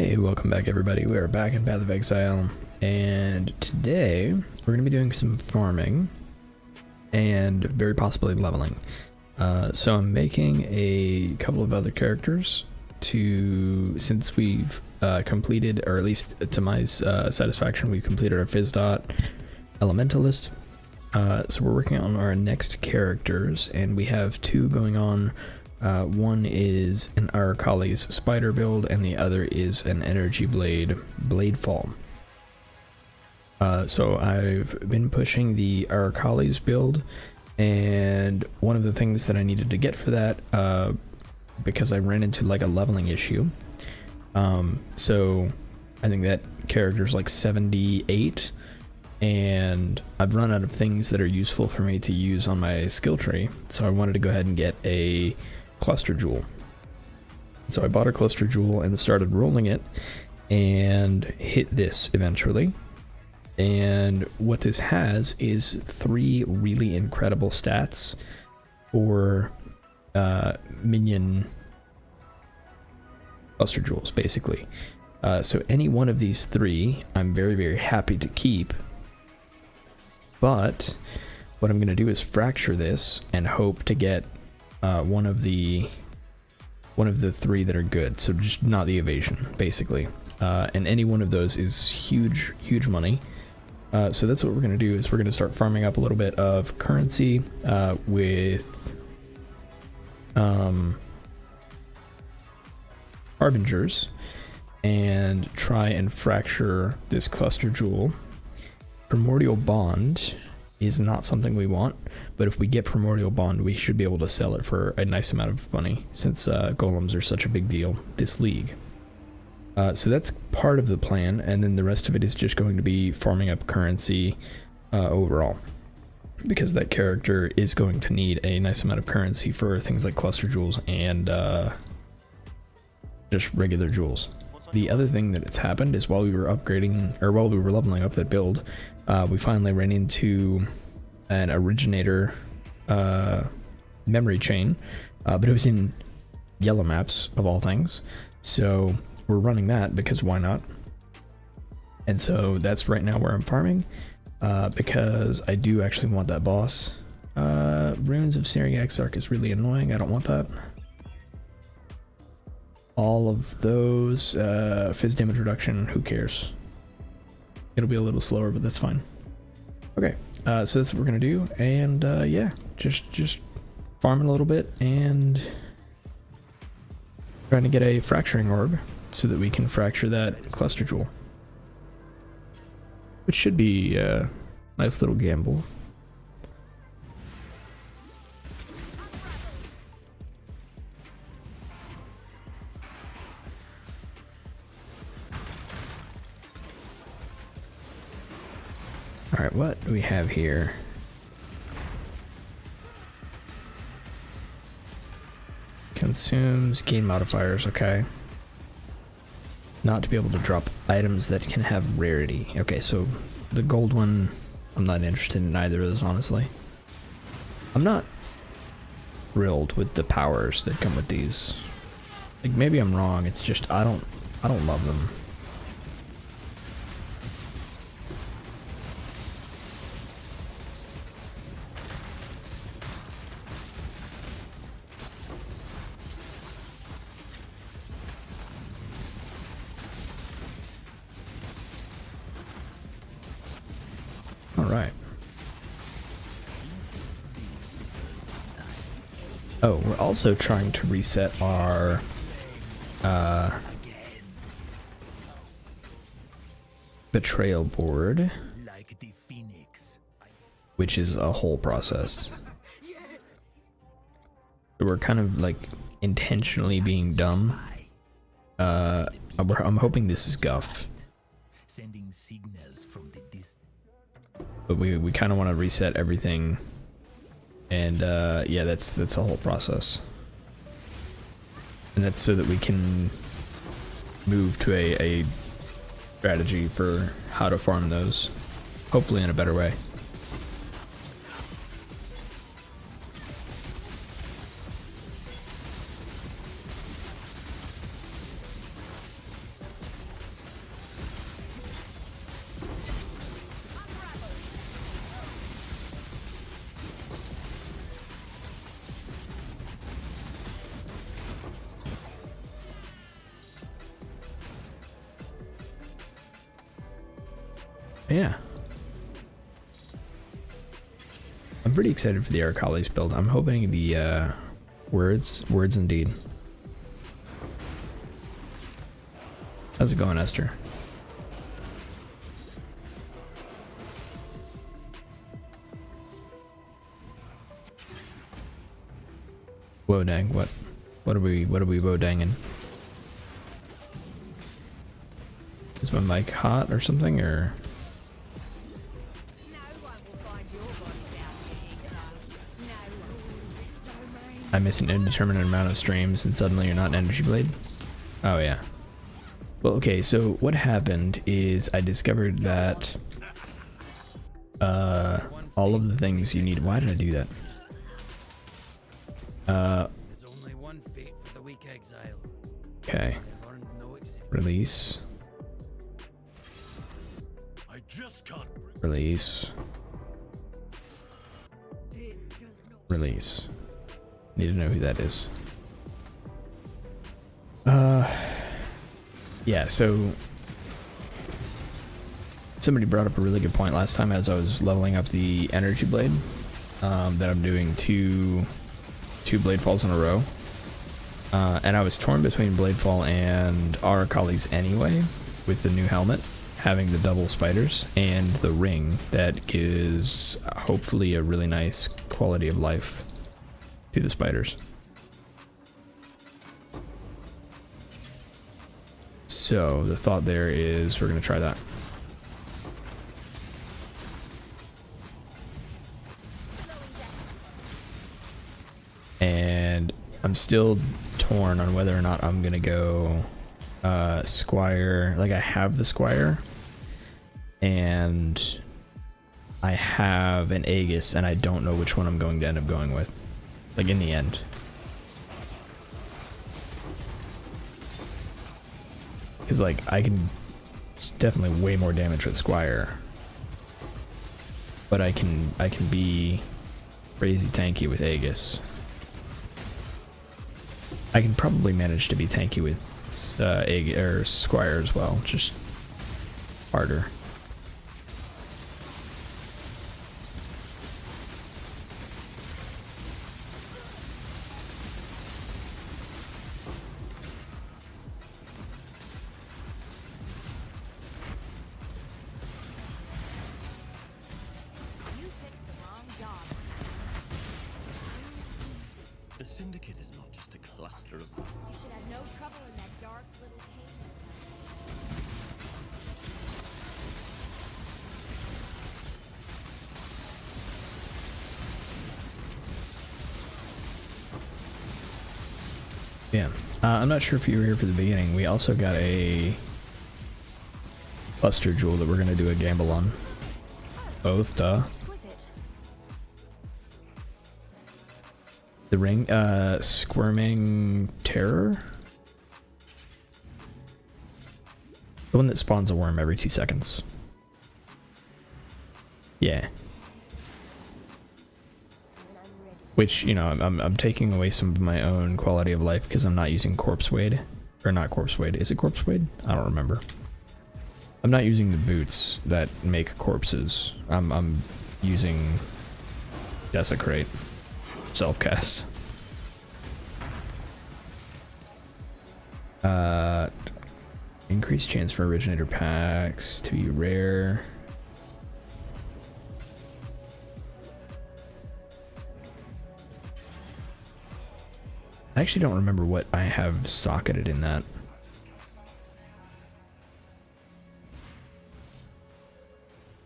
Hey, welcome back everybody. We are back in Path of Exile, and today we're going to be doing some farming and very possibly leveling. So I'm making a couple of other characters since we've completed, or at least to my satisfaction, we've completed our Phys DoT Elementalist. So we're working on our next characters, and we have two going on. One is an Arakalis spider build, and the other is an energy blade fall. So I've been pushing the Arakalis build, and one of the things that I needed to get for that, because I ran into like a leveling issue. So I think that character's like 78, and I've run out of things that are useful for me to use on my skill tree. So I wanted to go ahead and get a cluster jewel. So I bought a cluster jewel and started rolling it and hit this eventually. And what this has is 3 really incredible stats for minion cluster jewels, basically. So any one of these 3 I'm very, very happy to keep. But what I'm going to do is fracture this and hope to get one of the 3 that are good, so just not the evasion, basically. And any one of those is huge money. So that's what we're going to do, is we're going to start farming up a little bit of currency with harbingers, and try and fracture this cluster jewel. Primordial bond is not something we want, but if we get primordial bond, we should be able to sell it for a nice amount of money, since golems are such a big deal this league. So that's part of the plan, and then the rest of it is just going to be farming up currency overall, because that character is going to need a nice amount of currency for things like cluster jewels and just regular jewels. The other thing that's happened is while we were upgrading, or while we were leveling up that build, we finally ran into an originator memory chain, but it was in yellow maps of all things. So we're running that because why not? And so that's right now where I'm farming, because I do actually want that boss. Runes of Searing Exarch is really annoying. I don't want that. All of those, Phys damage reduction, who cares? It'll be a little slower, but that's fine. Okay, so that's what we're gonna do, and yeah, just farming a little bit and trying to get a fracturing orb so that we can fracture that cluster jewel, which should be a nice little gamble. Alright, what do we have here? Consumes gain modifiers, okay. Not to be able to drop items that can have rarity. Okay, so the gold one, I'm not interested in either of those, honestly. I'm not thrilled with the powers that come with these. Like, maybe I'm wrong, it's just I don't love them. Alright. Oh, we're also trying to reset our Betrayal board, which is a whole process. So we're kind of like intentionally being dumb. I'm hoping this is guff. Sending signals from the distance. But we kind of want to reset everything, and yeah, that's a whole process, and that's so that we can move to a strategy for how to farm those, hopefully in a better way. Yeah. I'm pretty excited for the Arakalis build. I'm hoping the words indeed. How's it going, Esther? Whoa dang, what are we whoa danging? Is my mic hot or something, or? I miss an indeterminate amount of streams and suddenly you're not an energy blade? Oh yeah. Well, okay, so what happened is I discovered that all of the things you need. Why did I do that? There's only one fate for the weak exile. Okay. Release. I just can't Release. Release. Need to know who that is. Yeah, so somebody brought up a really good point last time as I was leveling up the energy blade, that I'm doing two blade falls in a row. And I was torn between Bladefall and Arakalis anyway, with the new helmet having the double spiders and the ring that gives hopefully a really nice quality of life to the spiders. So the thought there is we're going to try that. And I'm still torn on whether or not I'm going to go Squire. Like, I have the Squire and I have an Aegis, and I don't know which one I'm going to end up going with, like, in the end. Because, like, I can definitely way more damage with Squire, but I can be crazy tanky with Aegis. I can probably manage to be tanky with Squire as well, just harder. The Syndicate is not just a cluster of... You should have no trouble in that dark little cave. Yeah, I'm not sure if you were here for the beginning. We also got a Buster Jewel that we're going to do a gamble on. Both, duh. Exquisite. The ring, Squirming Terror? The one that spawns a worm every 2 seconds. Yeah. Which, you know, I'm taking away some of my own quality of life because I'm not using Corpse Wade. Or not Corpse Wade. Is it Corpse Wade? I don't remember. I'm not using the boots that make corpses. I'm using Desecrate. Self-cast. Increased chance for originator packs to be rare. I actually don't remember what I have socketed in that.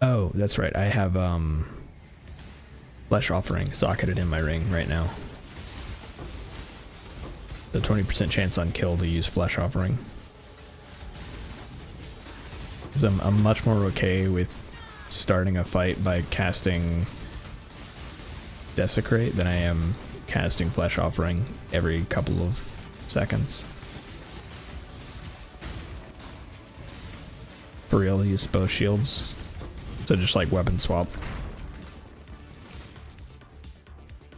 Oh, that's right. I have Flesh Offering socketed in my ring right now. The 20% chance on kill to use Flesh Offering. Because I'm much more okay with starting a fight by casting Desecrate than I am casting Flesh Offering every couple of seconds. For real, use both shields. So just like weapon swap.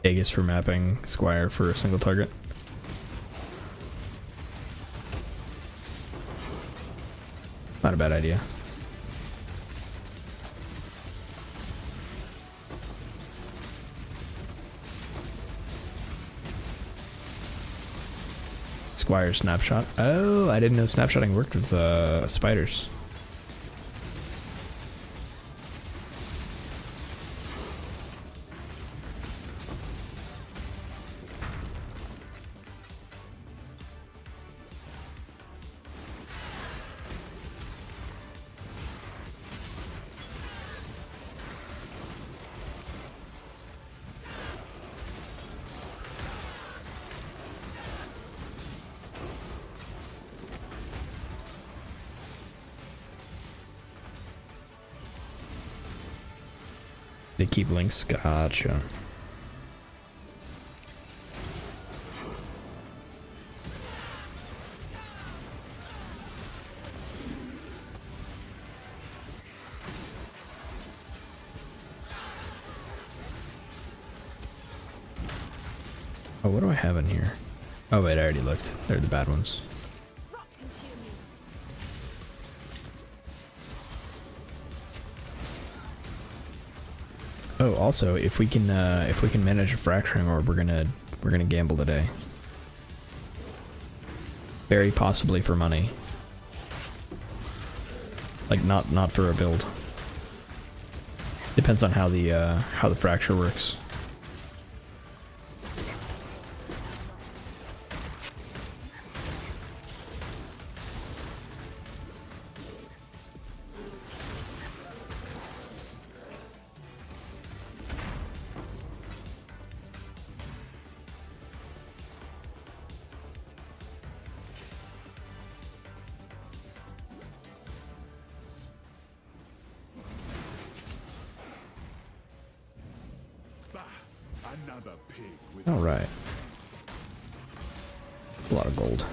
Aegis for mapping, Squire for a single target. Not a bad idea. Squire snapshot. Oh, I didn't know snapshotting worked with spiders. They keep links. Gotcha. Oh, what do I have in here? Oh wait, I already looked. They're the bad ones. Rot consume you. Oh, also, if we can manage a fracturing orb, we're gonna gamble today. Very possibly for money. Like not for a build. Depends on how the fracture works. Another pig with All right. A lot of gold.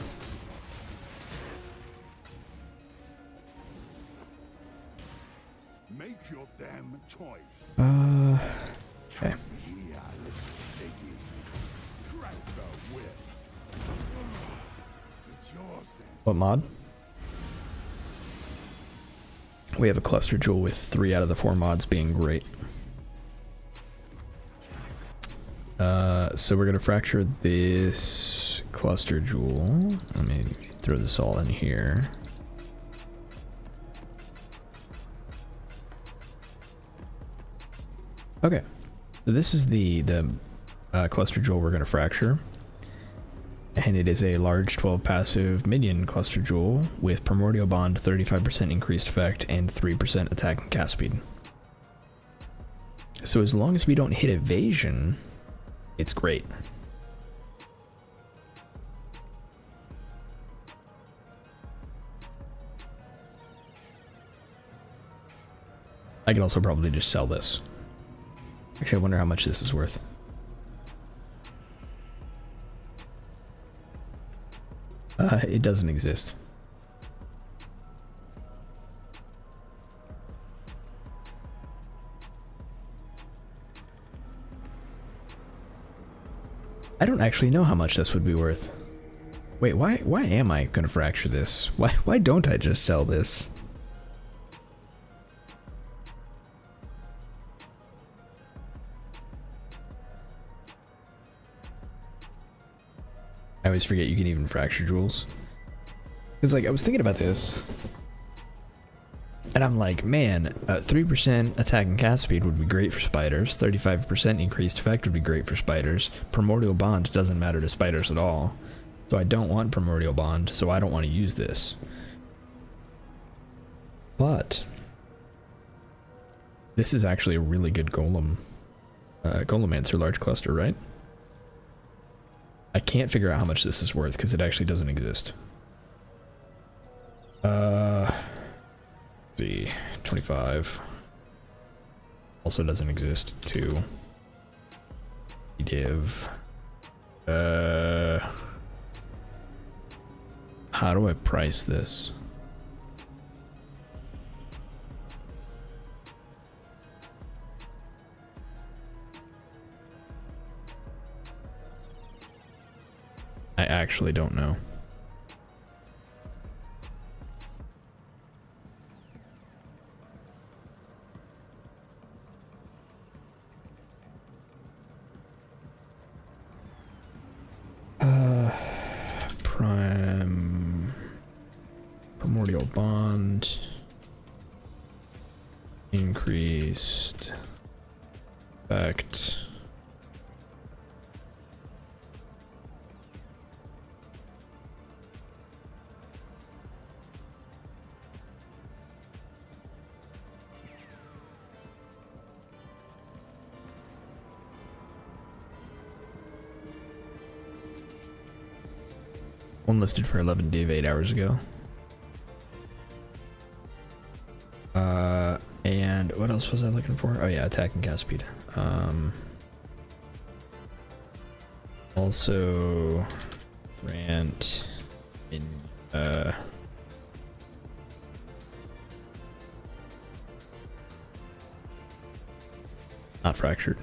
make your damn choice. Okay. Here, little piggy. Crank the whip. It's yours then. What mod? We have a cluster jewel with 3 out of the 4 mods being great. So we're gonna fracture this cluster jewel. Let me throw this all in here. Okay, so this is the cluster jewel we're gonna fracture, and it is a large 12 passive minion cluster jewel with Primordial Bond, 35% increased effect, and 3% attack and cast speed. So as long as we don't hit evasion, it's great. I can also probably just sell this. Actually, I wonder how much this is worth. It doesn't exist. I don't actually know how much this would be worth. Wait, why am I gonna fracture this? Why don't I just sell this? I always forget you can even fracture jewels. Cause like I was thinking about this, and I'm like, man, 3% attack and cast speed would be great for spiders. 35% increased effect would be great for spiders. Primordial Bond doesn't matter to spiders at all. So I don't want Primordial Bond, so I don't want to use this. But this is actually a really good golem. Golemancer large cluster, right? I can't figure out how much this is worth because it actually doesn't exist. See, 25 also doesn't exist. 2 div. How do I price this? I actually don't know. Price. primordial bond. Increased effect. One listed for 11 div 8 hours ago. And what else was I looking for? Oh yeah, attack and cast speed. Also grant in not fractured.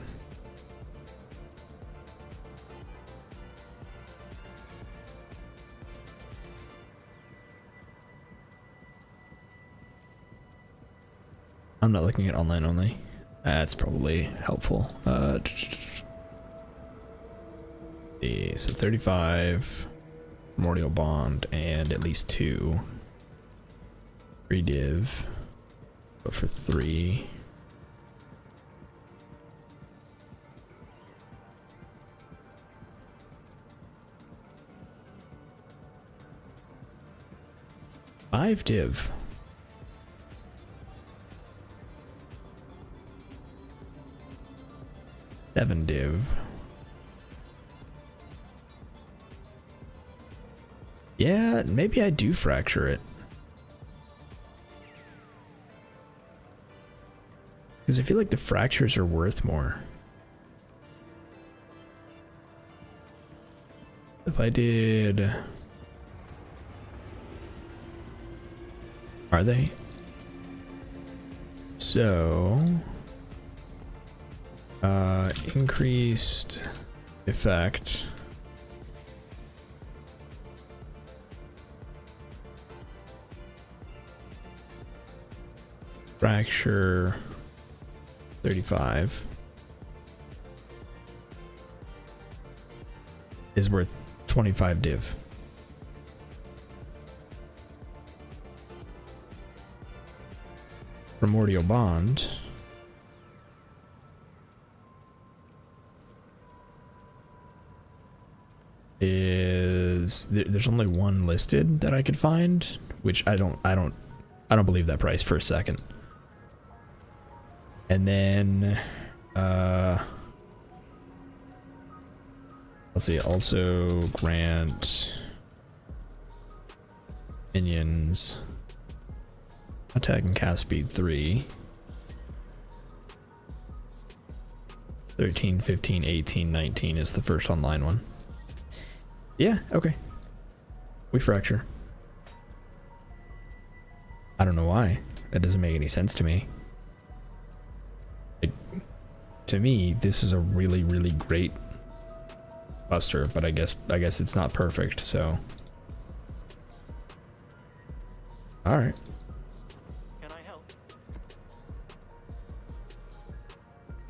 I'm not looking at online only. That's probably helpful. So 35 primordial bond and at least 2 free div. Go for 3. Five div. Seven div. Yeah, maybe I do fracture it. Because I feel like the fractures are worth more. If I did... Are they? So... increased effect. Fracture 35 is worth 25 div. Primordial bond is there's only one listed that I could find, which I don't believe that price for a second. And then let's see, also grant minions attack and cast speed 3. 13, 15, 18, 19 is the first online one. Yeah, okay. We fracture. I don't know why. That doesn't make any sense to me. To me, this is a really, really great buster, but I guess it's not perfect, so. Alright. Can I help?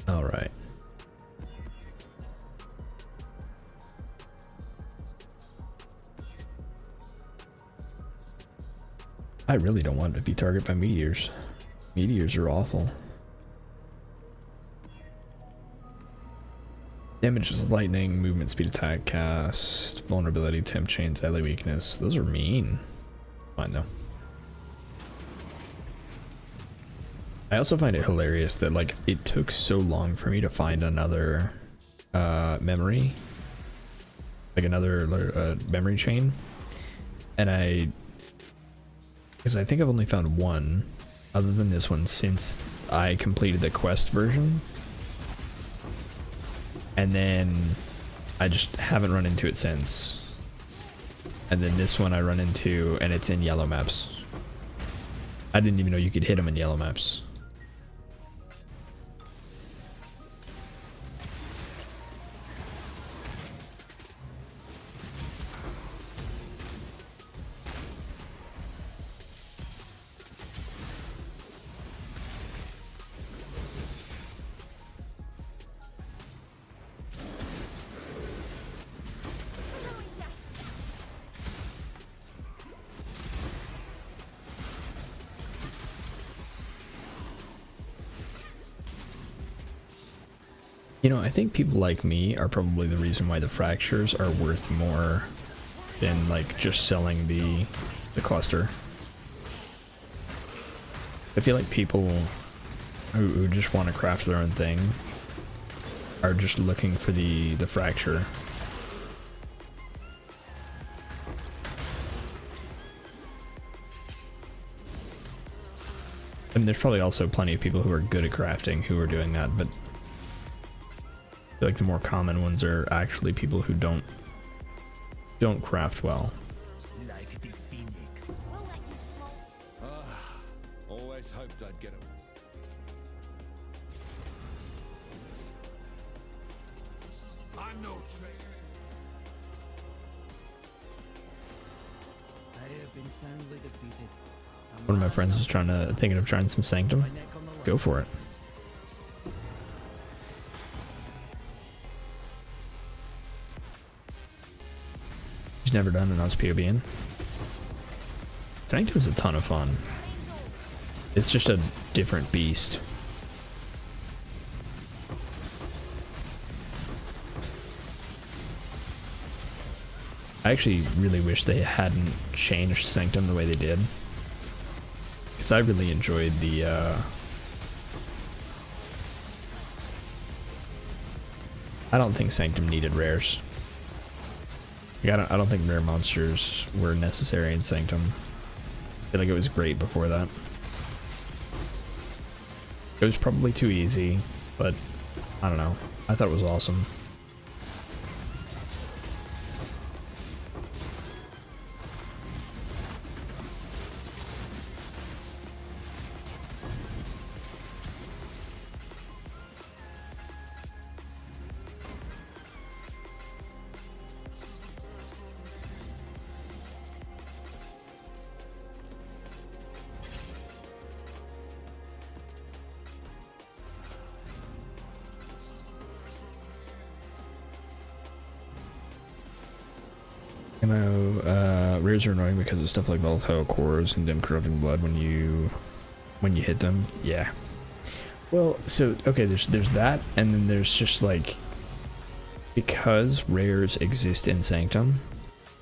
Alright. I really don't want to be targeted by meteors. Meteors are awful. Damage is lightning, movement speed, attack, cast, vulnerability, temp chains, ally weakness. Those are mean. Fine though. I also find it hilarious that like it took so long for me to find another memory, like another memory chain, and because I think I've only found one other than this one since I completed the quest version, and then I just haven't run into it since. And then this one I run into and it's in yellow maps. I didn't even know you could hit them in yellow maps. You know, I think people like me are probably the reason why the fractures are worth more than like just selling the cluster. I feel like people who just want to craft their own thing are just looking for the fracture. I mean, there's probably also plenty of people who are good at crafting who are doing that, but I feel like the more common ones are actually people who don't craft well. Like the phoenix. We'll let you smoke. Always hoped I'd get him. I'm no traitor. I have been soundly defeated. One of my friends was thinking of trying some Sanctum. Go for it. He's never done an POBN. Sanctum is a ton of fun. It's just a different beast. I actually really wish they hadn't changed Sanctum the way they did. Because I really enjoyed the I don't think Sanctum needed rares. Like, I don't think rare monsters were necessary in Sanctum. I feel like it was great before that. It was probably too easy, but I don't know. I thought it was awesome. You know, rares are annoying because of stuff like volatile cores and them corrupting blood when you hit them. Yeah. Well, so okay, there's that, and then there's just like, because rares exist in Sanctum,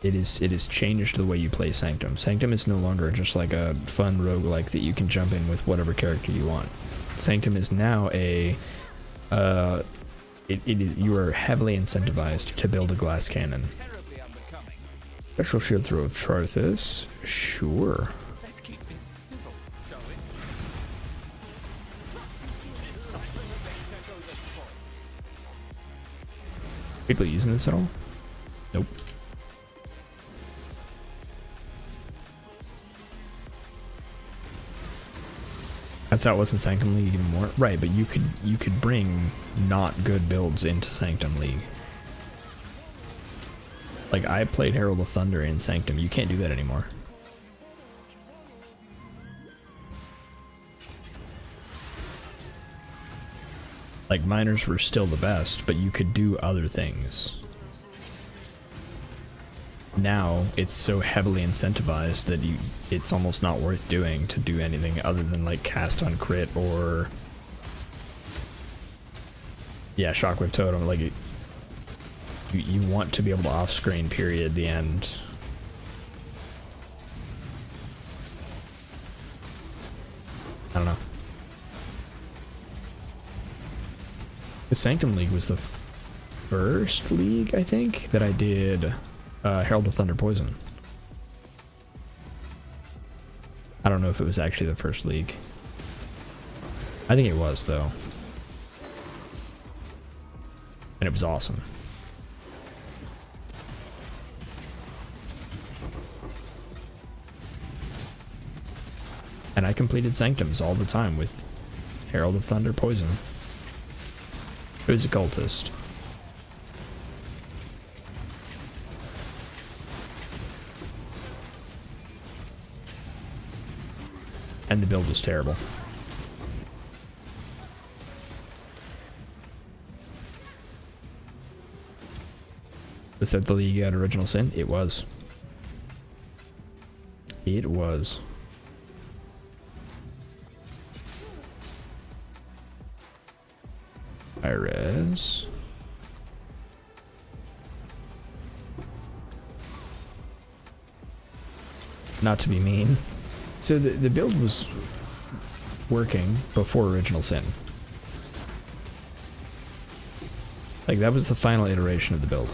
it is changed the way you play Sanctum. Sanctum is no longer just like a fun roguelike that you can jump in with whatever character you want. Sanctum is now a you are heavily incentivized to build a glass cannon. Special shield throw of Charthus? Sure. Let's keep this civil, shall we? People using this at all? Nope. That's how it was in Sanctum League even more. Right, but you could bring not good builds into Sanctum League. Like, I played Herald of Thunder in Sanctum. You can't do that anymore. Like, miners were still the best, but you could do other things. Now, it's so heavily incentivized that it's almost not worth doing to do anything other than, like, cast on crit or... Yeah, Shockwave Totem, like... You want to be able to off-screen period the end. I don't know. The Sanctum League was the first league, I think, that I did Herald of Thunder Poison. I don't know if it was actually the first league. I think it was, though. And it was awesome. And I completed Sanctums all the time with Herald of Thunder Poison. Who's a cultist? And the build was terrible. Was that the league at Original Sin? It was. It was. Iris. Not to be mean. So the build was working before Original Sin. Like, that was the final iteration of the build.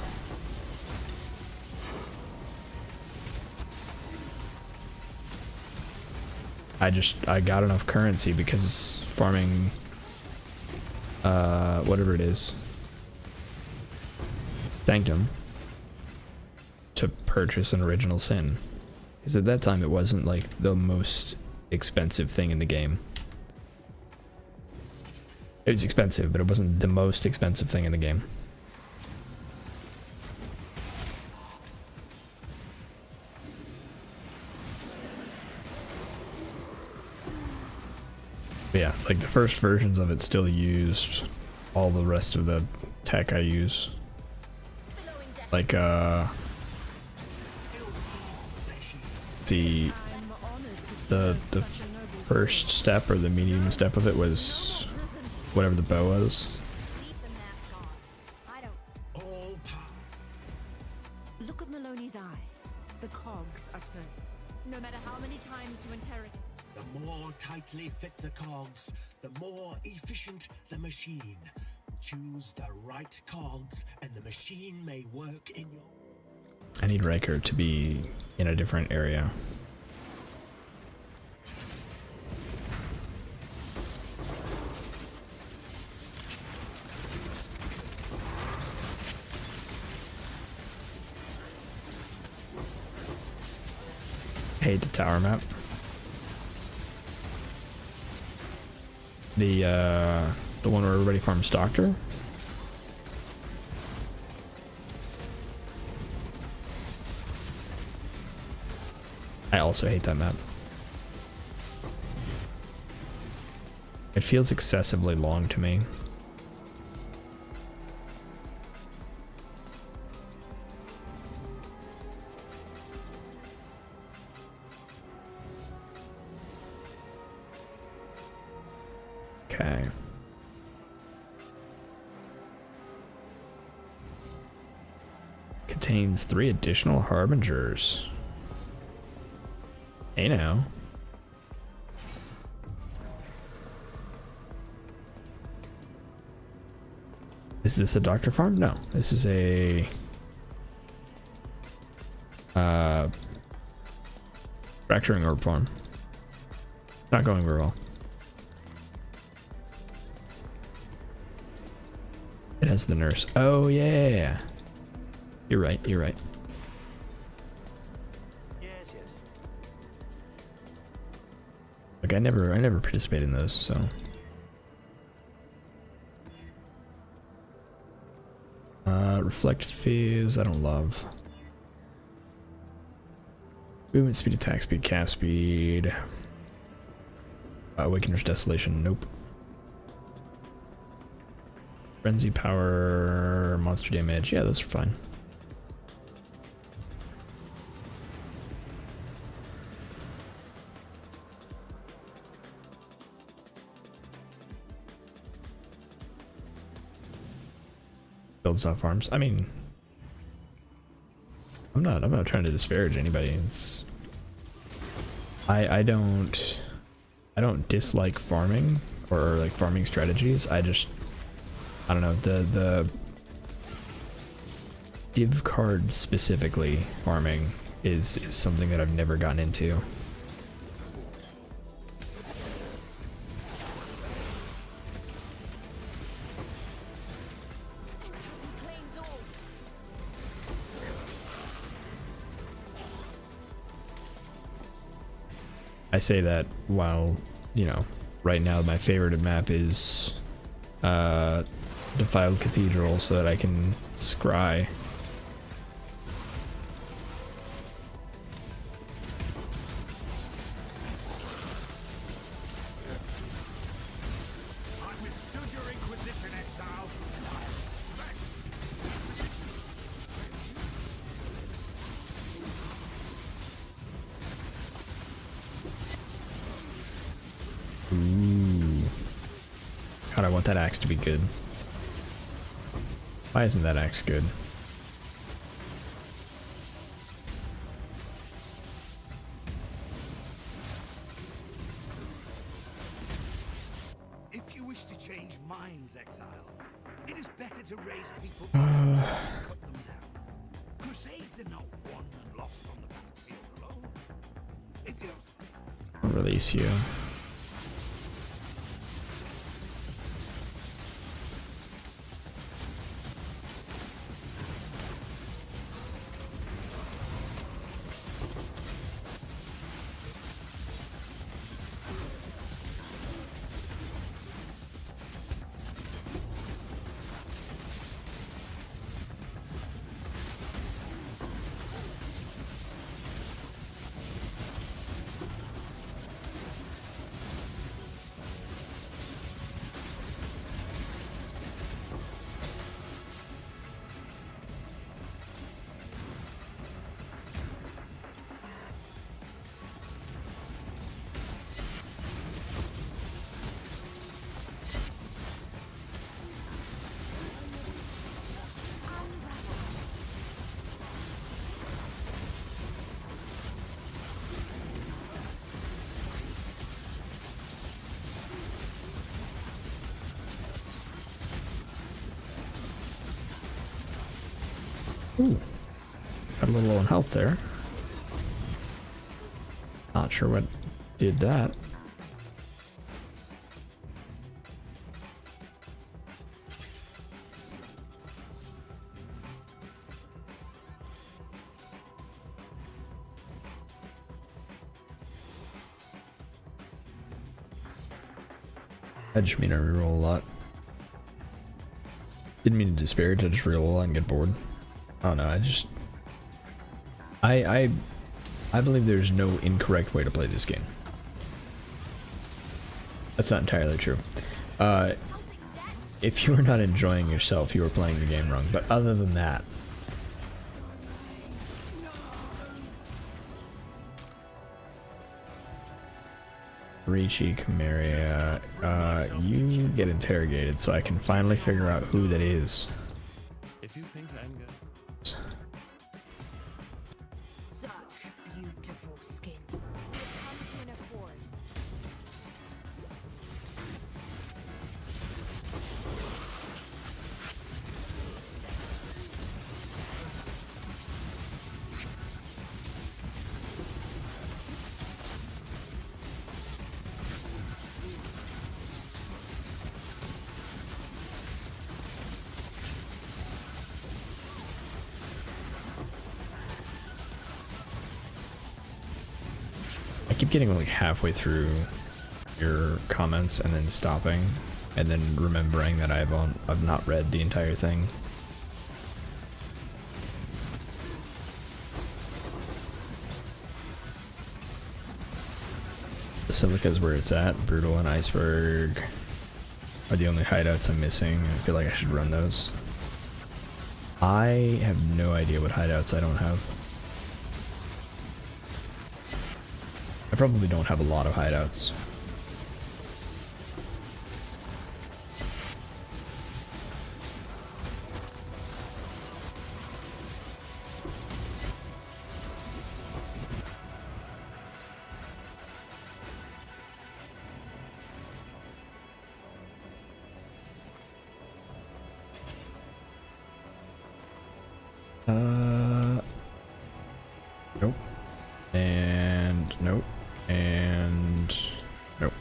I got enough currency because farming, whatever it is, Sanctum, to purchase an Original Sin. Because at that time it wasn't like the most expensive thing in the game. It was expensive, but it wasn't the most expensive thing in the game. But yeah, like the first versions of it still used all the rest of the tech I use. Like, the first step or the medium step of it was whatever the bow was. Look at Maloney's eyes. The cogs are turning. No matter how many times you interrogate. The more tightly fit the cogs, the more efficient the machine. Choose the right cogs, and the machine may work in your... I need Riker to be in a different area. Hate the tower map. The one where everybody farms Doctor. I also hate that map. It feels excessively long to me. Okay. Contains 3 additional harbingers. Hey now. Is this a doctor farm? No, this is a fracturing orb farm. Not going very well. It has the nurse. Oh yeah. You're right, you're right. Yes, yes. Like I never participated in those, so. Reflect Phys, I don't love. Movement speed, attack speed, cast speed. Awakener's Desolation, nope. Frenzy power, monster damage, yeah, those are fine. Build stuff farms. I mean, I'm not trying to disparage anybody. It's, I don't dislike farming or like farming strategies. I don't know, the div card specifically farming is something that I've never gotten into. I say that while, you know, right now my favorite map is Defiled Cathedral so that I can scry. I withstood your Inquisition, Exile, and I expect... Ooh. God, I want that axe to be good. Why isn't that axe good? If you wish to change minds, Exile, it is better to raise people than cut them down. Crusades are not won and lost on the battlefield alone. If you I'll release you. Ooh, got a little low on health there. Not sure what did that. I just mean I reroll a lot. Didn't mean to disparage, I just reroll a lot and get bored. Oh no, I believe there's no incorrect way to play this game. That's not entirely true. If you are not enjoying yourself, you are playing the game wrong. But other than that, Ricci, Camaria, you get interrogated so I can finally figure out who that is. If you think I'm good. Such beautiful skin. Come to an accord. I keep getting like halfway through your comments and then stopping and then remembering that I've not read the entire thing. Basilica's where it's at. Brutal and Iceberg are the only hideouts I'm missing. I feel like I should run those. I have no idea what hideouts I don't have. I probably don't have a lot of hideouts. Nope. And nope. And nope.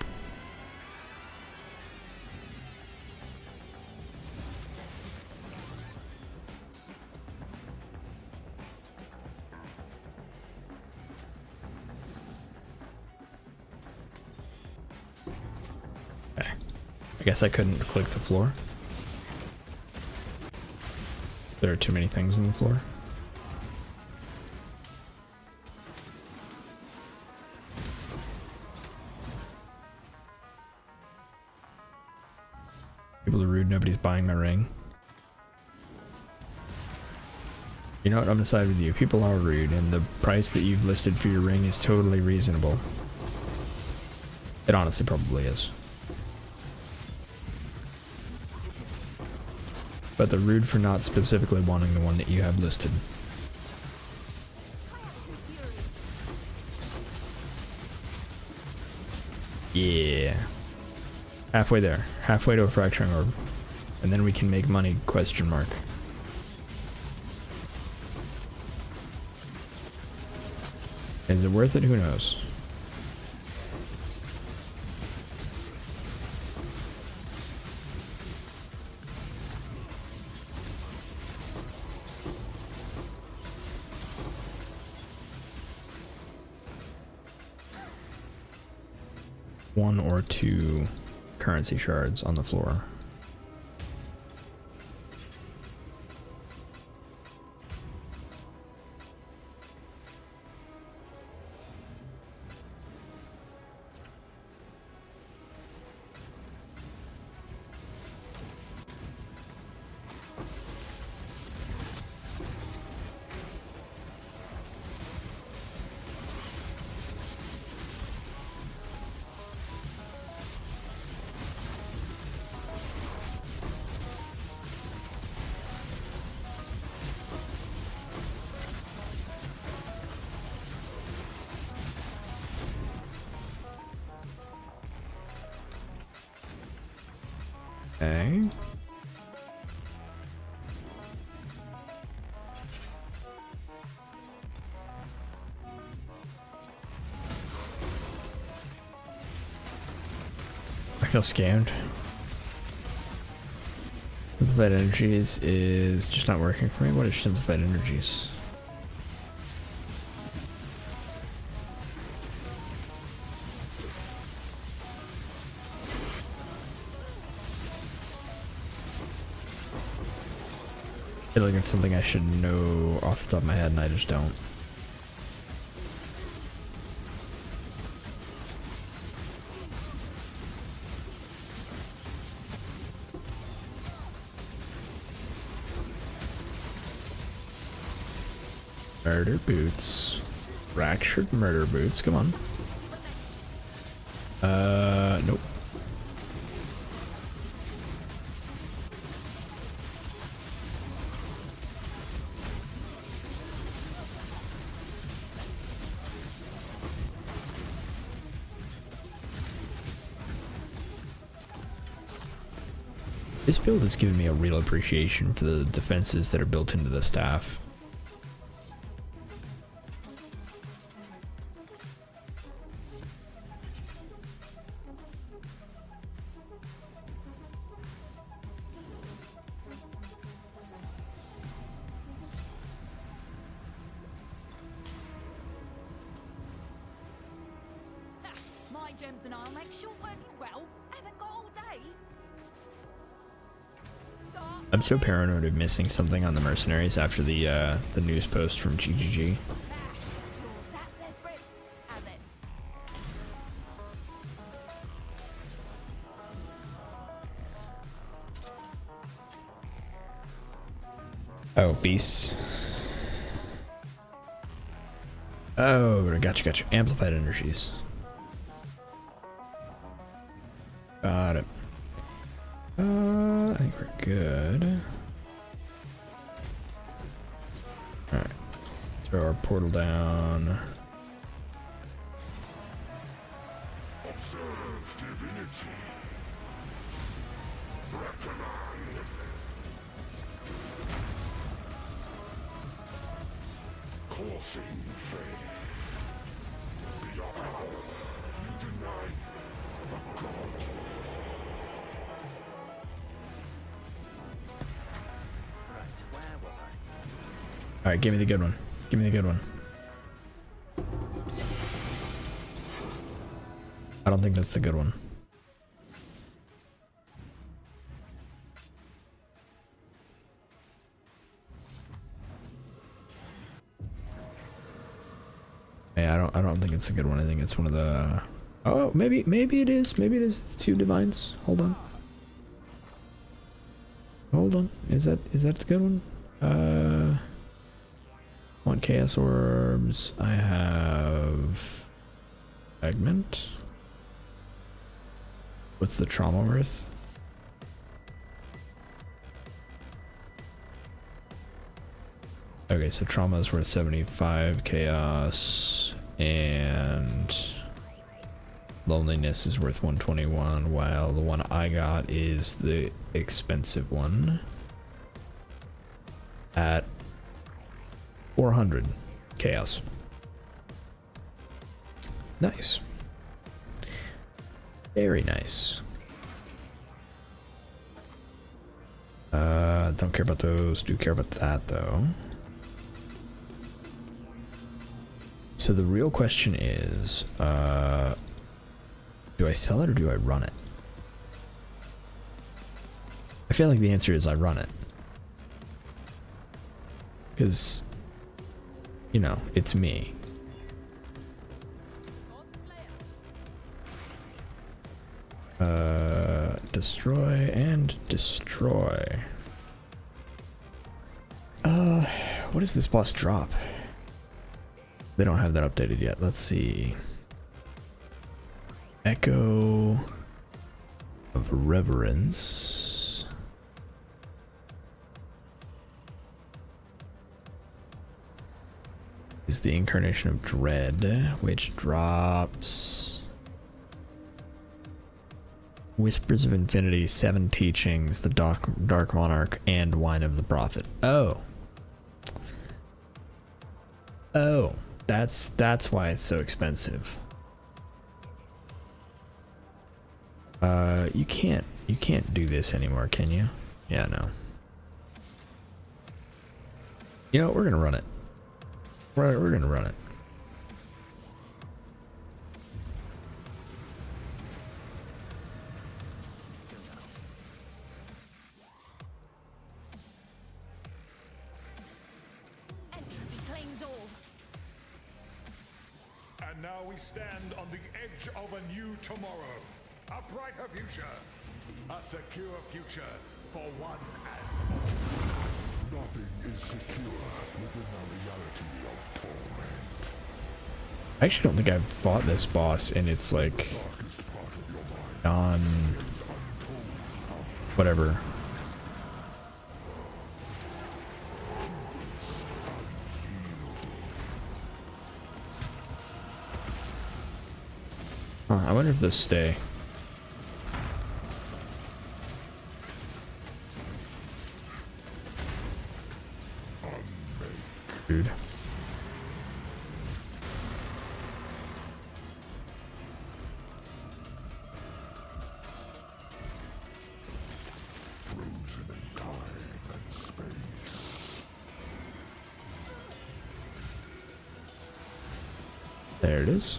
Okay. I guess I couldn't click the floor. There are too many things on the floor. People are rude, nobody's buying my ring. You know what, I'm gonna side with you. People are rude, and the price that you've listed for your ring is totally reasonable. It honestly probably is. but they're rude for not specifically wanting the one that you have listed. Yeah. Halfway there. Halfway to a fracturing orb. And then we can make money, question mark. Is it worth it? Who knows? One or two currency shards on the floor. Okay. I feel scammed. Simplified Energies is just not working for me. What is Simplified Energies? I feel like it's something I should know off the top of my head and I just don't. Murder boots. Fractured murder boots, come on. Nope. This build has given me a real appreciation for the defenses that are built into the staff. My gems and I'll make sure working well. Haven't got all day. I'm so paranoid of missing something on the mercenaries after the news post from GGG. You're that desperate? Have it. Oh, beasts. Oh, gotcha. Amplified energies. Got it. I think we're good. Alright. Throw our portal down. Observe divinity. Coursing faith. Beyond power, you deny the God. Alright, give me the good one. Give me the good one. I don't think that's the good one. Yeah, I don't think it's a good one. I think it's one of the... Oh, maybe it is. Maybe it is. It's two divines. Hold on. Hold on. Is that the good one? Want chaos orbs. I have fragment. What's the trauma worth? Okay, so trauma is worth 75 chaos, and loneliness is worth 121, while the one I got is the expensive one at 400 chaos. Nice. Very nice. Don't care about those. Do care about that though. So the real question is, do I sell it or do I run it? I feel like the answer is I run it. Because, you know, it's me. Destroy and destroy. What does this boss drop? They don't have that updated yet. Let's see. Echo of Reverence. Is the Incarnation of Dread, which drops Whispers of Infinity, 7 Teachings, the Dark Monarch, and Wine of the Prophet. Oh. Oh, that's why it's so expensive. You can't do this anymore, can you? Yeah, no. You know what, we're gonna run it. We're gonna run it. Entropy claims all. And now we stand on the edge of a new tomorrow. A brighter future. A secure future for one and all. Nothing is secure within the reality of torment. I actually don't think I've fought this boss, and it's like non whatever. Huh, I wonder if those stay. Dude. There it is.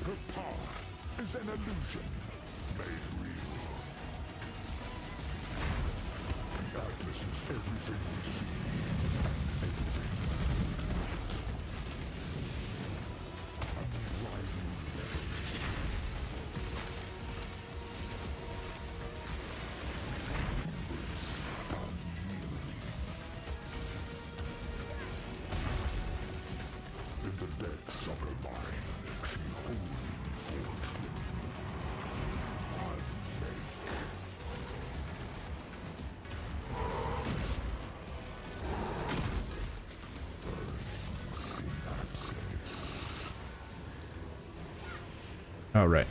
Her power is an illusion made real. The Atlas is everything we see. In the depths of her mind, she wholly forged him. Oh, right.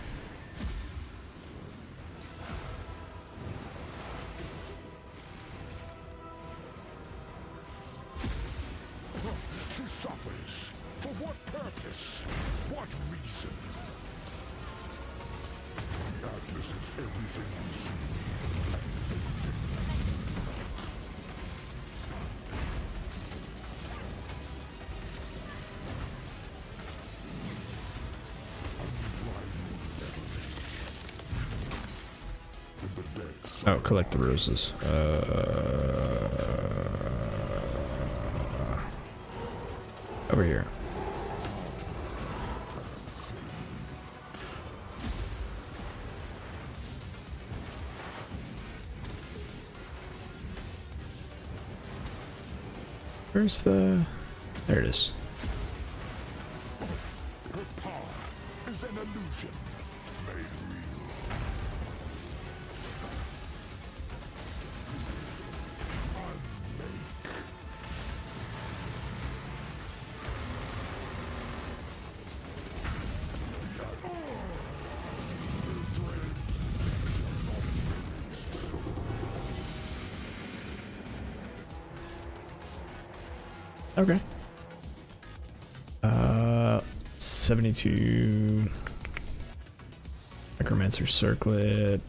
To suffers. For what purpose? What reason? The Atlas is everything we see. Oh, collect the roses. Over here. Where's the... There it is. Her power is an illusion made real. Okay. 72 Necromancer Circlet.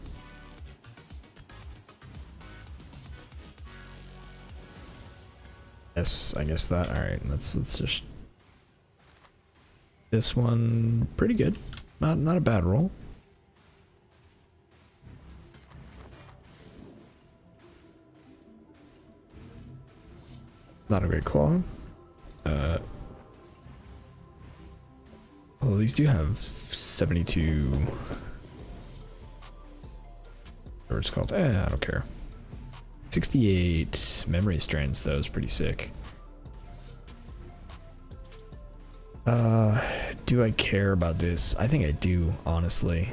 Yes, I guess that. All right, let's just this one pretty good. Not a bad roll. Not a great claw. Well, these do have 72. Whatever it's called. I don't care. 68 memory strands, though, is pretty sick. Do I care about this? I think I do, honestly.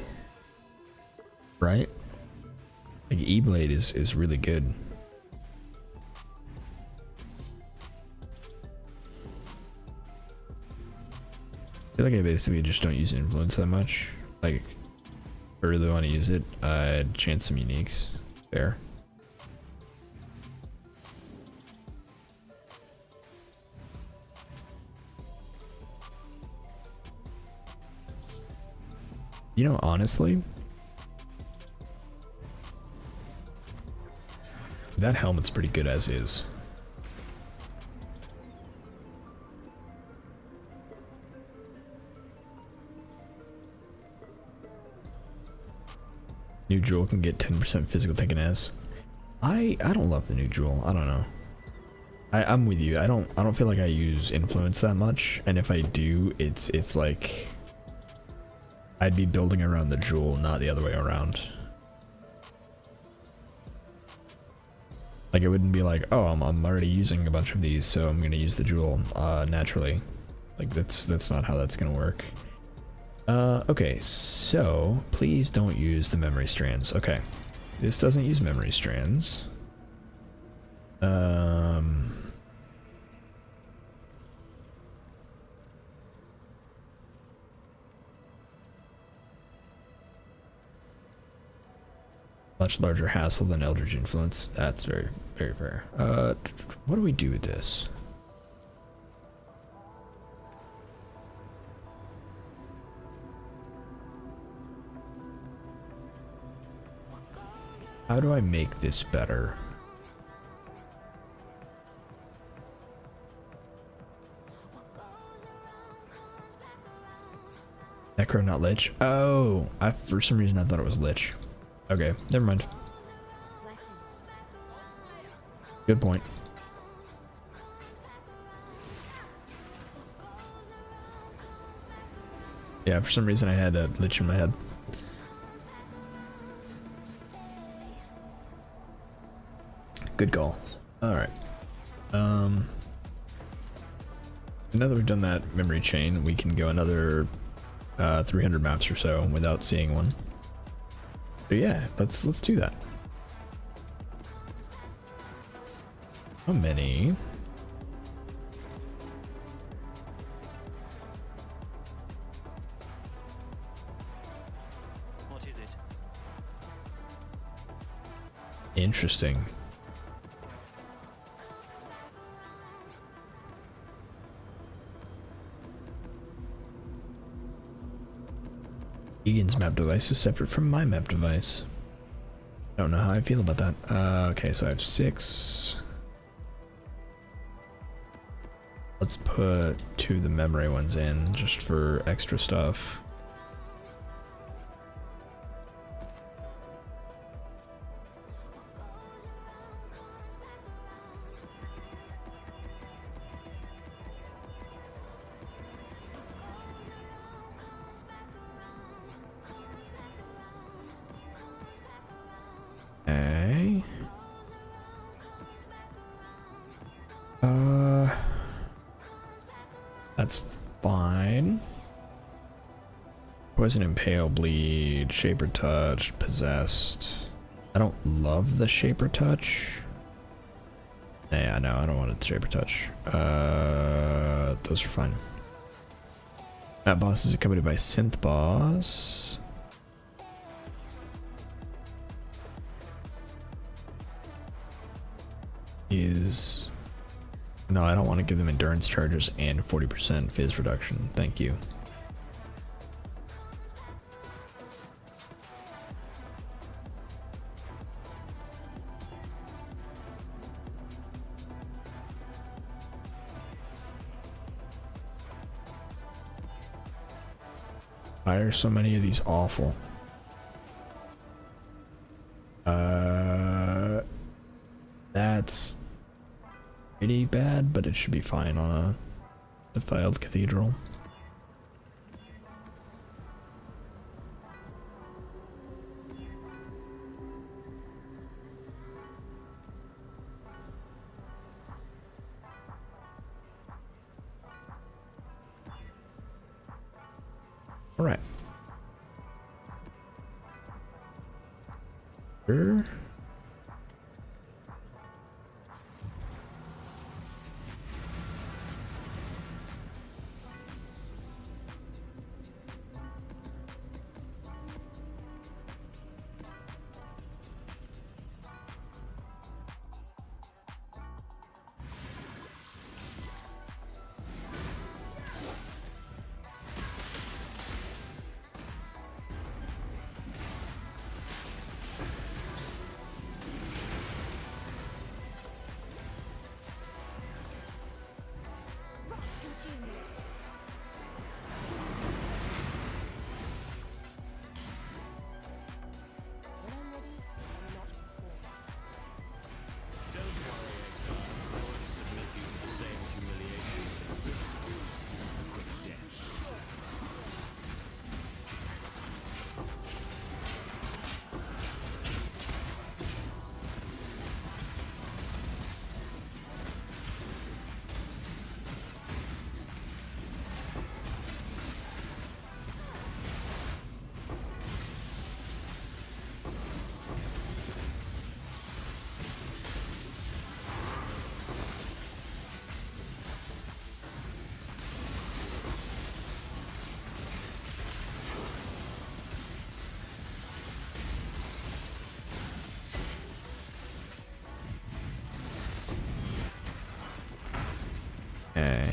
Right? Like, E-Blade is really good. I feel like I basically just don't use influence that much. Like, if I really want to use it, I'd chance some uniques. Fair. You know, honestly, that helmet's pretty good as is. New jewel can get 10% physical taken as. I don't love the new jewel. I don't know. I'm with you. I don't feel like I use influence that much, and if I do, it's like I'd be building around the jewel, not the other way around. Like, it wouldn't be like, oh, I'm already using a bunch of these, so I'm gonna use the jewel naturally. Like, that's not how that's gonna work. Okay, so please don't use the memory strands. Okay, this doesn't use memory strands. Much larger hassle than Eldritch Influence. That's very, very fair. What do we do with this? How do I make this better? Necro, not Lich. Oh, for some reason I thought it was Lich. Okay, never mind. Good point. Yeah, for some reason I had a Lich in my head. Good call. Alright. Now that we've done that memory chain, we can go another 300 maps or so without seeing one. So yeah, let's do that. How many? What is it? Interesting. Egan's map device is separate from my map device. I don't know how I feel about that. Okay, so I have 6. Let's put 2 of the memory ones in just for extra stuff. Okay. That's fine. Poison, Impale, Bleed, Shaper Touch, Possessed. I don't love the Shaper Touch. Yeah, no, I don't want a Shaper Touch. Those are fine. That boss is accompanied by Synth Boss. Is No, I don't want to give them endurance charges and 40% phys reduction. Thank you. Why are so many of these awful? That's pretty bad, but it should be fine on a defiled cathedral. All right. Sure. Rots consume you. When I'm ready, I'm not before. Don't worry, Exile. I won't submit you to the same humiliation. Death. Okay.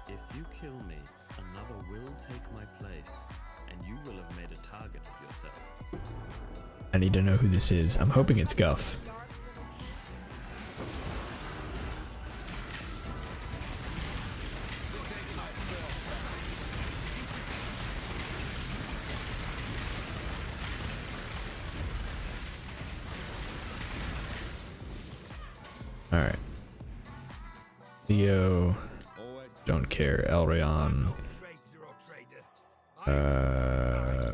If you kill me, another will take my place, and you will have made a target of yourself. I need to know who this is. I'm hoping it's Guff. Alright. Leo. Don't care. Elrayon.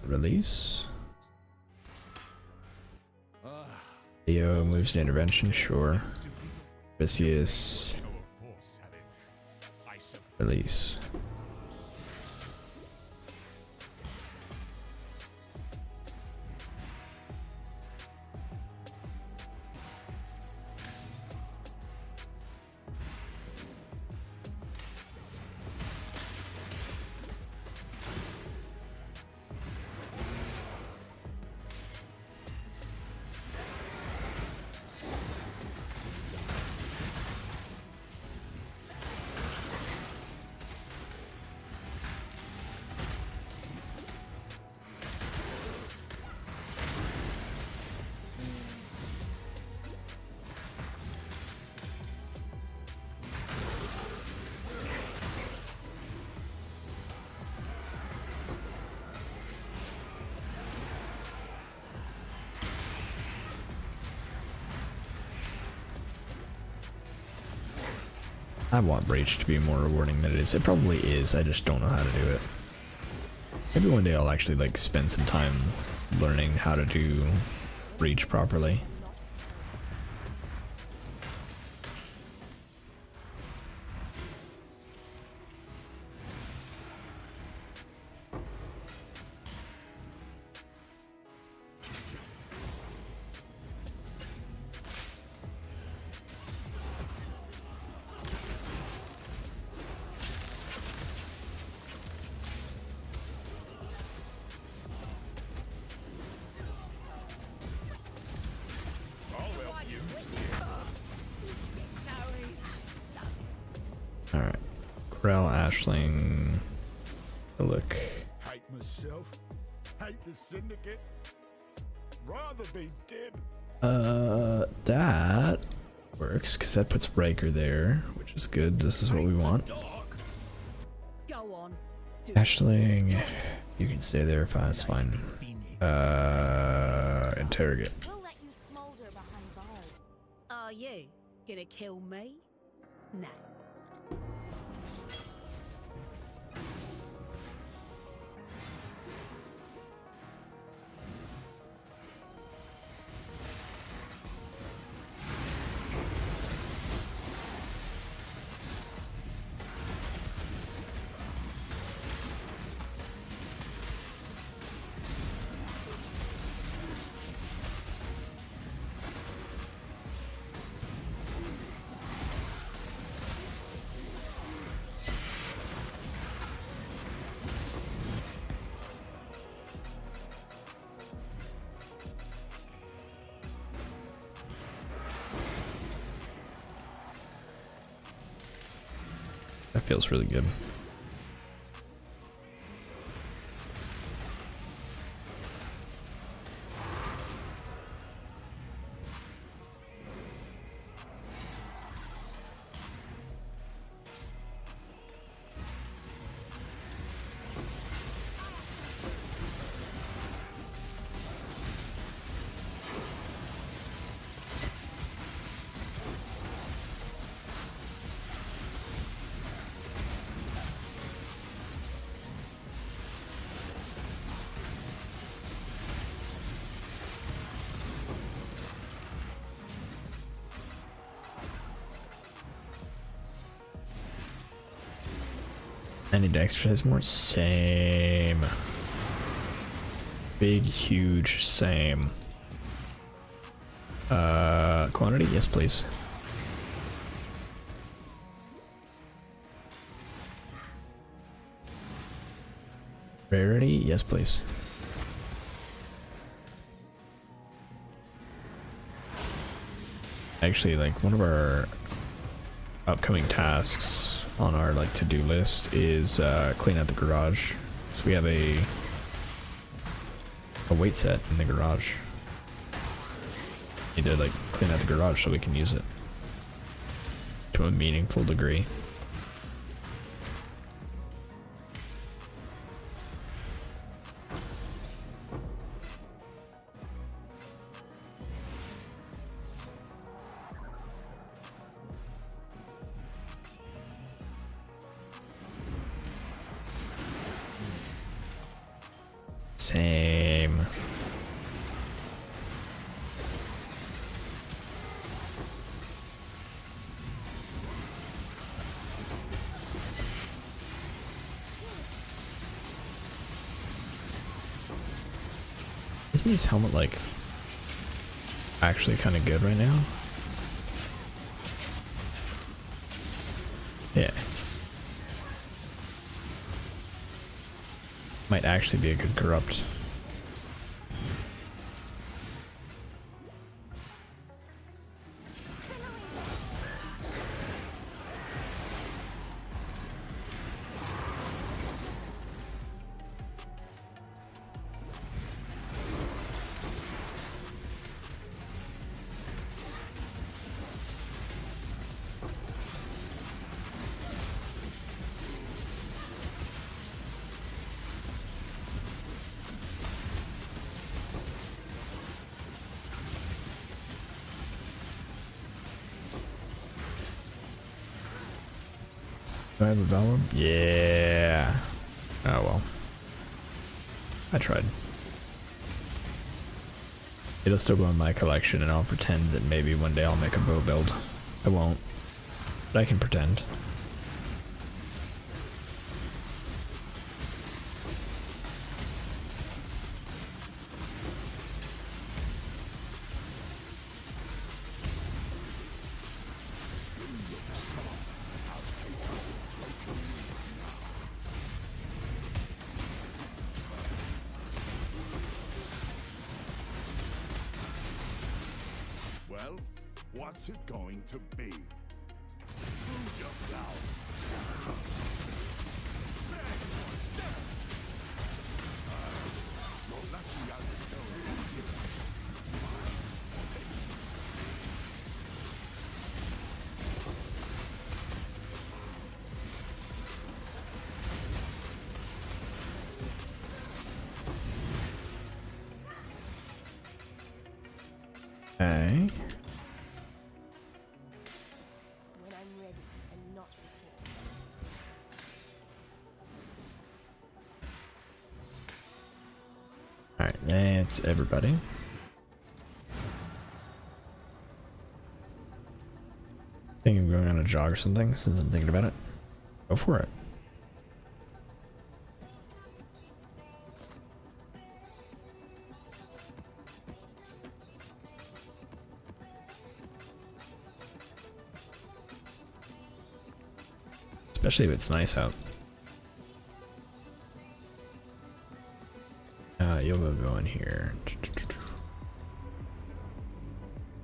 Release. Leo moves to intervention, sure. Vicious. Release. I want Breach to be more rewarding than it is. It probably is, I just don't know how to do it. Maybe one day I'll actually like spend some time learning how to do Breach properly. Betrayal, Ashling. Look. Hate myself. Hate the Syndicate. Rather be dead. That works because that puts Riker there, which is good. This is what we want. Go on. Do Ashling, you can stay there. Fine, it's fine. Interrogate. We'll let you smolder behind bars. Are you gonna kill me? No. That feels really good. I need to exercise more. Same. Big, huge, same. Quantity? Yes, please. Rarity? Yes, please. Actually, like, one of our upcoming tasks on our like to-do list is clean out the garage. So we have a weight set in the garage. Need to like clean out the garage so we can use it to a meaningful degree. Same. Isn't his helmet like actually kind of good right now? Yeah. Might actually be a good corrupt. Do I have a Valor? Yeah. Oh well. I tried. It'll still go in my collection and I'll pretend that maybe one day I'll make a bow build. I won't. But I can pretend. Well, what's it going to be? Prove yourself. Okay. When I'm ready and not before. Alright, that's everybody. I think I'm going on a jog or something since I'm thinking about it. Go for it. Especially if it's nice out. You'll go in here.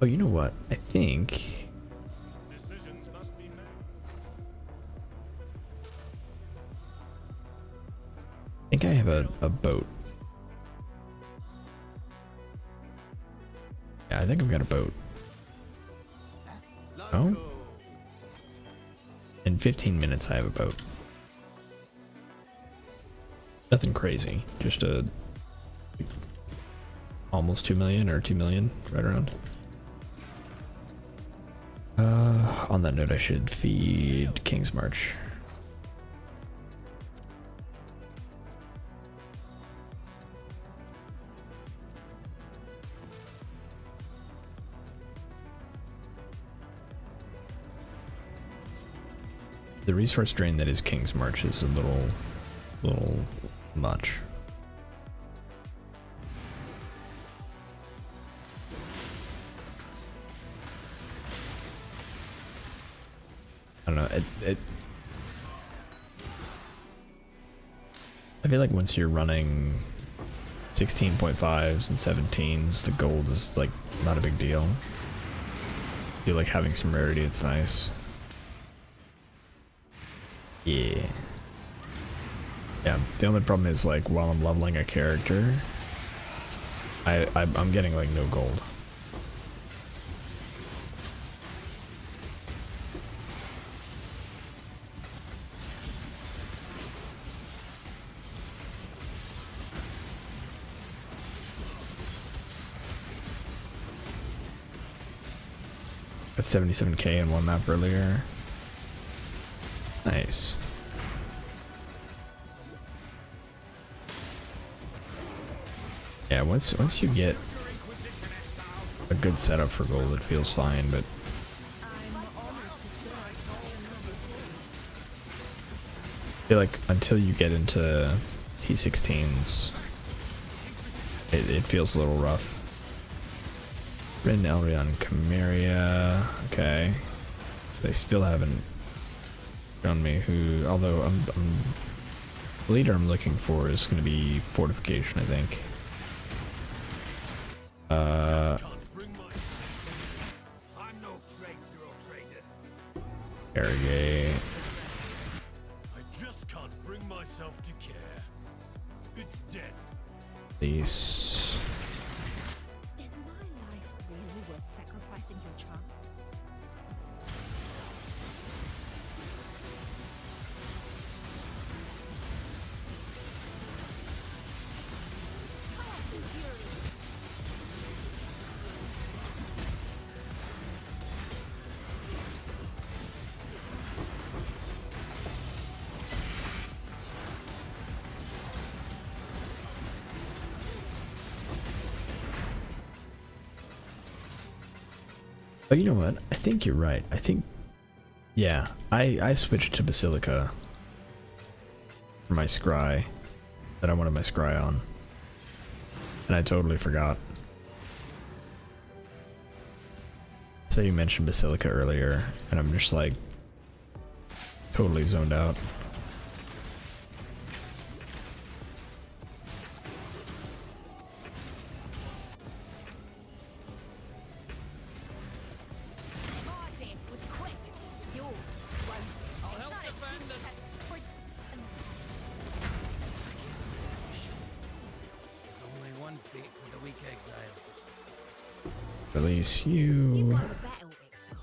Oh, you know what? I think Decisions must be made. I have a boat. Yeah, I think I've got a boat. Oh? In 15 minutes I have a boat. Nothing crazy. Just a almost 2 million or 2 million, right around. On that note, I should feed King's March. The resource drain that is King's March is a little much. I don't know. I feel like once you're running 16.5s and 17s, the gold is like not a big deal. I feel like having some rarity, it's nice. Yeah. Yeah, the only problem is like while I'm leveling a character, I'm getting like no gold. At 77k in one map earlier. Nice. Yeah, once you get a good setup for gold, it feels fine, but I feel like until you get into P16s, it feels a little rough. Rin, Elrion, Chimeria. Okay. They still haven't shown me who, although the leader I'm looking for is going to be Fortification, I think. I'm no traitor or trader. Arrogate. I just can't bring myself to care. It's death. These. Is my life really worth sacrificing your child? Oh, you know what? I think you're right. I think, yeah, I switched to Basilica for my scry that I wanted my scry on, and I totally forgot. So you mentioned Basilica earlier, and I'm just like totally zoned out. Release you. Won the battle, Exile.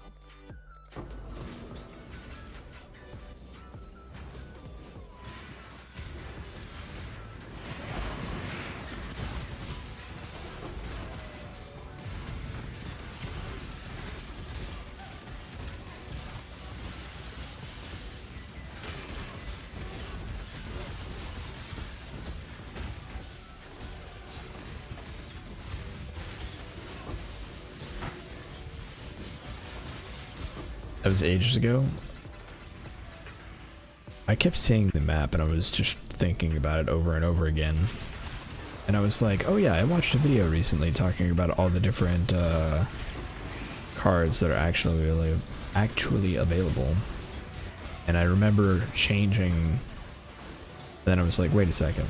That was ages ago. I kept seeing the map and I was just thinking about it over and over again. And I was like, oh yeah, I watched a video recently talking about all the different cards that are actually available. And I remember changing. Then I was like, wait a second.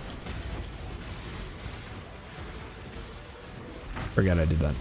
Forgot I did that.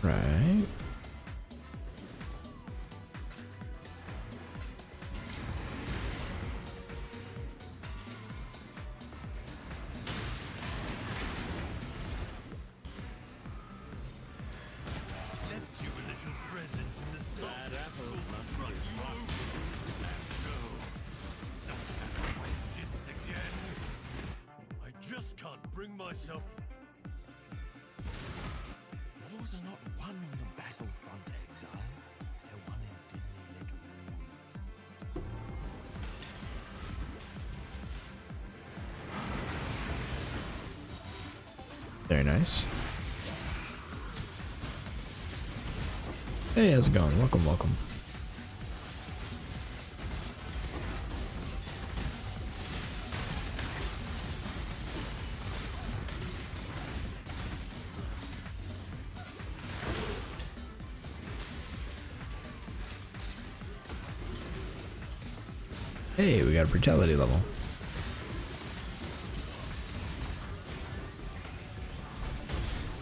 Right. Myself. Wars are not won on the battlefront, Exile. They're won in dimly lit rooms. Very nice. Hey, how's it going? Welcome, welcome. Hey, we got a brutality level.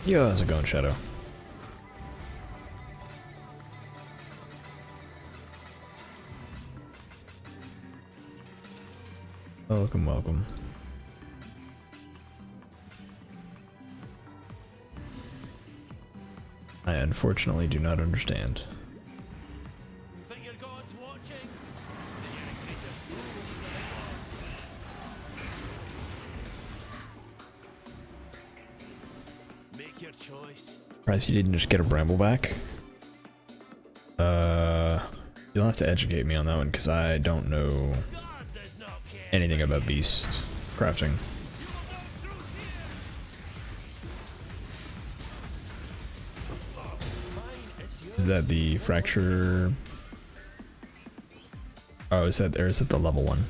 Yo, how's it going, Shadow? Welcome, welcome. I unfortunately do not understand. Think your God's watching? Make your choice. Surprised you didn't just get a bramble back. You'll have to educate me on that one because I don't know anything about beast crafting. Is that the fracture? Oh, is that there? Is it the level one?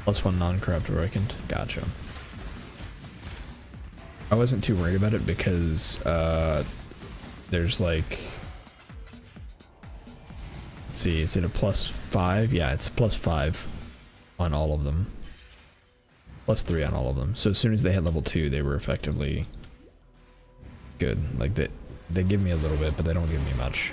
+1 non-corrupt awakened. Gotcha. I wasn't too worried about it because there's like, let's see, is it a +5? Yeah, it's +5 on all of them. +3 on all of them. So as soon as they hit level 2, they were effectively good. Like they give me a little bit, but they don't give me much.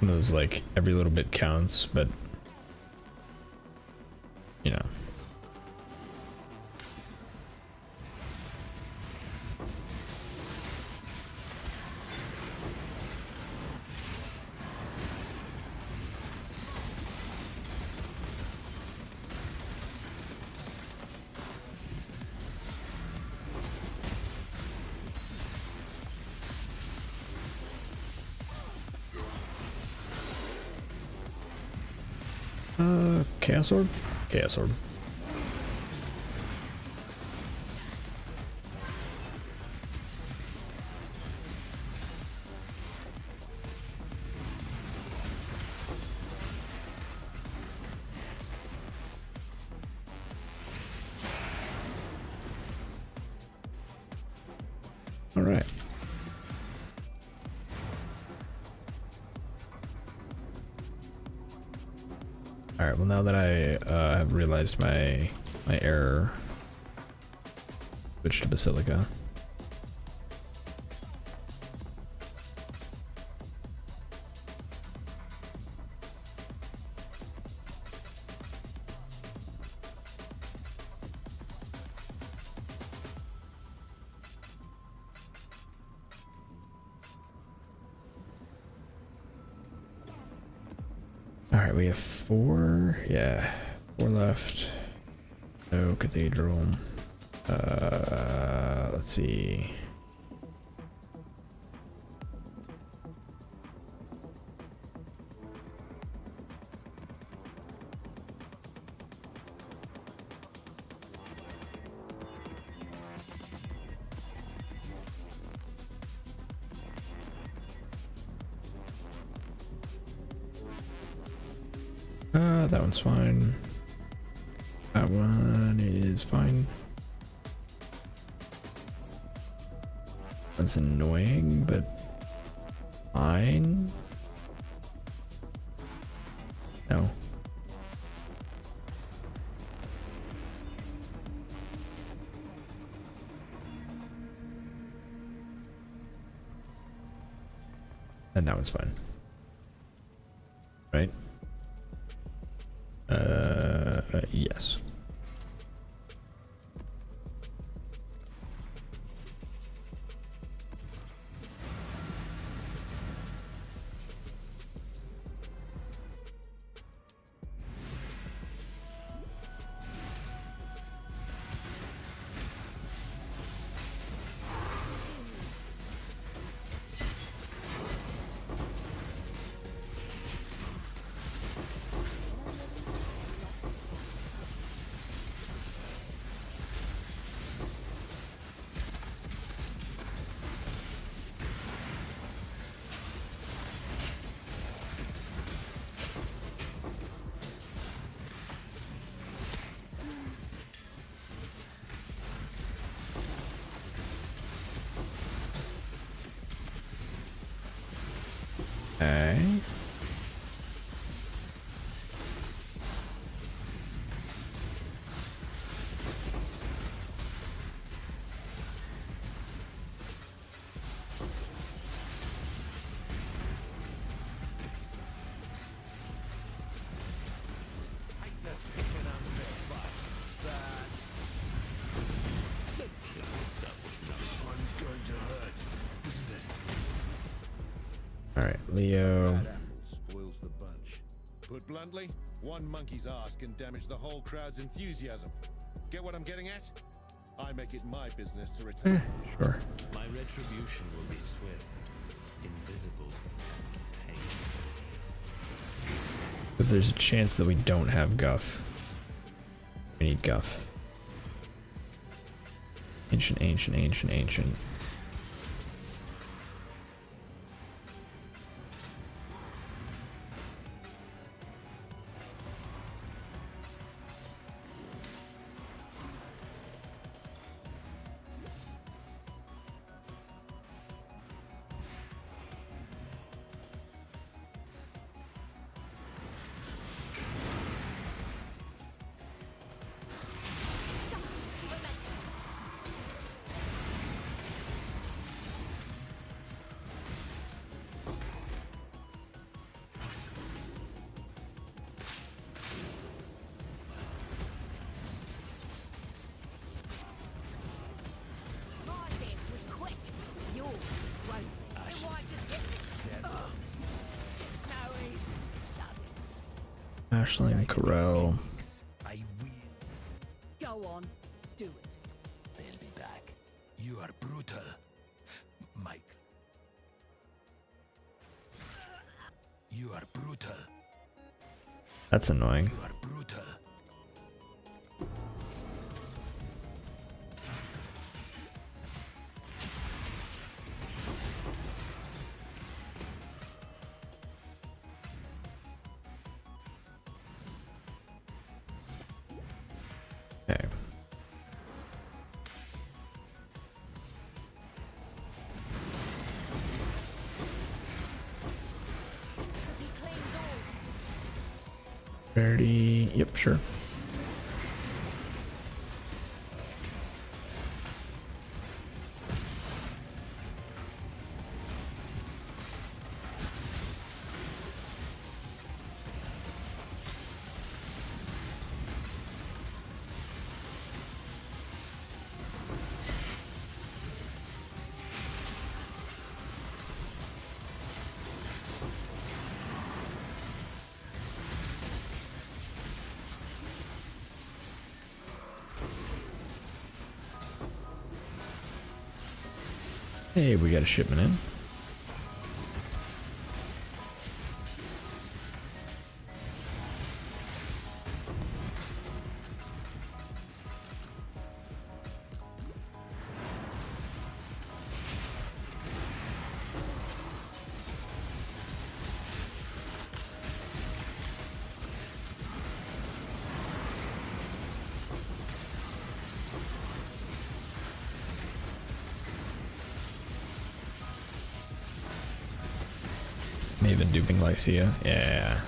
one of those like every little bit counts, but you know. Chaos Orb? Chaos Orb. All right. All right. Well, now that I have realized my error, switch to Basilica. Alright, we have 4. Yeah, 4 left. No Cathedral. Let's see. That one's fine. That one is fine. That's annoying, but fine. No. And that one's fine. Right? Yes. Okay. Let's kill yourself with This one's going to hurt, isn't it? All right, Leo. Bad apple spoils the bunch. Put bluntly, one monkey's ass can damage the whole crowd's enthusiasm. Get what I'm getting at? I make it my business to return. Sure. My retribution will be swift, invisible, and painful. Because there's a chance that we don't have Guff. We need Guff. Ancient, ancient, ancient, ancient. Ashling, Corel. I will. Go on, do it. They'll be back. You are brutal, Mike. You are brutal. That's annoying. You are brutal. Okay. He claims all. 30. Yep, sure. Hey, we got a shipment in. Maven duping Lycia. Yeah.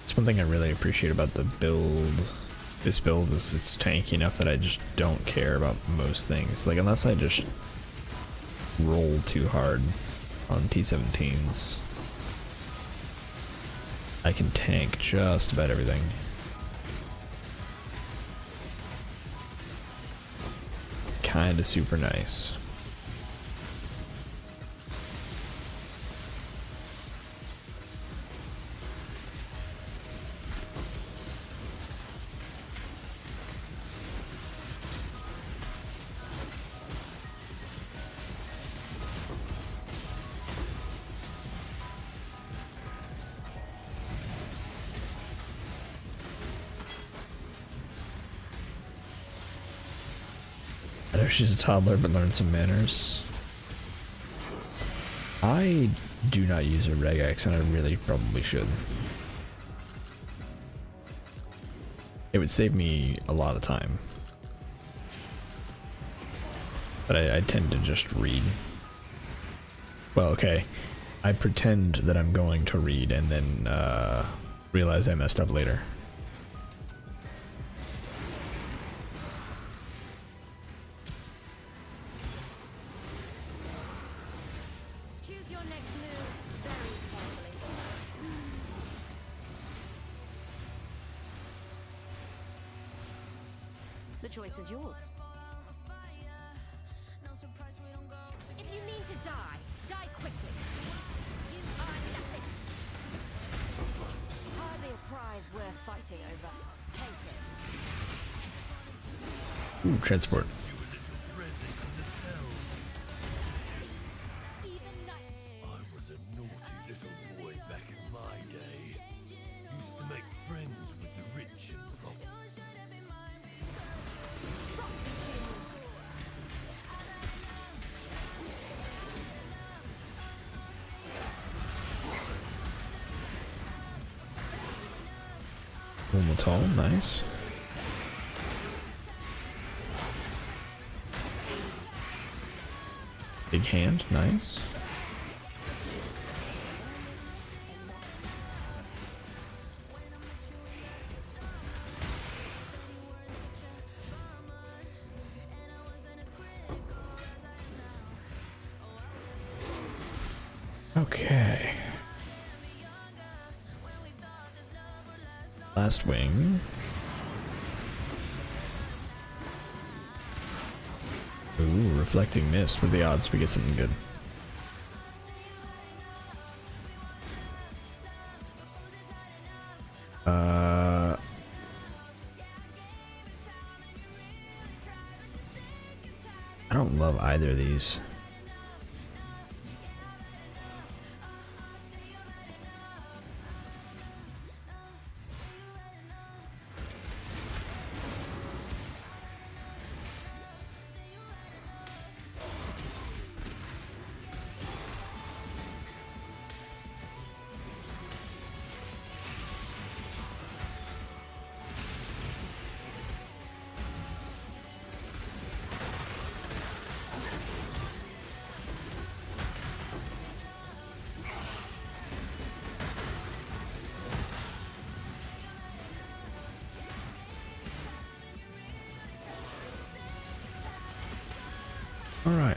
It's one thing I really appreciate about the build. This build is it's tanky enough that I just don't care about most things. Like, unless I just roll too hard on T17s, I can tank just about everything. Kinda super nice. I know she's a toddler, but learn some manners. I do not use a regex, and I really probably should. It would save me a lot of time. But I tend to just read. Well, okay. I pretend that I'm going to read and then realize I messed up later. Choose your next move very carefully. The choice is yours. If you need to die, die quickly. You are nothing. Hardly a prize worth fighting over. Take it. Ooh, transport. Even night. I was a naughty little boy back in my day. Used to make friends with the rich and proper. Womatal, nice. Big hand, nice. Okay. Last wing. Ooh, reflecting mist. What are the odds we get something good? I don't love either of these. All right.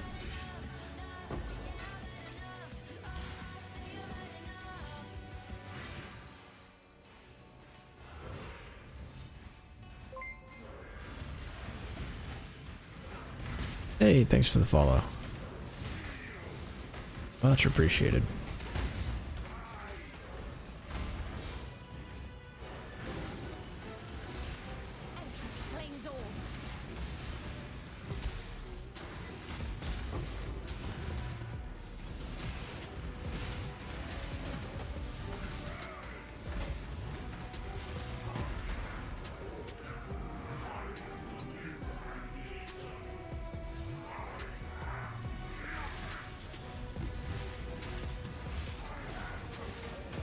Hey, thanks for the follow. Much appreciated. Flames all.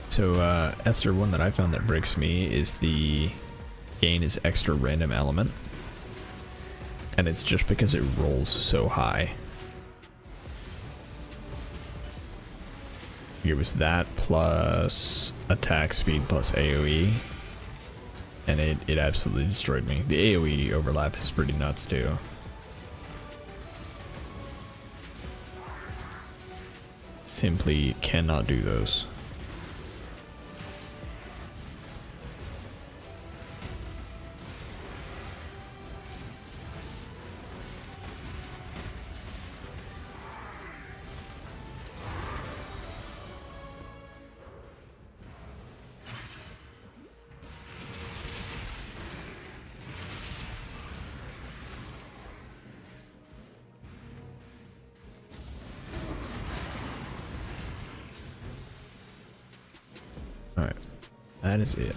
So, Esther, one that I found that breaks me is the gain is extra random element. And it's just because it rolls so high. It was that plus attack speed plus AoE. And it absolutely destroyed me. The AoE overlap is pretty nuts too. Simply cannot do those. Alright, that is it.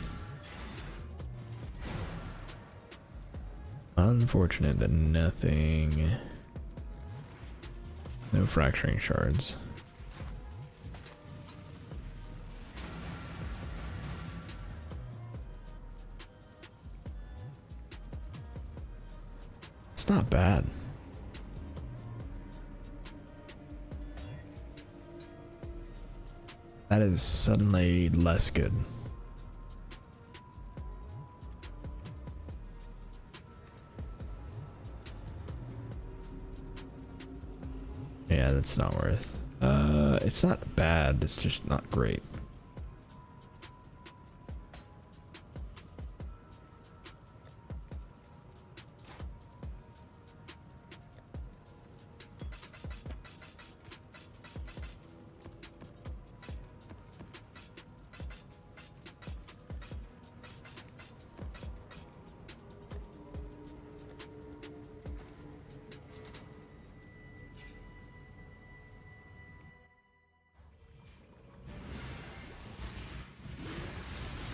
Unfortunate that nothing... No fracturing shards. It's not bad. That is suddenly less good. Yeah, that's not worth. It's not bad, it's just not great.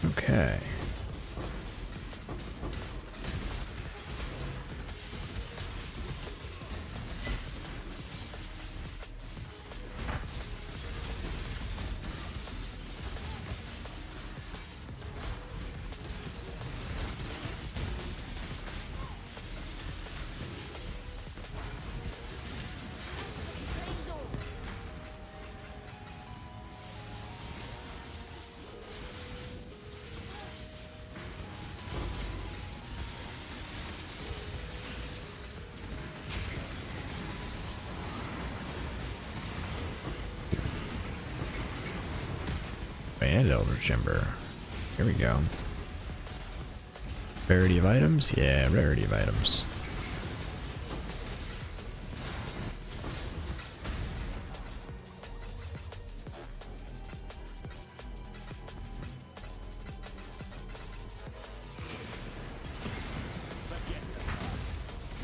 Okay. And Elder Chamber. Here we go. Rarity of items? Yeah, rarity of items.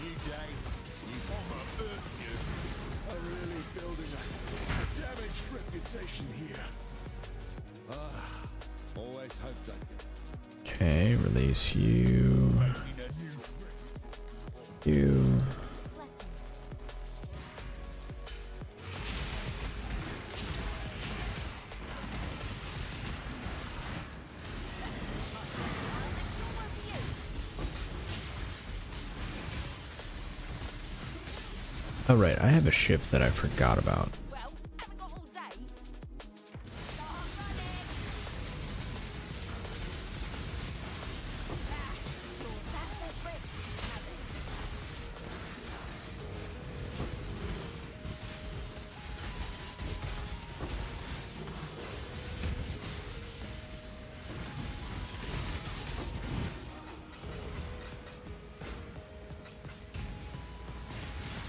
New day, new bomber, you are really building a damaged reputation here. Always hoped I'd Okay, release you. You. Oh right, I have a ship that I forgot about. Well, haven't got all day. Start running. That's a trick. Have it.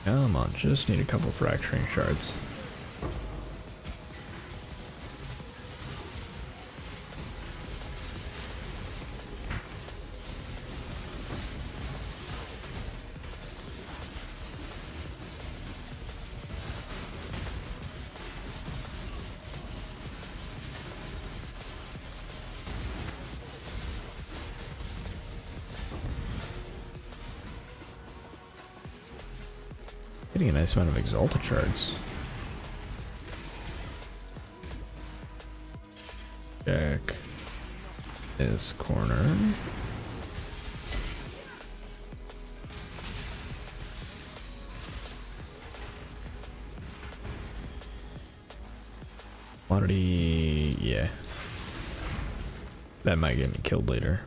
Come on, just need a couple fracturing shards. Getting a nice amount of Exalted shards. Check this corner. Quantity, yeah. That might get me killed later.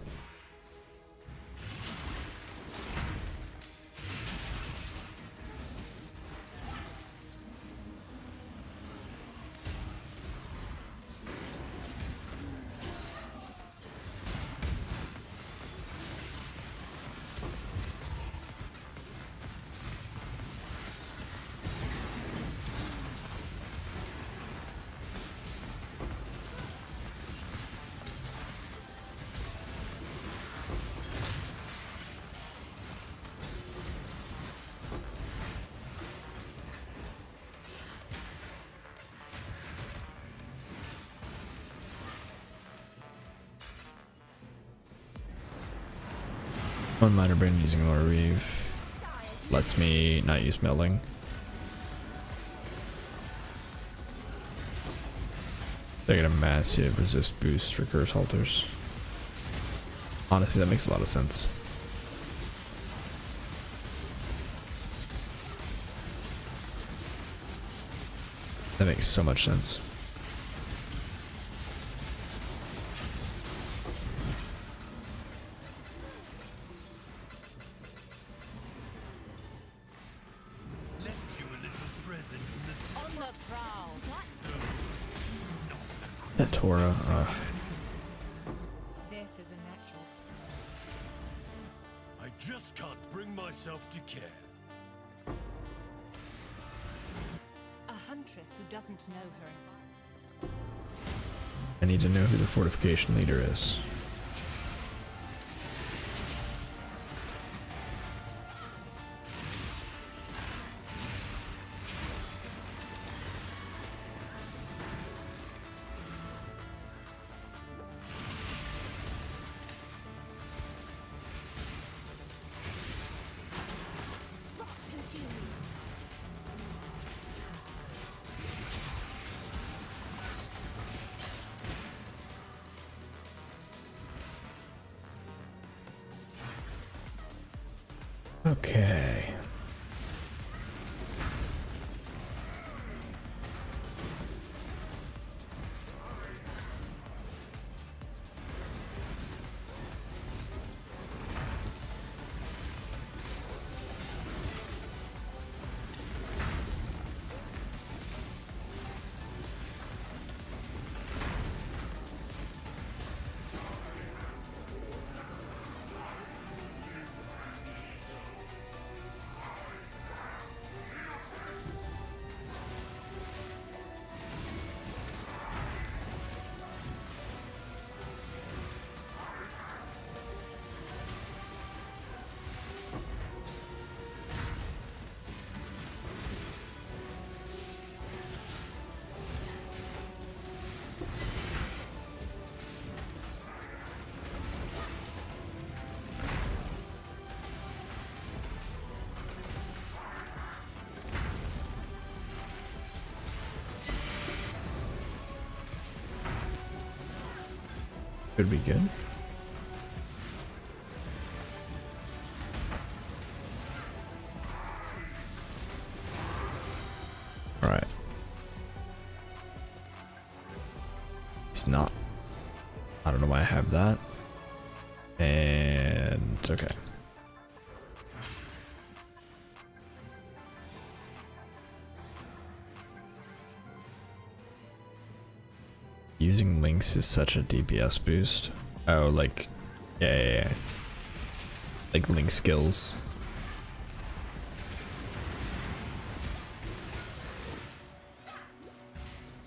One minor brain using Laura Reeve lets me not use melding. They get a massive resist boost for curse halters. Honestly, that makes a lot of sense. That makes so much sense. That Torah, Death is a natural. I just can't bring myself to care. A huntress who doesn't know her environment. I need to know who the fortification leader is. Okay. Could be good. Alright. It's not. I don't know why I have that. And okay. Using links is such a DPS boost. Oh, like, yeah. Like link skills.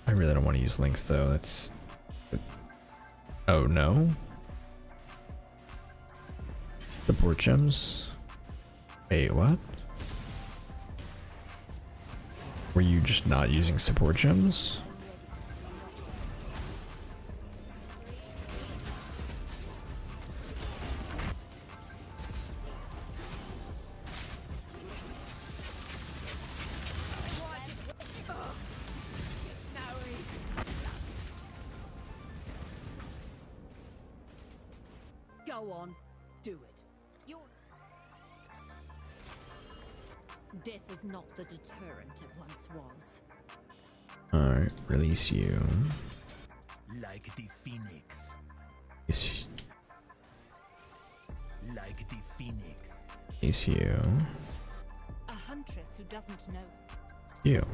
I really don't want to use links though. That's. Oh no. Support gems? Wait, what? Were you just not using support gems? Go on, do it. Death is not the deterrent it once was. Alright, release you. Like the phoenix. Release Like the phoenix. you. A huntress who doesn't know. You.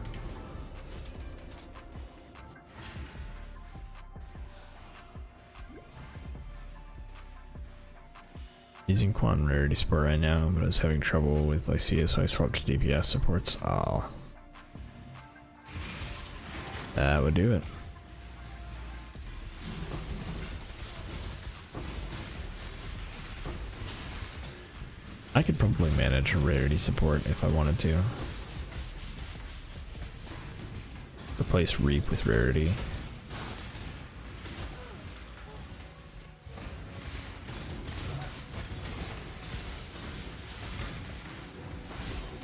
Using Quan Rarity Support right now, but I was having trouble with Lycia, so I swapped to DPS supports. Oh. That would do it. I could probably manage a Rarity Support if I wanted to. Replace Reap with Rarity.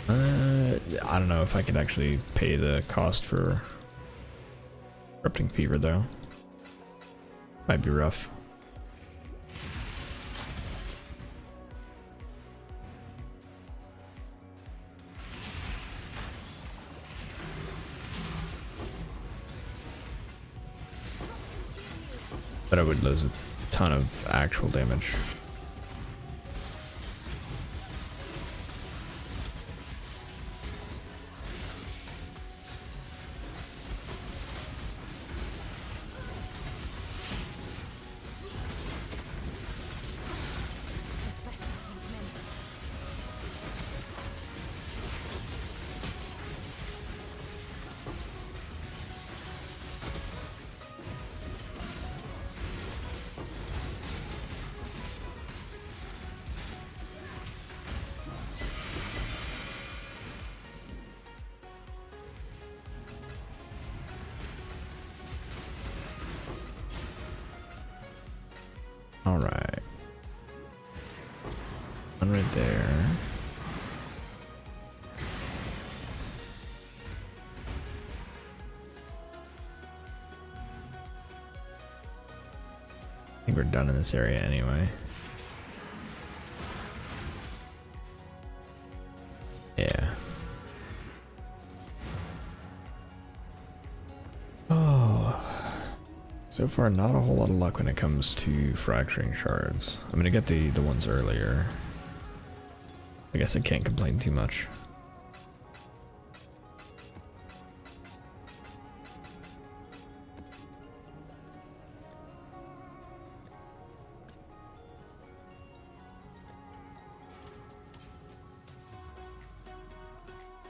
I don't know if I could actually pay the cost for Corrupting Fever though. Might be rough. But I would lose a ton of actual damage. All right. One right there. I think we're done in this area anyway. Yeah. Oh. So far, not a whole lot of luck when it comes to fracturing shards. I'm gonna get the ones earlier. I guess I can't complain too much.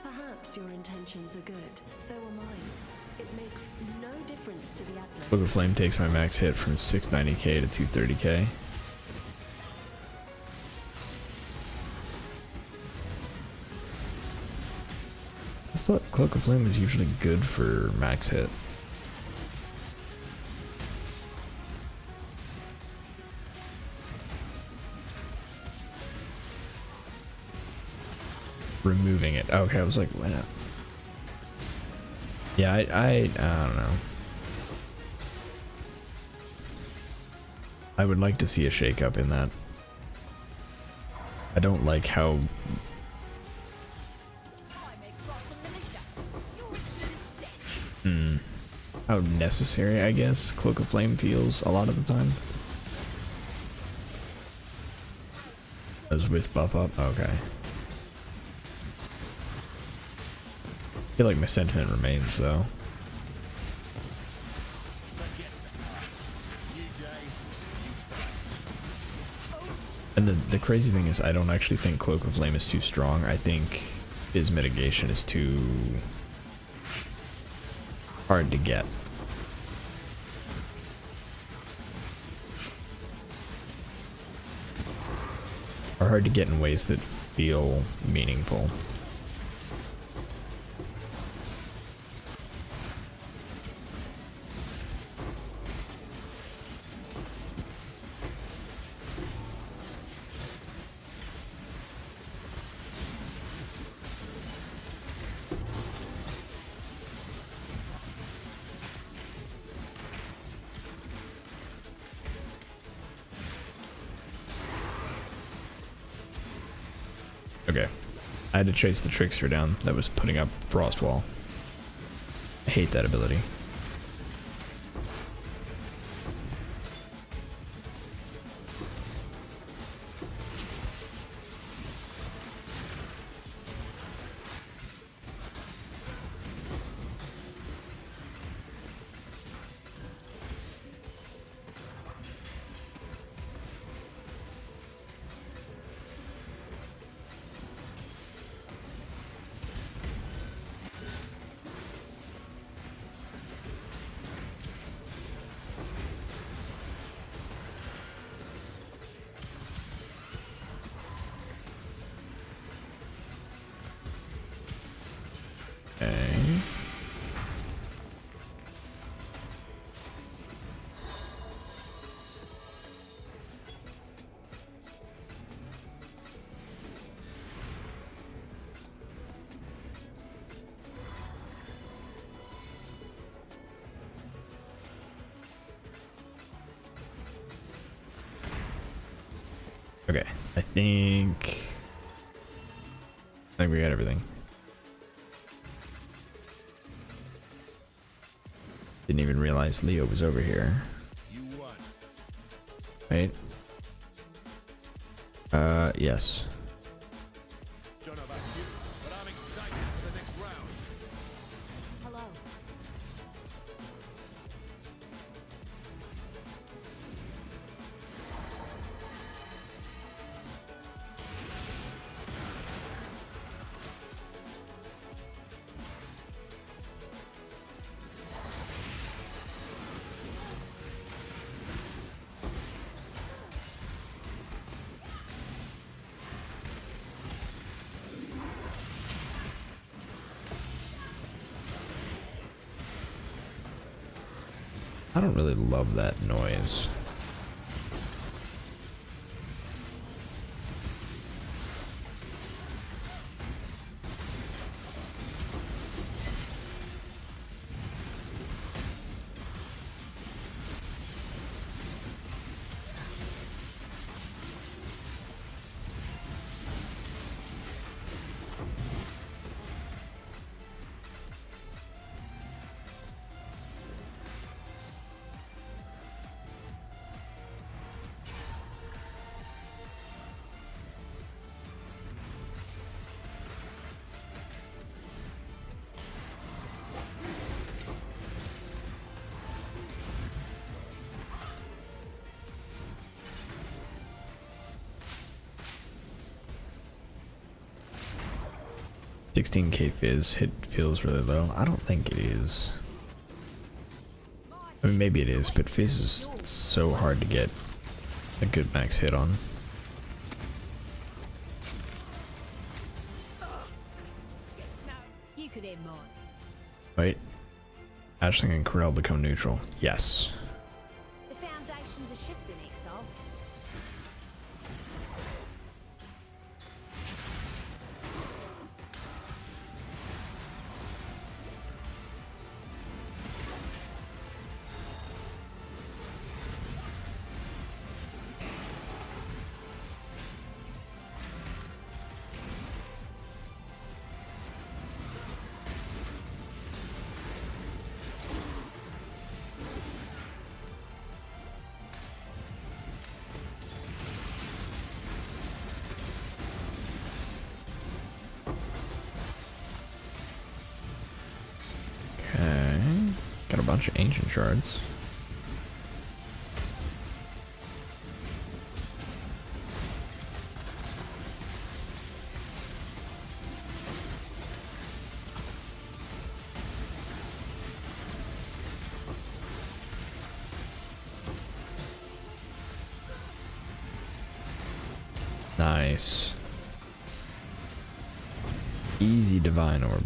Perhaps your intentions are good. So are mine. It makes no difference to the Atlas. Book of Flame takes my max hit from 690k to 230k. I thought Cloak of Flame was usually good for max hit. Removing it. Okay, I was like, why not? Yeah, I don't know. I would like to see a shakeup in that. I don't like how how necessary, I guess, Cloak of Flame feels a lot of the time. As with buff up? Okay. I feel like my sentiment remains, though. And the crazy thing is, I don't actually think Cloak of Flame is too strong. I think Phys mitigation is too hard to get. Or hard to get in ways that feel meaningful. Okay. I had to chase the trickster down that was putting up Frost Wall. I hate that ability. Okay. Okay, I think we got everything. Didn't even realize Leo was over here. You won. Wait. Yes. Don't know about you, but I'm excited for the next round. Hello. I don't really love that noise. $16k Phys hit feels really low. I don't think it is. I mean, maybe it is, but Phys is so hard to get a good max hit on. You could aim more. Wait. Ashling and Corel become neutral. Yes. The foundations are shifting, Exile. bunch of ancient shards. Nice. Easy divine orb.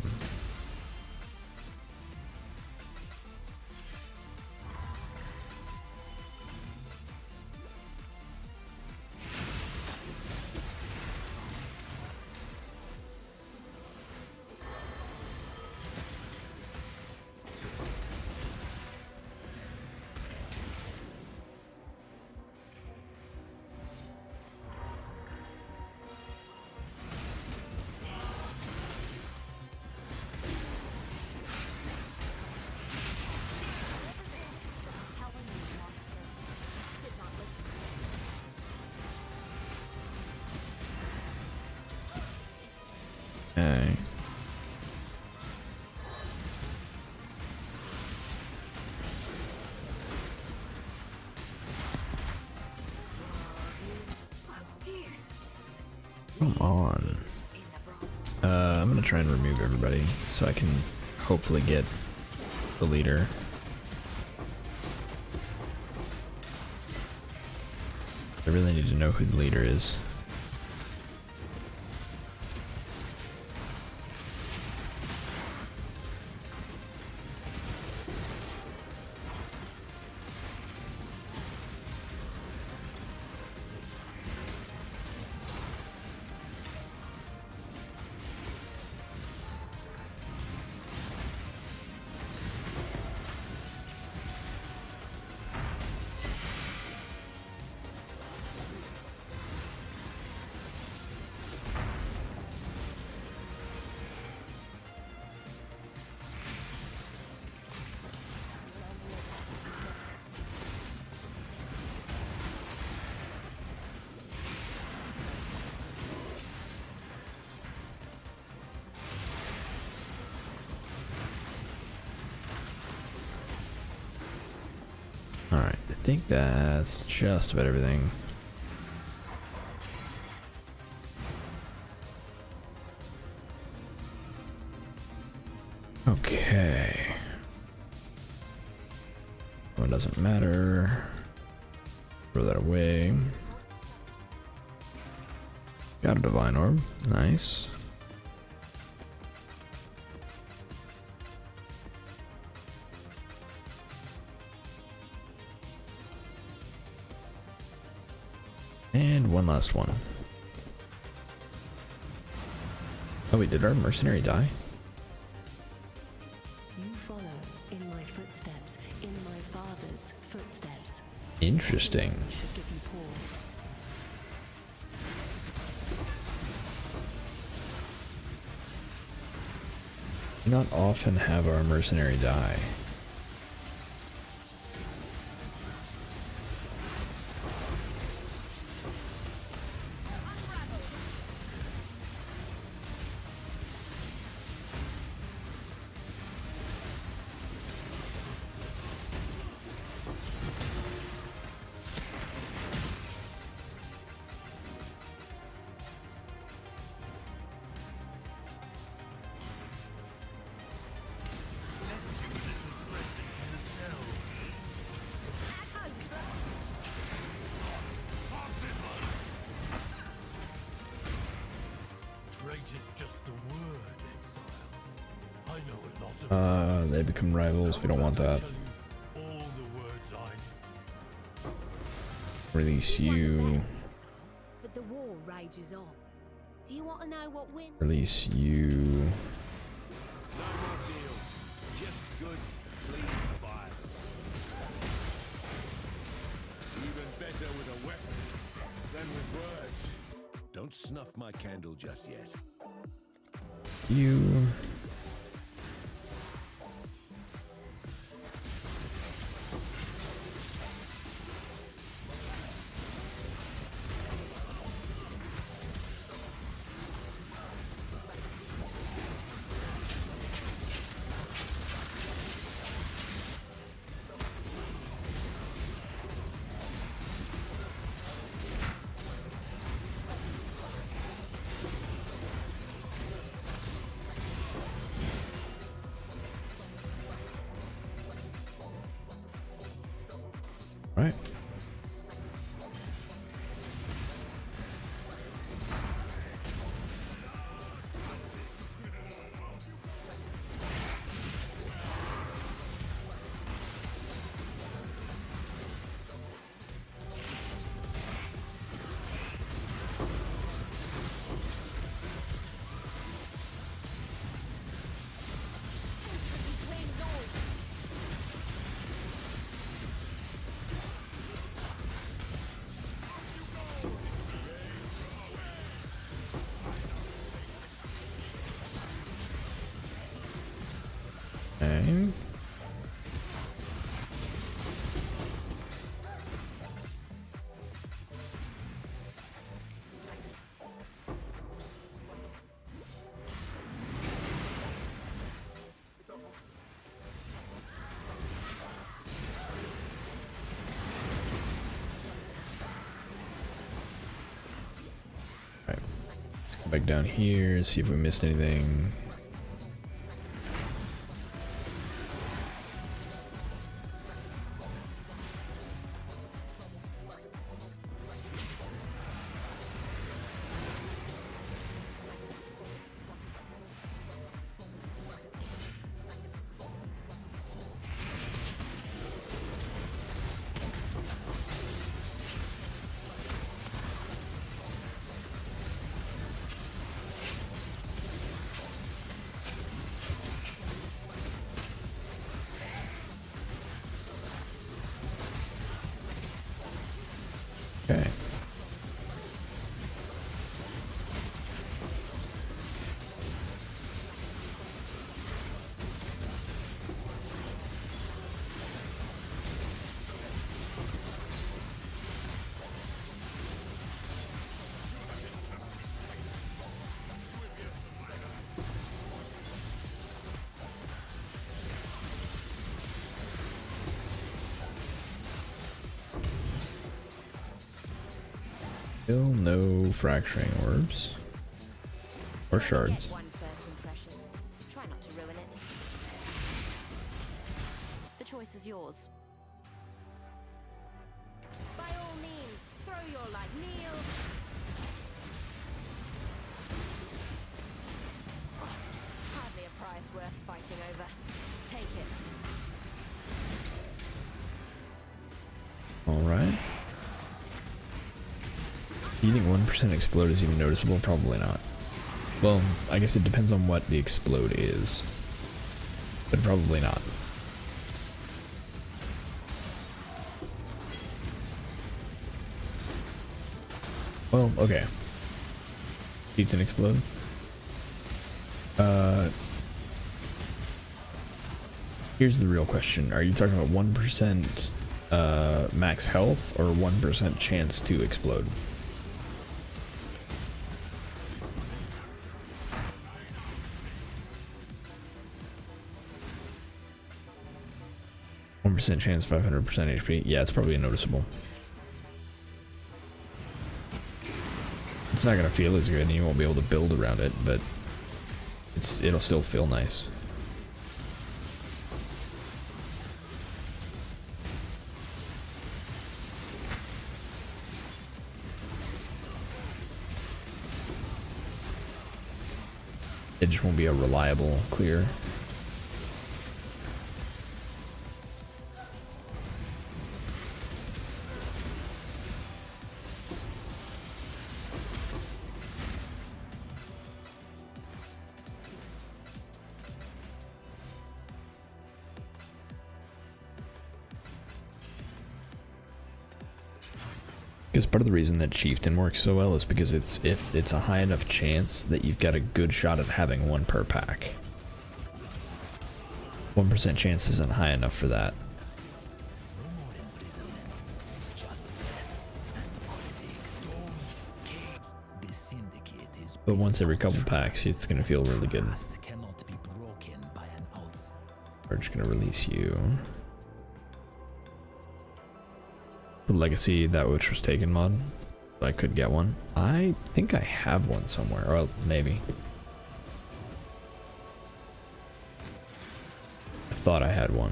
Okay. Come on. I'm gonna try and remove everybody so I can hopefully get the leader. I really need to know who the leader is. Alright, I think that's just about everything. Okay. One doesn't matter. Throw that away. Got a divine orb. Nice. And one last one. Oh wait, did our mercenary die? You follow in my footsteps, in my father's footsteps. Interesting. Should give you pause. Do not often have our mercenary die. They become rivals. We don't want that. Release you. But the war rages on. Do you want to know what wins? Release you. No more deals. Just good, clean violence. Even better with a weapon than with words. Don't snuff my candle just yet. You. Right. Okay. Alright, let's go back down here, see if we missed anything. Okay. Still no fracturing orbs or shards. Get one first impression. Try not to ruin it. The choice is yours. By all means, throw your light, kneel. Hardly a prize worth fighting over. Take it. All right. Do you think 1% explode is even noticeable? Probably not. Well, I guess it depends on what the explode is, but probably not. Well, okay. Chieftain explode. Here's the real question. Are you talking about 1% max health or 1% chance to explode? 1% chance, 500% HP. Yeah, it's probably noticeable. It's not gonna feel as good, and you won't be able to build around it, but it'll still feel nice. It just won't be a reliable clear. Because part of the reason that Chieftain works so well is because if it's a high enough chance that you've got a good shot at having one per pack. 1% chance isn't high enough for that. No more imprisonment, just death and politics. The Syndicate is But once every couple packs, it's going to feel really good. past cannot be broken by an outsider. We're just going to release you. The Legacy, that which was taken mod. I could get one. I think I have one somewhere, or maybe. I thought I had one.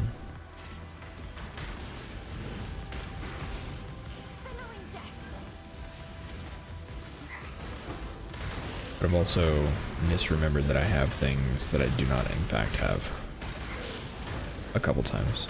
But I've also misremembered that I have things that I do not in fact have a couple times.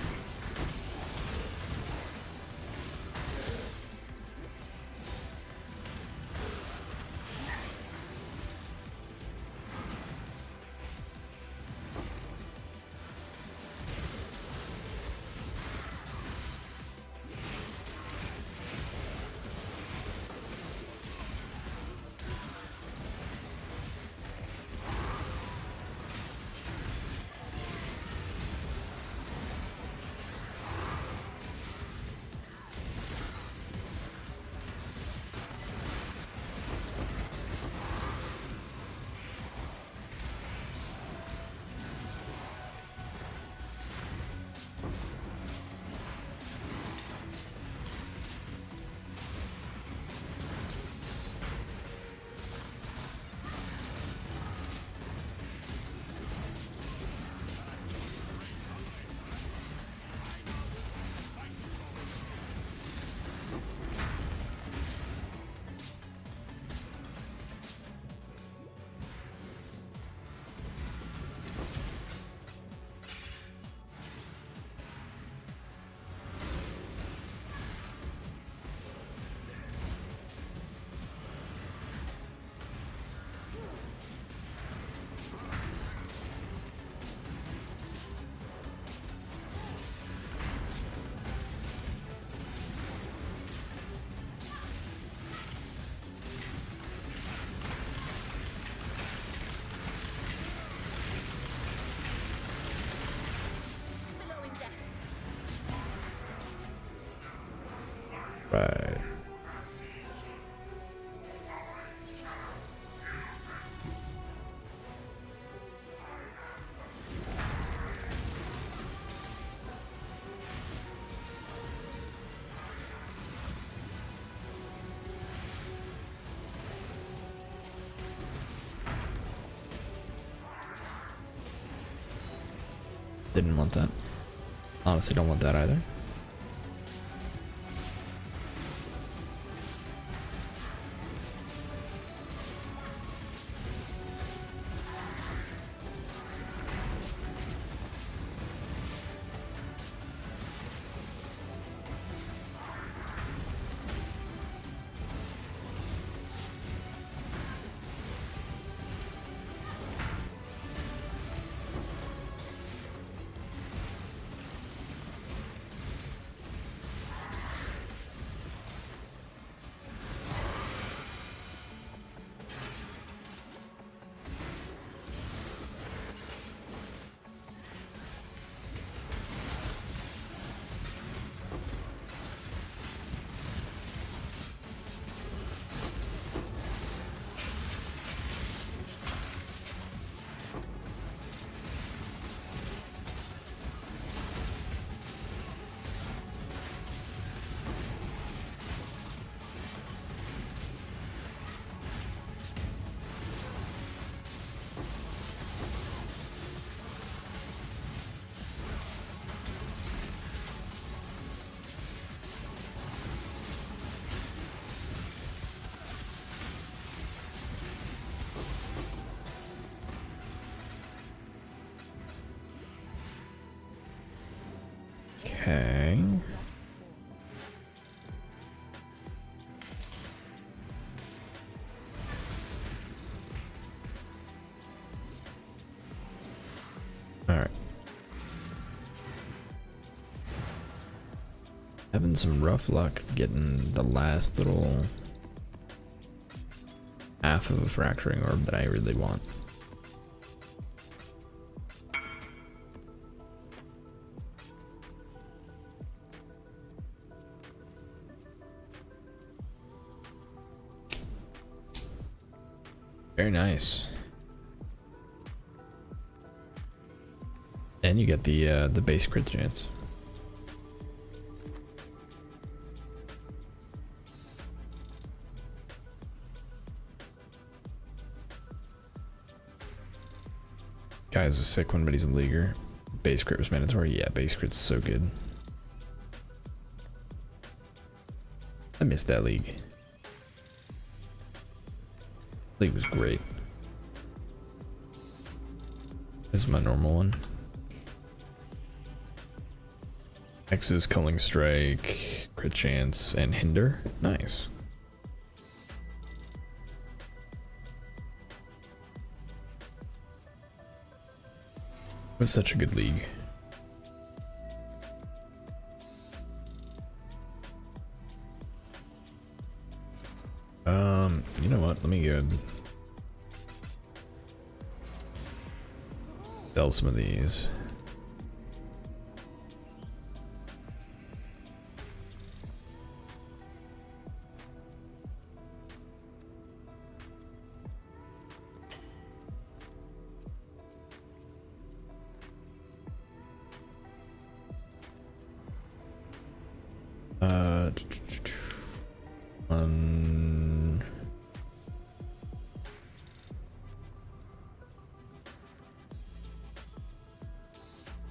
Right. Didn't want that. Honestly, don't want that either. Okay. All right. Having some rough luck getting the last little half of a fracturing orb that I really want. Very nice. And you get the base crit chance. Guy's a sick one, but he's a leaguer. Base crit was mandatory. Yeah, base crit's so good. I missed that league. League was great. This is my normal one. X is Culling Strike, Crit Chance, and Hinder. Nice. It was such a good league. You know what? Let me go sell some of these.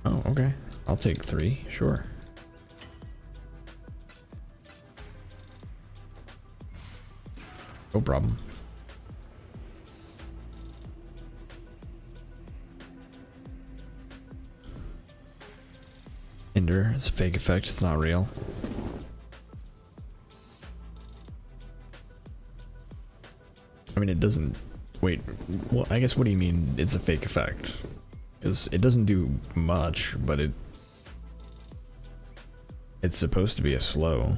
Oh, okay. I'll take 3, sure. No problem. Hinder, it's a fake effect, it's not real. I mean, it doesn't... Wait, well, I guess what do you mean it's a fake effect? Because it doesn't do much, but it's supposed to be a slow.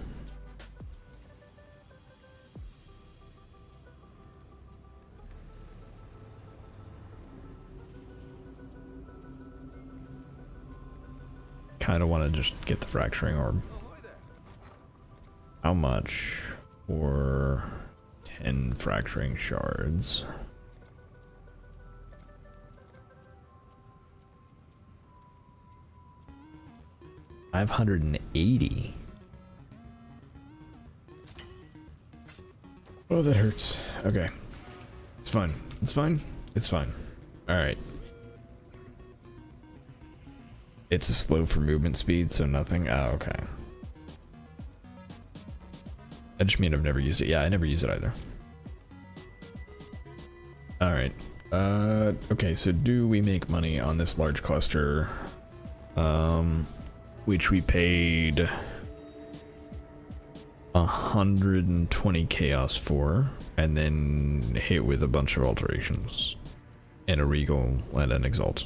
Kind of want to just get the fracturing orb. How much for 10 fracturing shards? 580. Oh, that hurts. Okay. It's fine. It's fine. It's fine. Alright. It's a slow for movement speed, so nothing. Oh, okay. I just mean I've never used it. Yeah, I never use it either. Alright. Okay, so do we make money on this large cluster? Which we paid 120 chaos for, and then hit with a bunch of alterations and a regal and an exalt.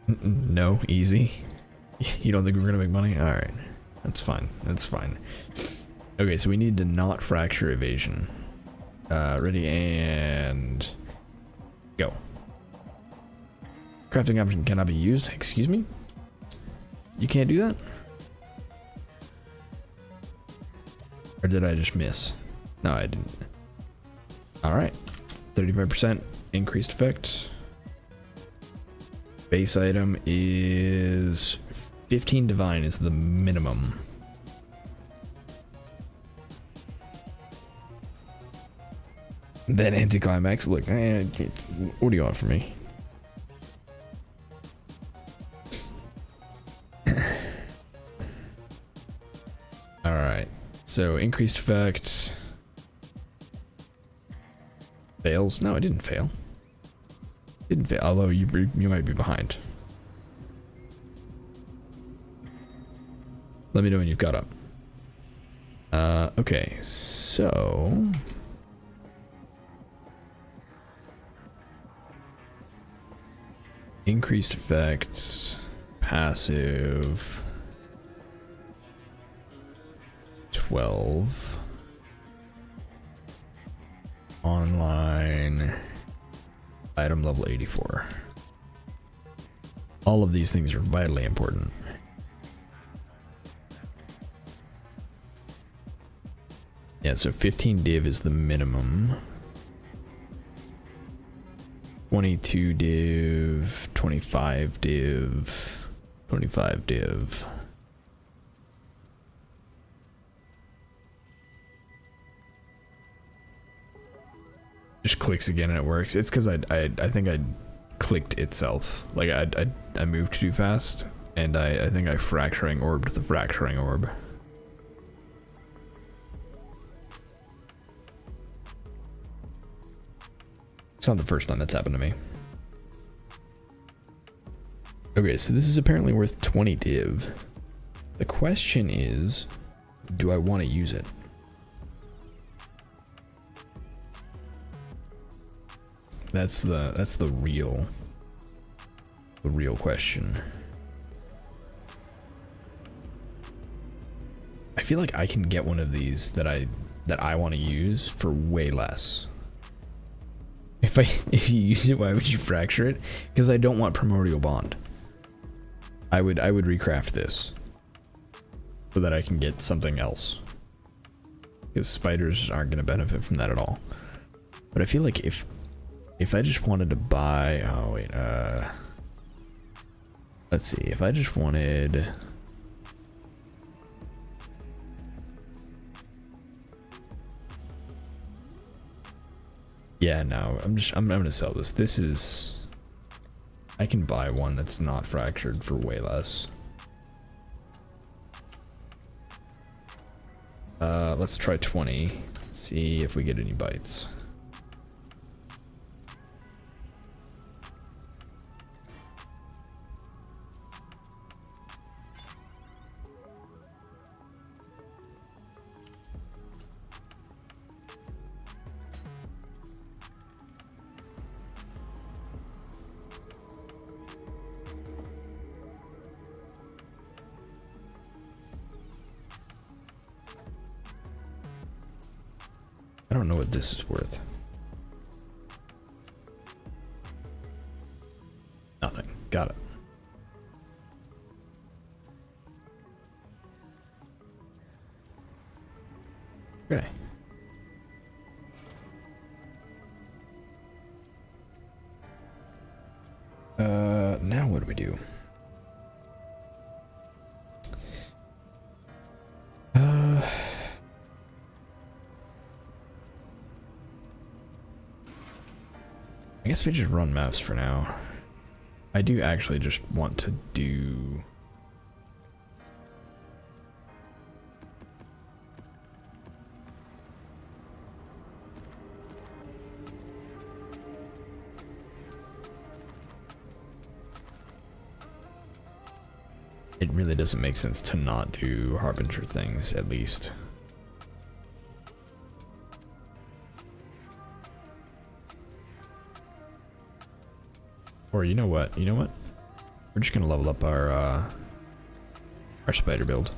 No, easy. You don't think we're gonna make money? All right, that's fine. That's fine. Okay, so we need to not fracture evasion. Ready and go. Crafting option cannot be used. Excuse me? You can't do that? Or did I just miss? No, I didn't. Alright. 35% increased effect. Base item is 15 divine is the minimum. Then anticlimax. Look, what do you want from me? Alright, so increased effect fails. No, it didn't fail. Didn't fail, although you might be behind. Let me know when you've got up. Okay, so increased effects, passive 12, online, item level 84. All of these things are vitally important. Yeah, so 15 div is the minimum. 22 div, 25 div, 25 div. Just clicks again and it works. It's because I think I clicked itself. Like I moved too fast, and I think I fracturing orbed the fracturing orb. It's not the first time that's happened to me. Okay, so this is apparently worth 20 div. The question is, do I want to use it? That's the real question. I feel like I can get one of these that I want to use for way less. If you use it, why would you fracture it? Because I don't want primordial bond. I would recraft this so that I can get something else. Because spiders aren't going to benefit from that at all. But I feel like if I just wanted to buy, oh wait, let's see, if I just wanted, yeah, no, I'm gonna sell this. This is, I can buy one that's not fractured for way less. Let's try 20, see if we get any bites. I don't know what this is worth. Nothing. Got it. Okay. Now what do we do? I guess we just run maps for now. I do actually just want to do... It really doesn't make sense to not do Harbinger things, at least. Or you know what? You know what? We're just gonna level up our spider build.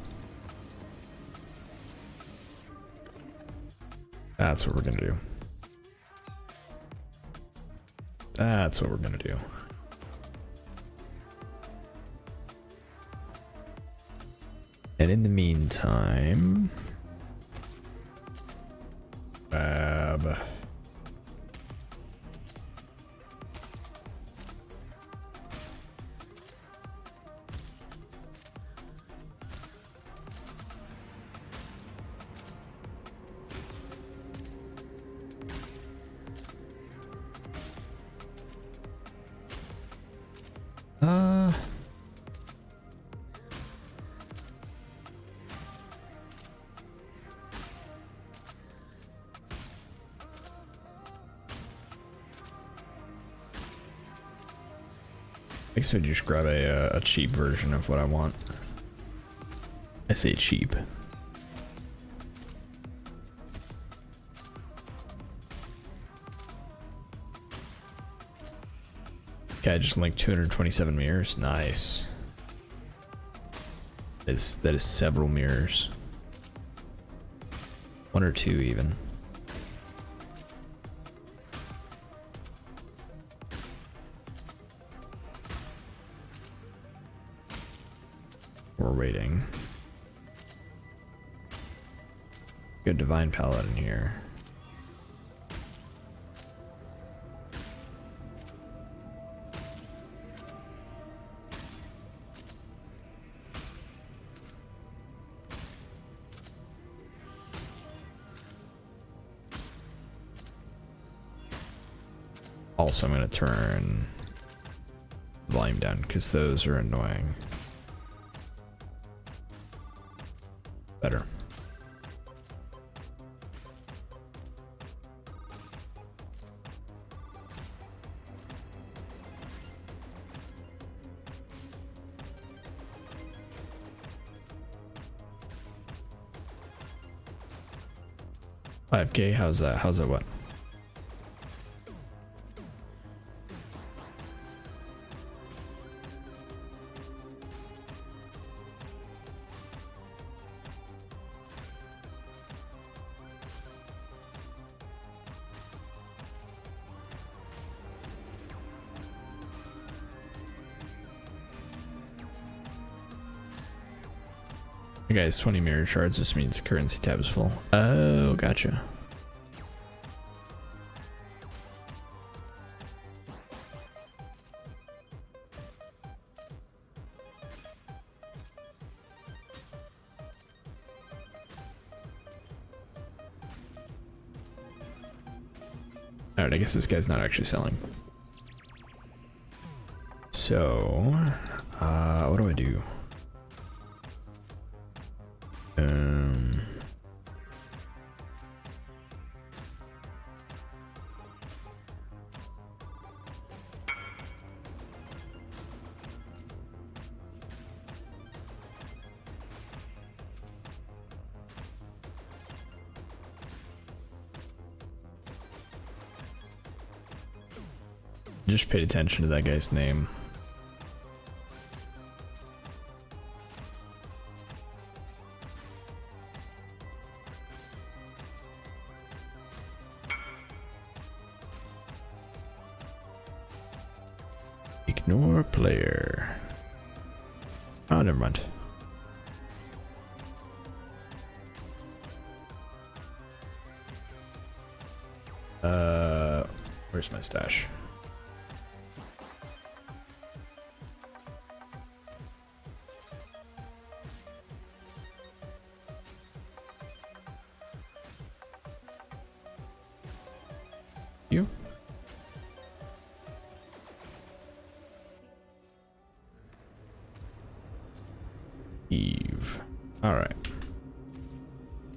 That's what we're gonna do. That's what we're gonna do. And in the meantime, I guess I just grab a cheap version of what I want. I say cheap. Okay, I just linked 227 mirrors. Nice. That is several mirrors. One or two even. We're waiting. Good divine palette in here. Also, I'm going to turn volume down because those are annoying. Better. 5K? How's that? How's that what? Okay, guys, 20 mirror shards just means the currency tab is full. Oh, gotcha. Alright, I guess this guy's not actually selling. So, what do I do? Just paid attention to that guy's name. Ignore player. Oh, never mind. Where's my stash? You? Eve. All right.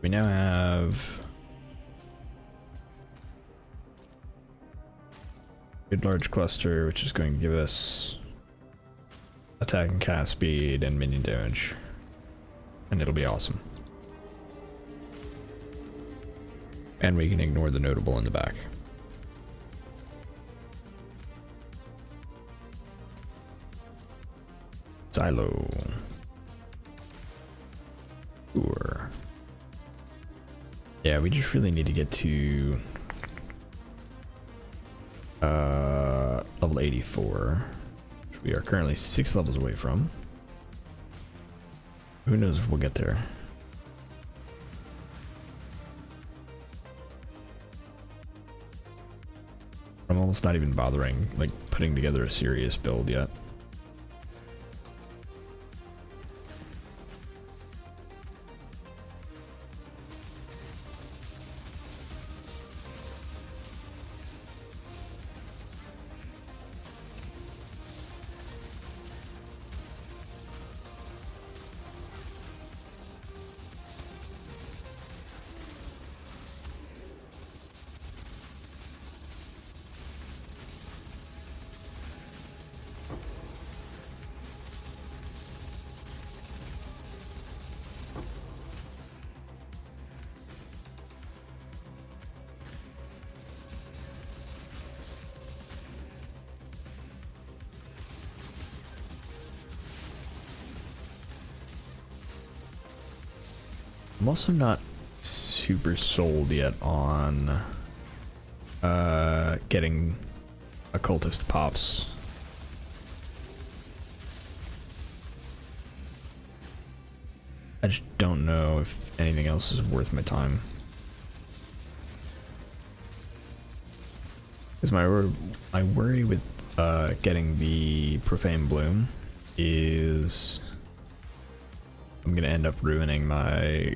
We now have good large cluster, which is going to give us attack and cast speed and minion damage, and it'll be awesome. And we can ignore the notable in the back. Silo. Sure. Yeah, we just really need to get to level 84, which we are currently 6 levels away from. Who knows if we'll get there. I'm almost not even bothering like putting together a serious build yet. I'm also not super sold yet on getting occultist pops. I just don't know if anything else is worth my time. Because my worry with getting the Profane Bloom is I'm gonna end up ruining my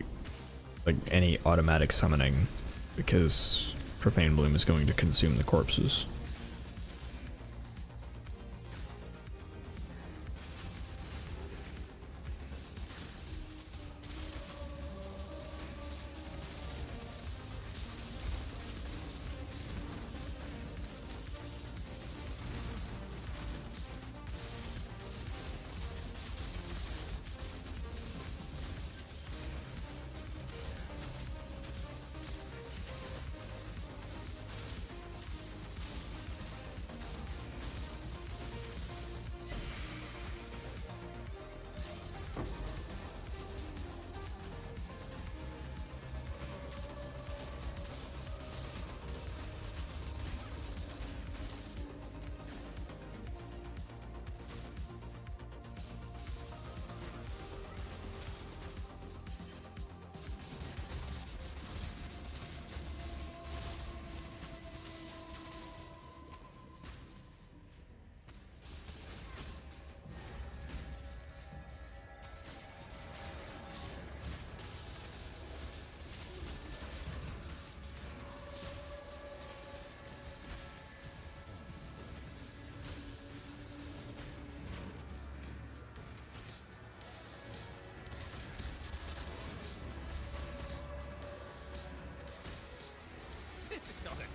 any automatic summoning, because Profane Bloom is going to consume the corpses.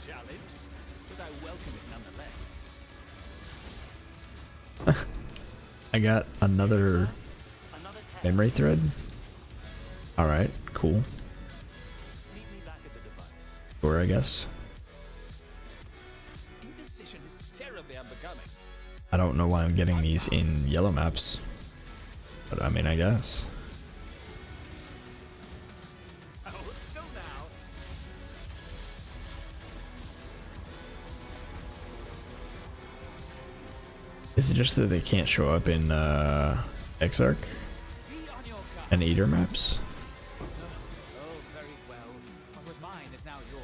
challenge, but I welcome it nonetheless. I got another memory thread. Alright, cool. Meet me back at the device. Sure, I guess. Indecision is terribly unbecoming. I don't know why I'm getting these in yellow maps. But I mean, I guess. Hold still now. Is it just that they can't show up in Exarch Be on your guard. and Eater maps? Oh, very well. What was mine is now yours.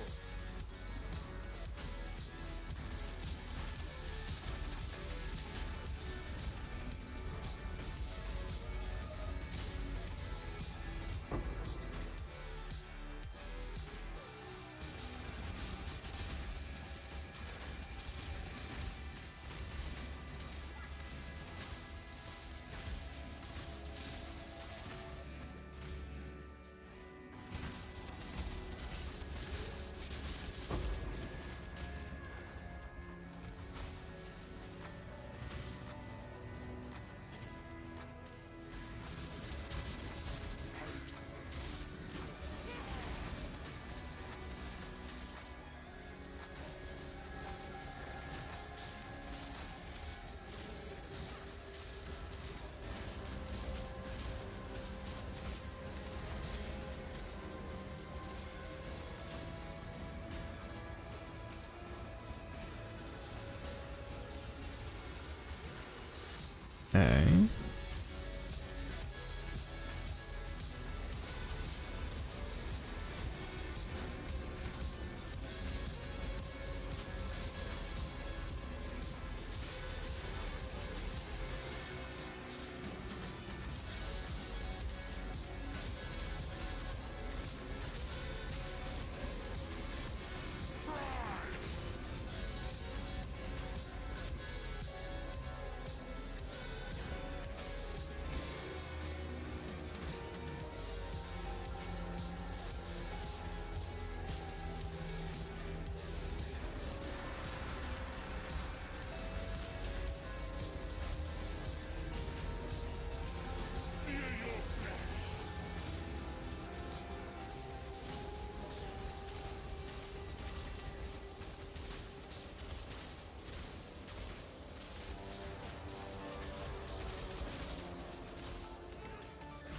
Okay.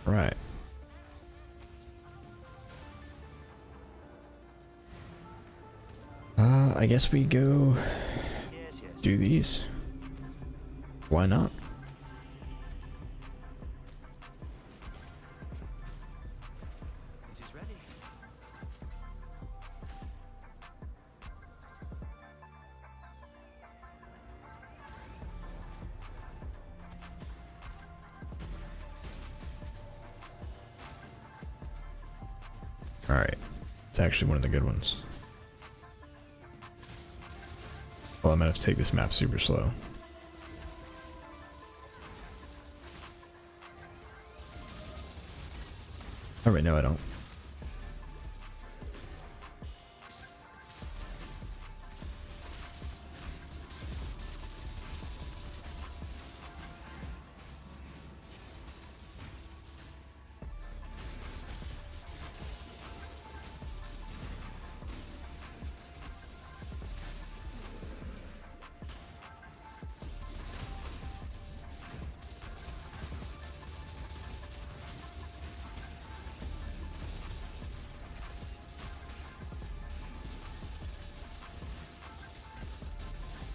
Right. I guess we go do these. Why not? It is ready. Alright. It's actually one of the good ones. Well, I'm gonna have to take this map super slow. Oh wait, no I don't.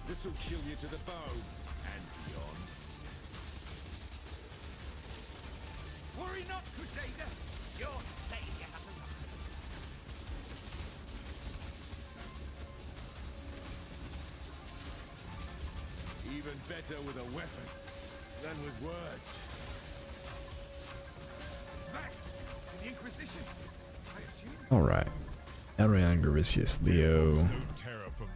This'll chill you to the bone and beyond. Worry not, Crusader. Your savior has arrived. Even better with a weapon than with words. Back to the Inquisition. I assume. Alright. Elrion, Garisius, Leo, No terror from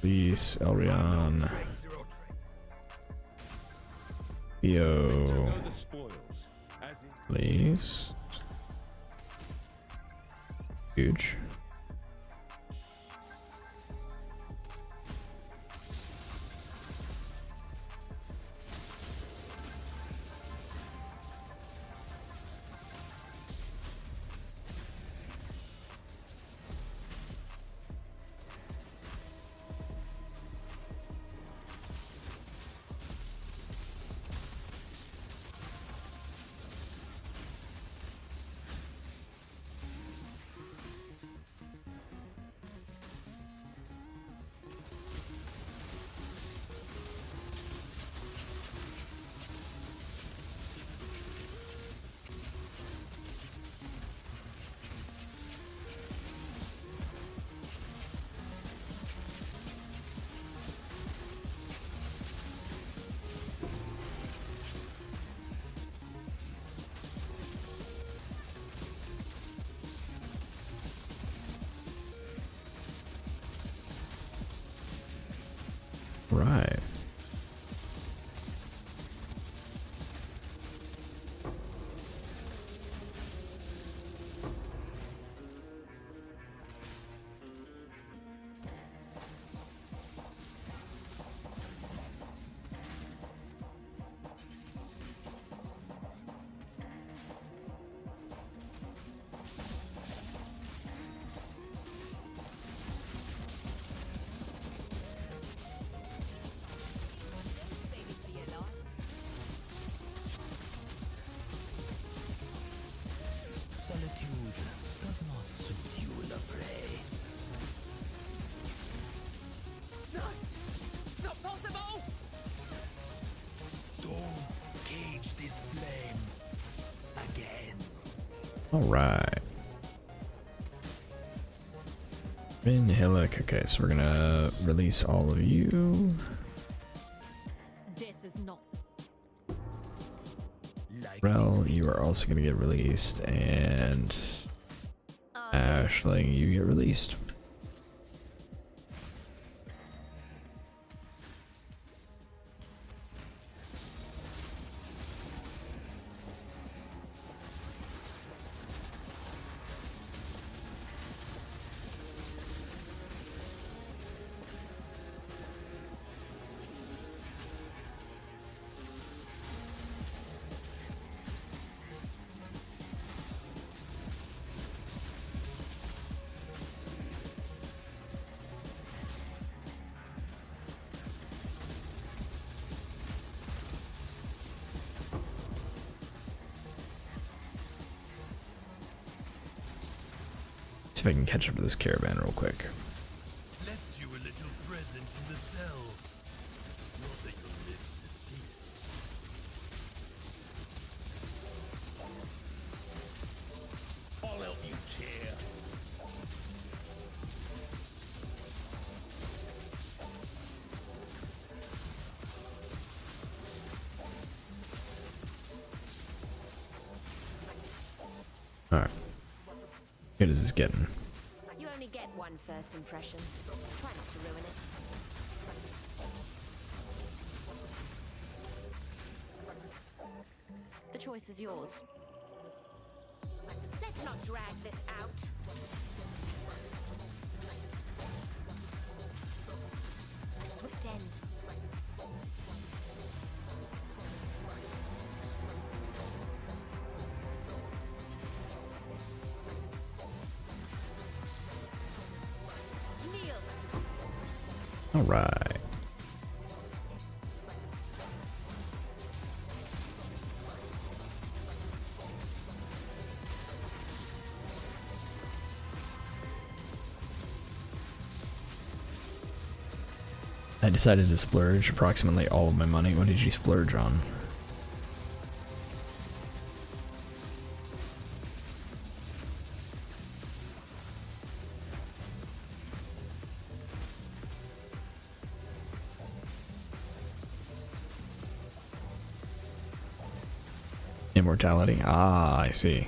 Please, Elrion, Leo, Know the spoils, as in please. Huge. Right. Solitude does not suit you, Lafray. No! Not possible! Don't cage this flame again. All right. Hillock. Okay, so we're gonna release all of you. Death is not. Rel, you are also gonna get released, and Ashling, you get released. See if I can catch up to this caravan real quick. Left you a little present in the cell. Not that you'll live to see it. I'll help you tear. Alright. Good as it's getting. You only get one first impression. Try not to ruin it. The choice is yours. Let's not drag this out. A swift end. Kneel. All right. I decided to splurge approximately all of my money. What did you splurge on? Immortality? Ah, I see.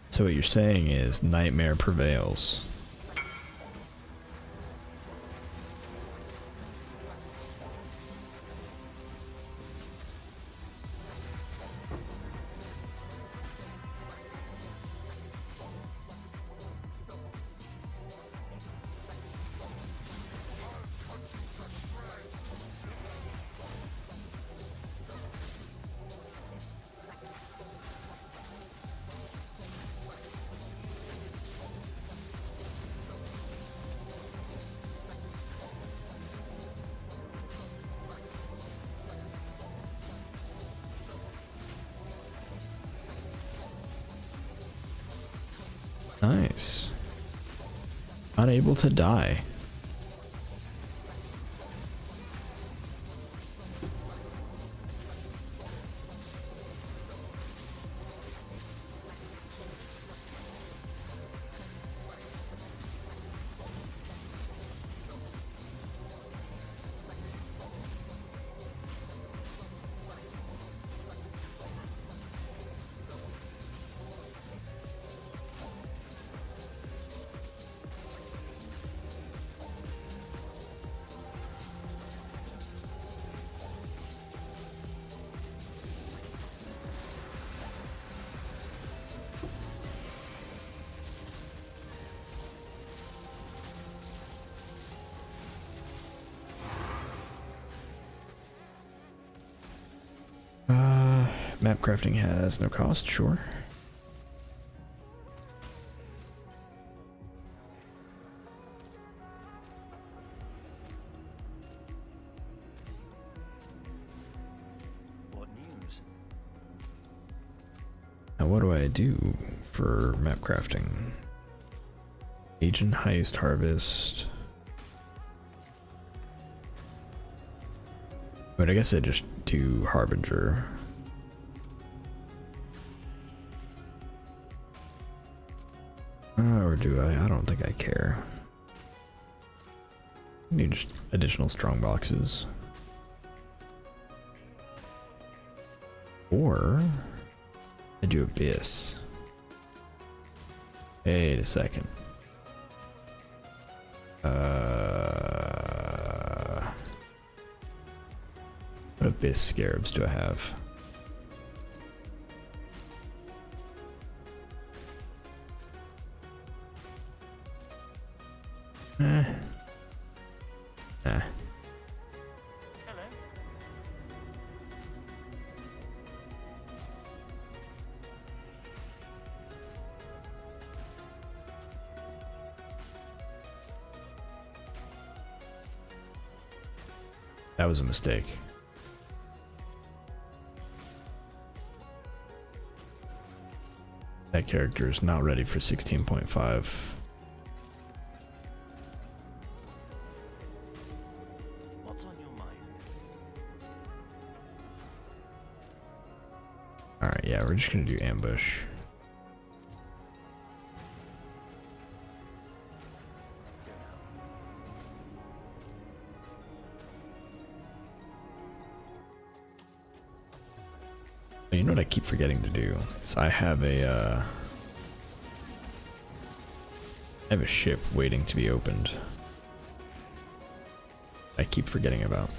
So what you're saying is nightmare prevails. Nice. Unable to die. map crafting has no cost, sure. What news? Now what do I do for map crafting? Agent heist, harvest. But I guess I just do harbinger. Or do I? I don't think I care. Need just additional strong boxes. Or I do abyss. Wait a second. What abyss scarabs do I have? Nah. That was a mistake. That character is not ready for 16.5. What's on your mind? Alright, yeah, we're just gonna do ambush. You know what I keep forgetting to do is I have a ship waiting to be opened. I keep forgetting about.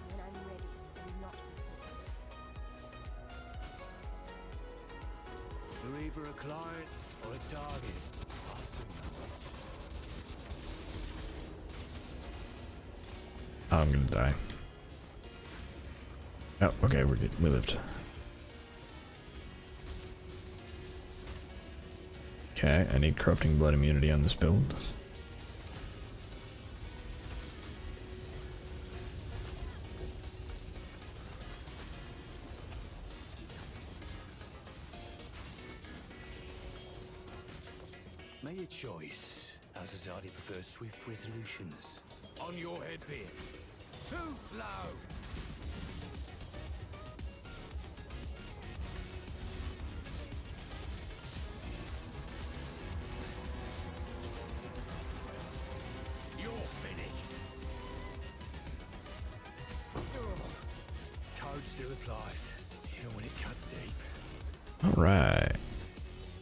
When I'm ready, and not before. You're either a client or a target. I'll soon know which. Oh, I'm gonna die. Oh, okay, we're good. We lived. Okay, I need corrupting blood immunity on this build. Make your choice. Our society prefers swift resolutions. On your head be it. Too slow! You're finished. Code still applies, even when it cuts deep. Alright.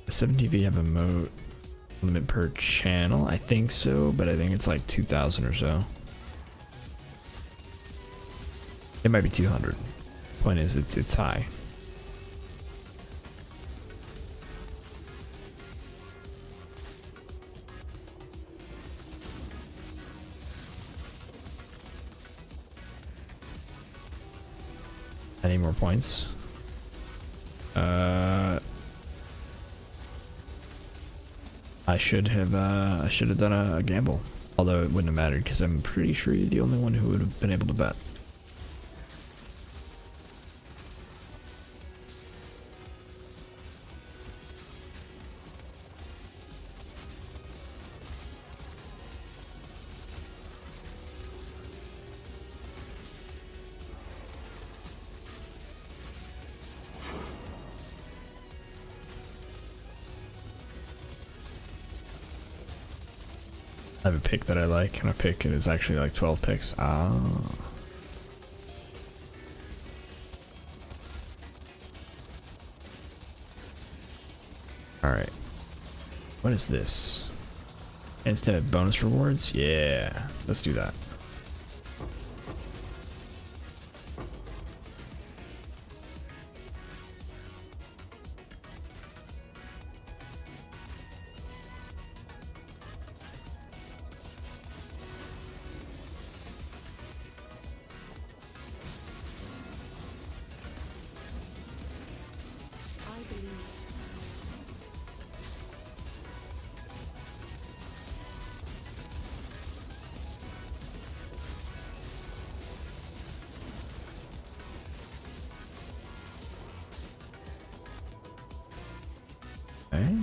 The 7TV have a moat limit per channel? I think so, but I think it's like 2,000 or so. It might be 200. Point is, it's high. Any more points? I should have done a gamble, although it wouldn't have mattered because I'm pretty sure you're the only one who would have been able to bet. I have a pick that I like, and a pick is actually like 12 picks. Ah. Alright. What is this? Instant bonus rewards? Yeah, let's do that. I believe. Okay.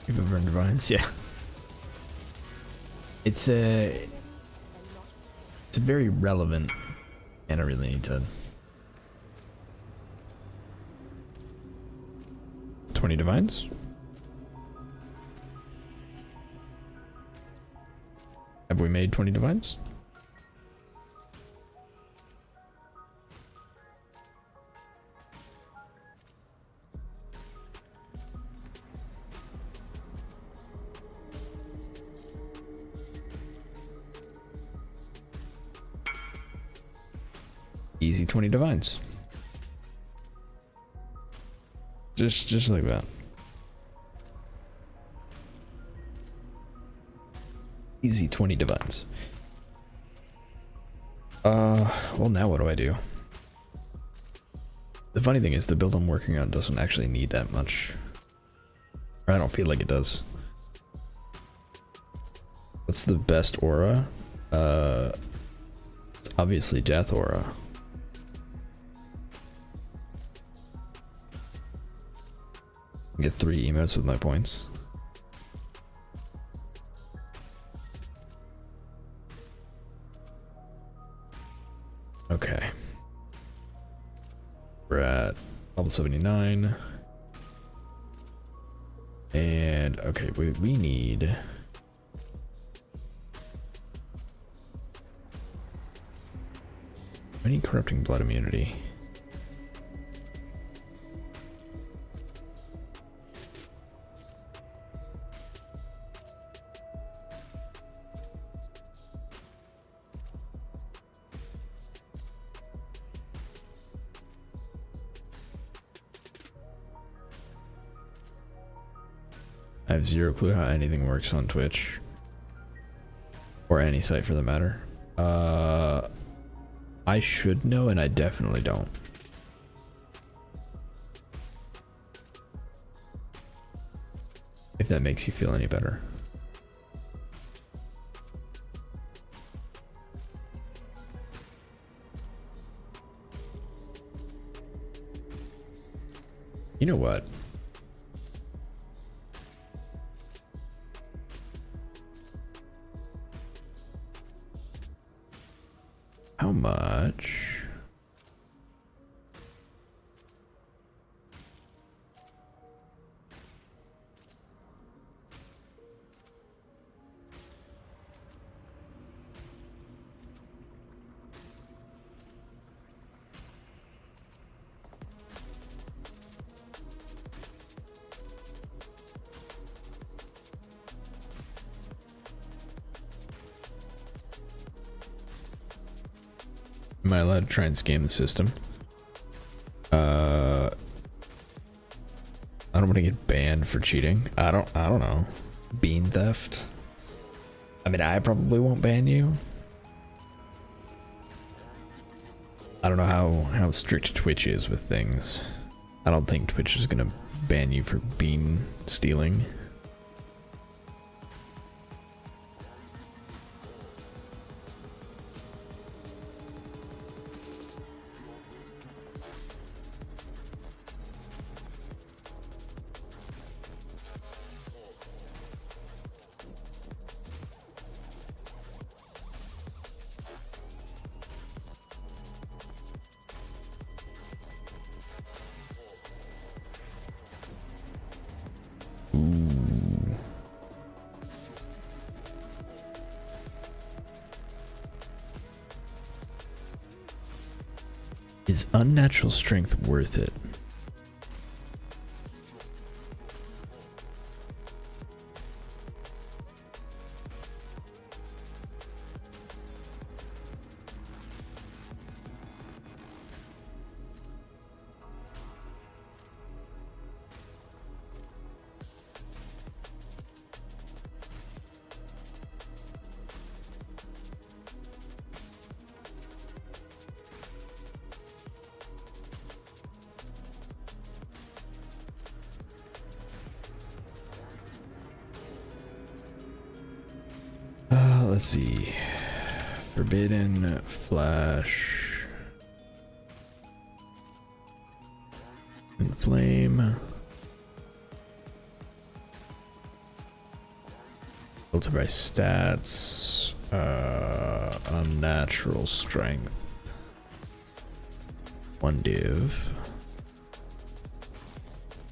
Keep over in Divines, yeah. It's very relevant, and I really need to. 20 divines. Have we made 20 divines? Easy 20 divines. Just like that. Easy 20 divines. Well, now what do I do? The funny thing is the build I'm working on doesn't actually need that much. Or I don't feel like it does. What's the best aura? It's obviously Death Aura. Get 3 emotes with my points. Okay. We're at level 79. And okay, we need corrupting blood immunity. I have zero clue how anything works on Twitch. Or any site for the matter. I should know, and I definitely don't. If that makes you feel any better. You know what? How much? Am I allowed to try and scam the system? I don't want to get banned for cheating. I don't know. Bean theft? I mean, I probably won't ban you. I don't know how strict Twitch is with things. I don't think Twitch is gonna ban you for bean stealing. Ooh. Is unnatural strength worth it? Let's see. Forbidden Flash. Inflame. Filter by stats. Unnatural strength. 1 div.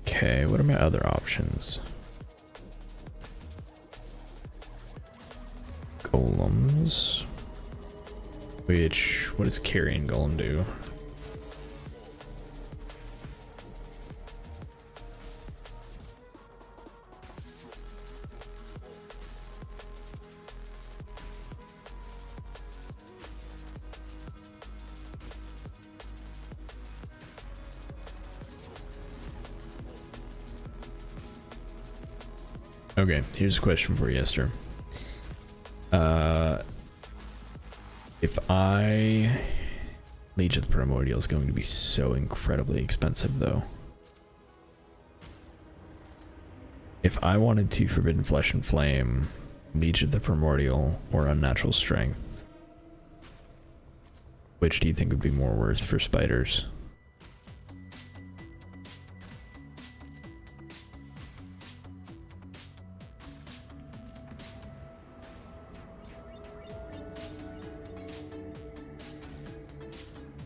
Okay, what are my other options? Golems. What does carrying golem do? Okay, here's a question for you, Esther. If Legion of the Primordial is going to be so incredibly expensive, though. If I wanted to Forbidden Flesh and Flame, Legion of the Primordial, or Unnatural Strength, which do you think would be more worth for spiders?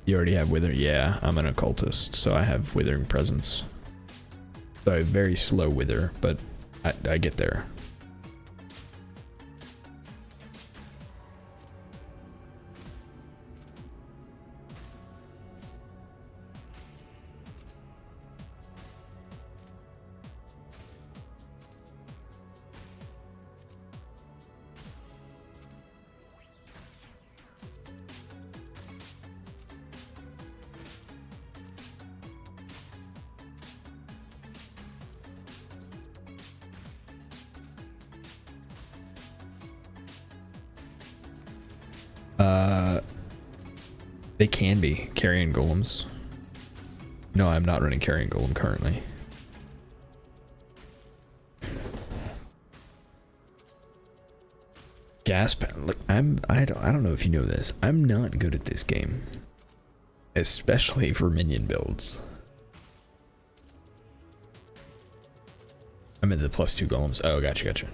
You already have Wither? Yeah, I'm an occultist, so I have Withering Presence. So I have very slow Wither, but I get there. They can be carrying golems. No, I'm not running carrying golem currently. Gasp! Look, I don't know if you know this. I'm not good at this game, especially for minion builds. I'm at the +2 golems. Oh, gotcha.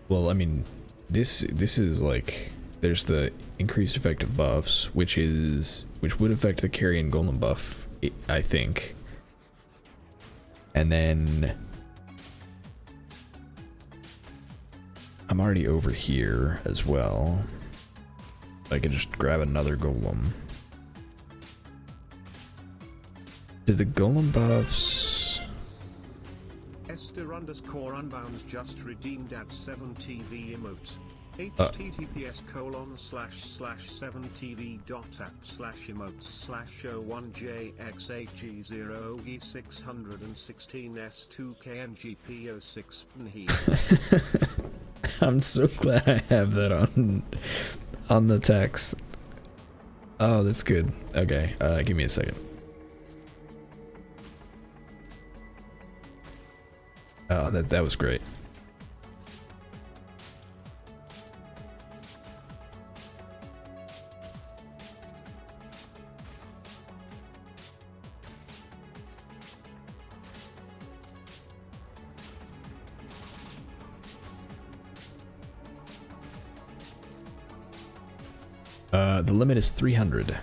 Well, I mean, this is like, there's the increased effective buffs, which would affect the carrion golem buff, I think. And then I'm already over here as well. I can just grab another golem. Do the golem buffs? Esther_unbounds just redeemed at 7TV emote. https://7tv.app/emotes/01JX8G0E616S2KNGP06. I'm so glad I have that on the text. Oh, that's good. Okay, give me a second. Oh, that was great. The limit is 300.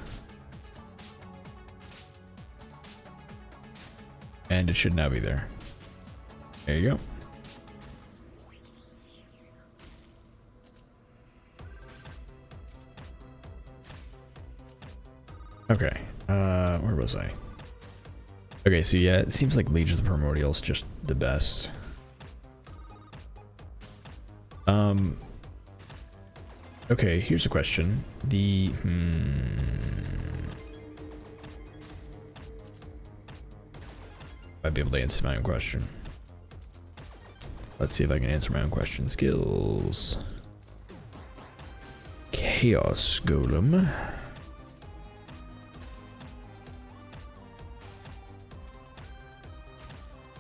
And it should now be there. There you go. Okay, where was I? Okay, so yeah, it seems like Liege of the Primordial is just the best. Okay, here's a question. Might be able to answer my own question. Let's see if I can answer my own question. Skills. Chaos Golem.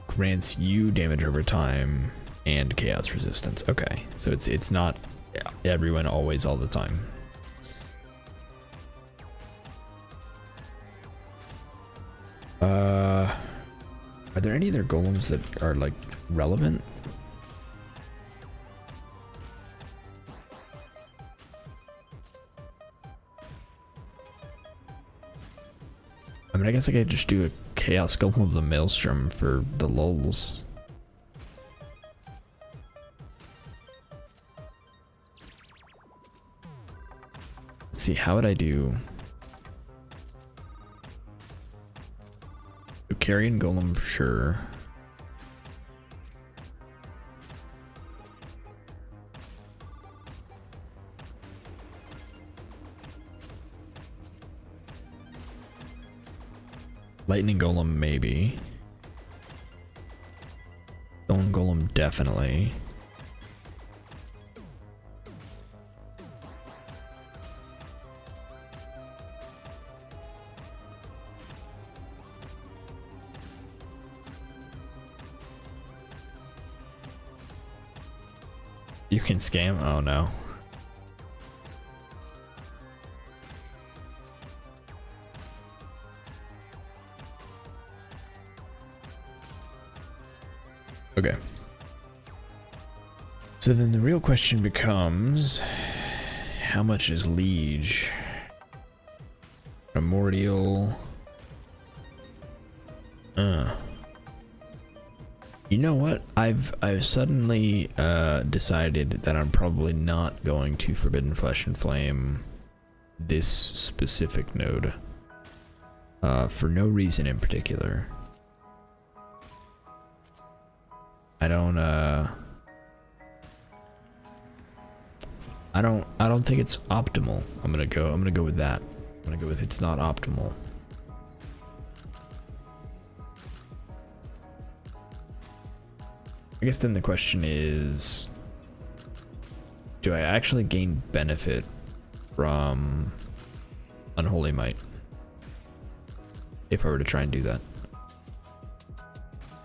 Grants you damage over time and chaos resistance. Okay, so it's not everyone always all the time. Are there any other golems that are like relevant? I mean, I guess I could just do a Chaos Golem of the Maelstrom for the lulz. Let's see, how would I do? Carrion Golem for sure. Lightning Golem maybe. Stone Golem definitely. You can scam? Oh no. Okay. So then the real question becomes, how much is Liege? Primordial. You know what? I've suddenly decided that I'm probably not going to Forbidden Flesh and Flame this specific node. For no reason in particular. I don't think it's optimal. I'm gonna go with that. I'm gonna go with it's not optimal. I guess then the question is, do I actually gain benefit from Unholy Might if I were to try and do that?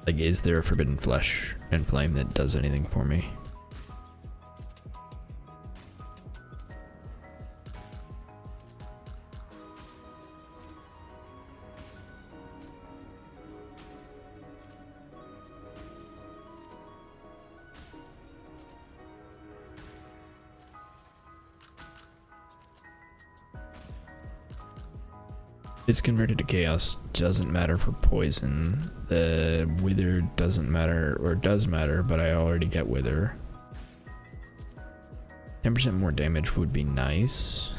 Like, is there a Forbidden Flesh and Flame that does anything for me? It's converted to chaos, doesn't matter for poison. The wither doesn't matter, or does matter, but I already get wither. 10% more damage would be nice.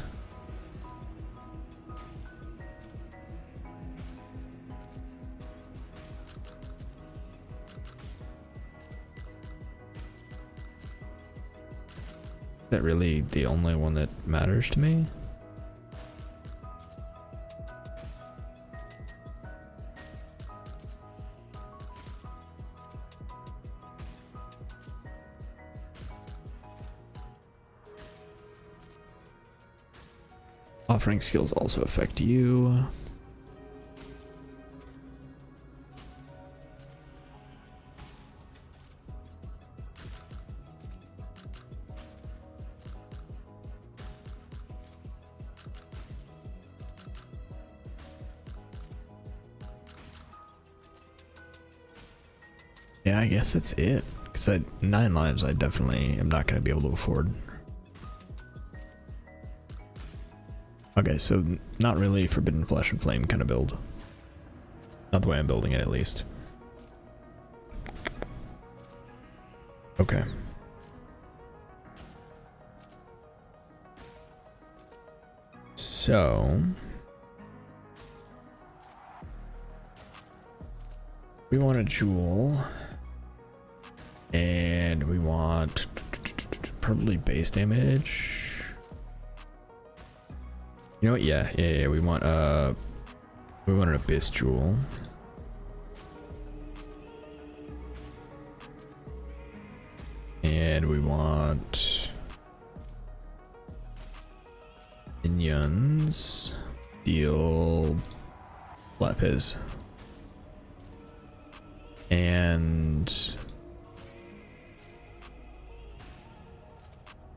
Is that really the only one that matters to me? Offering skills also affect you. Yeah, I guess that's it. Because at 9 lives, I definitely am not going to be able to afford. Okay, so not really Forbidden Flesh and Flame kind of build. Not the way I'm building it, at least. Okay. So We want a jewel. And we want probably base damage. You know what? Yeah. We want an abyss jewel. And we want minions. Deal flat Phys. And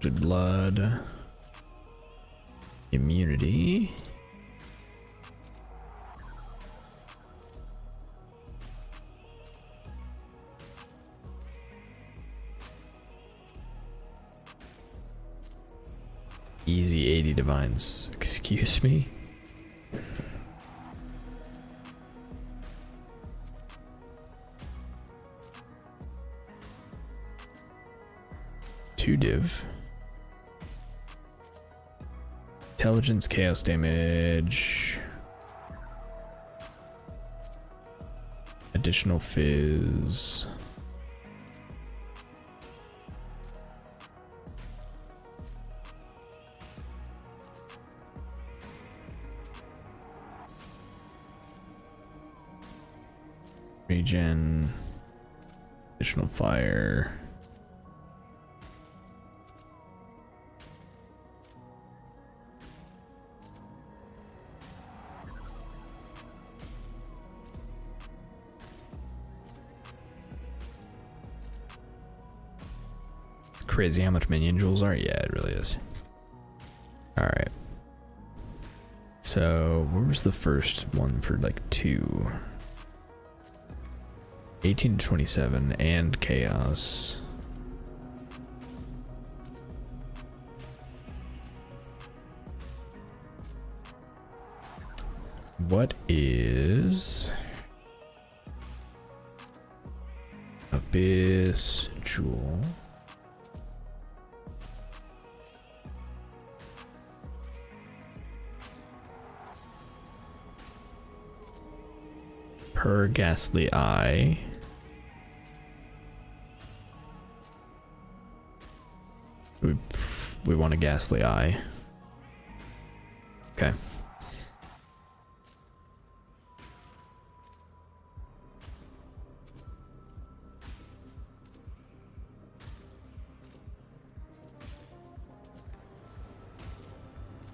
blood immunity. Easy 80 divines. Excuse me. Two div. Intelligence, chaos damage. Additional Phys. Regen. Additional fire. Crazy how much minion jewels are. Yeah, it really is. All right. So where was the first one for like 2? 18 to 27 and chaos. What is abyss jewel? Per ghastly eye. We want a ghastly eye. Okay.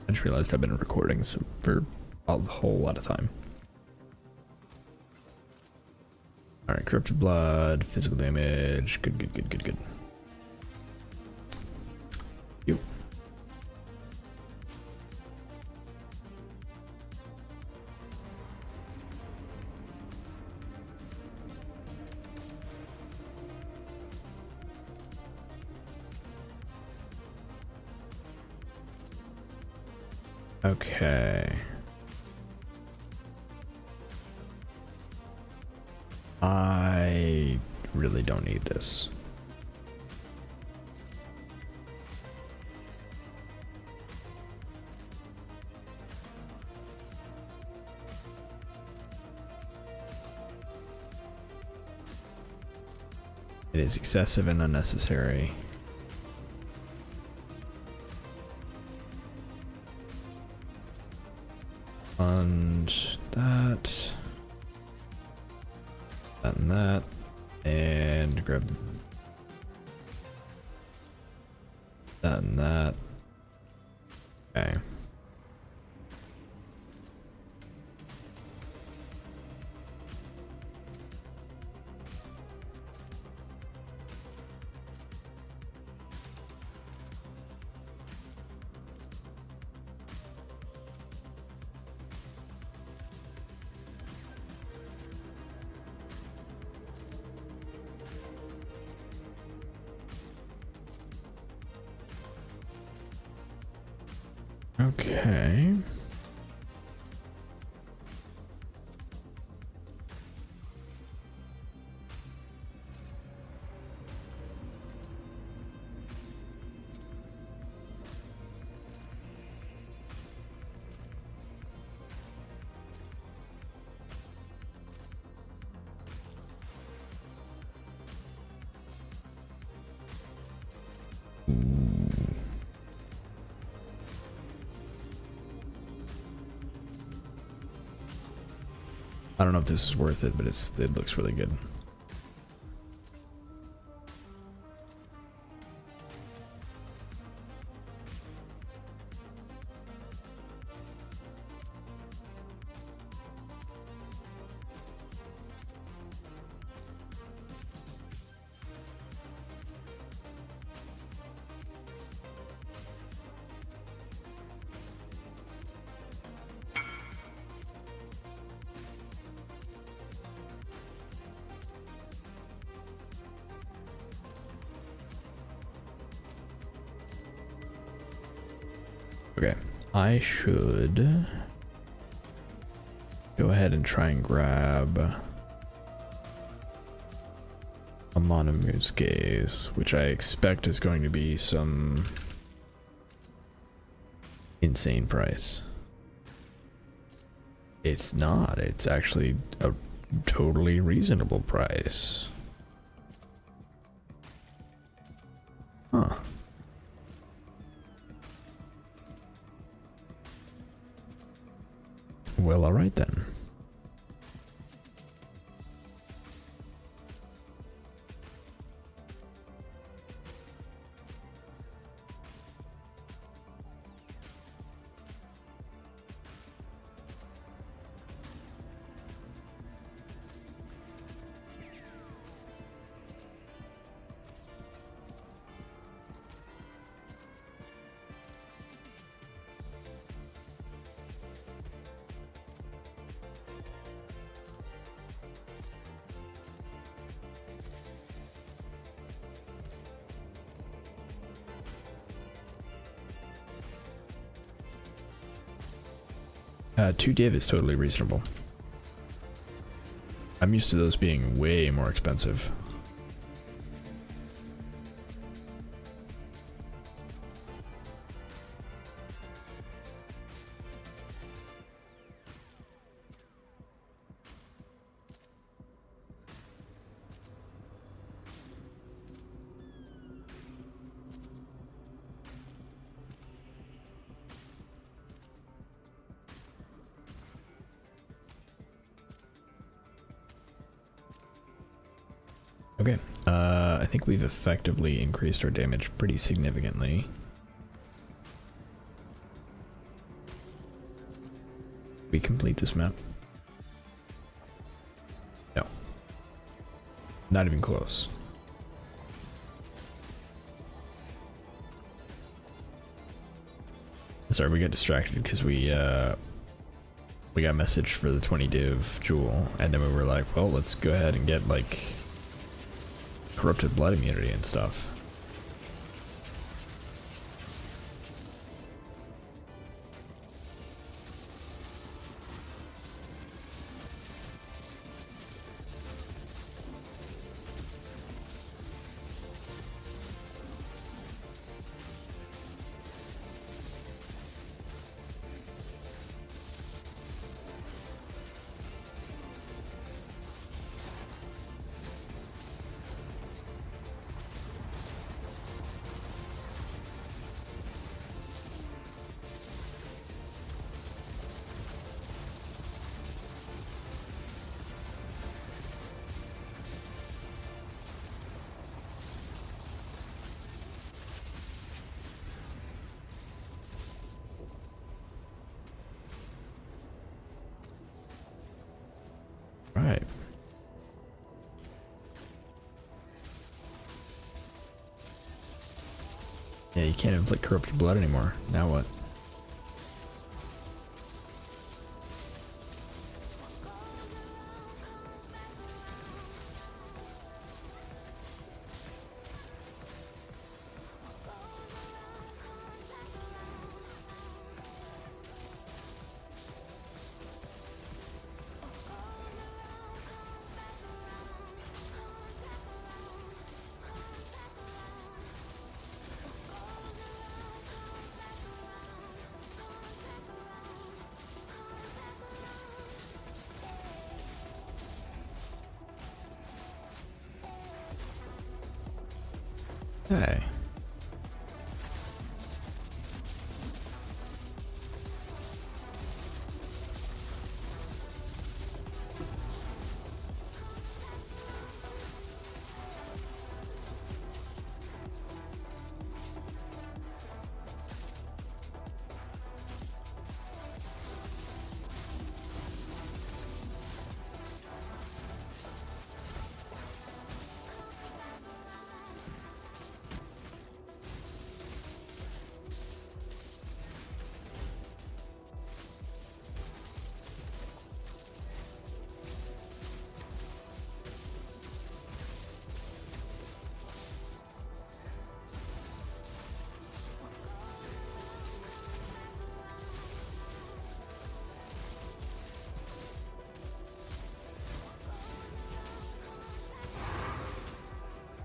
I just realized I've been recording for a whole lot of time. Alright, corrupted blood, physical damage. Good. Yep. Okay. I really don't need this. It is excessive and unnecessary. And that. And that. And grab that and that. Okay. Okay. I don't know if this is worth it, but it looks really good. Okay, I should go ahead and try and grab a Monomu's Gaze, which I expect is going to be some insane price. It's not, it's actually a totally reasonable price. Huh. Well, alright then. Two div is totally reasonable. I'm used to those being way more expensive. Okay, I think we've effectively increased our damage pretty significantly. We complete this map? No. Not even close. Sorry, we got distracted because we got a message for the 20 div jewel, and then we were like, well, let's go ahead and get like corrupted blood immunity and stuff. Right. Yeah, you can't inflict corrupted blood anymore. Now what? Hey.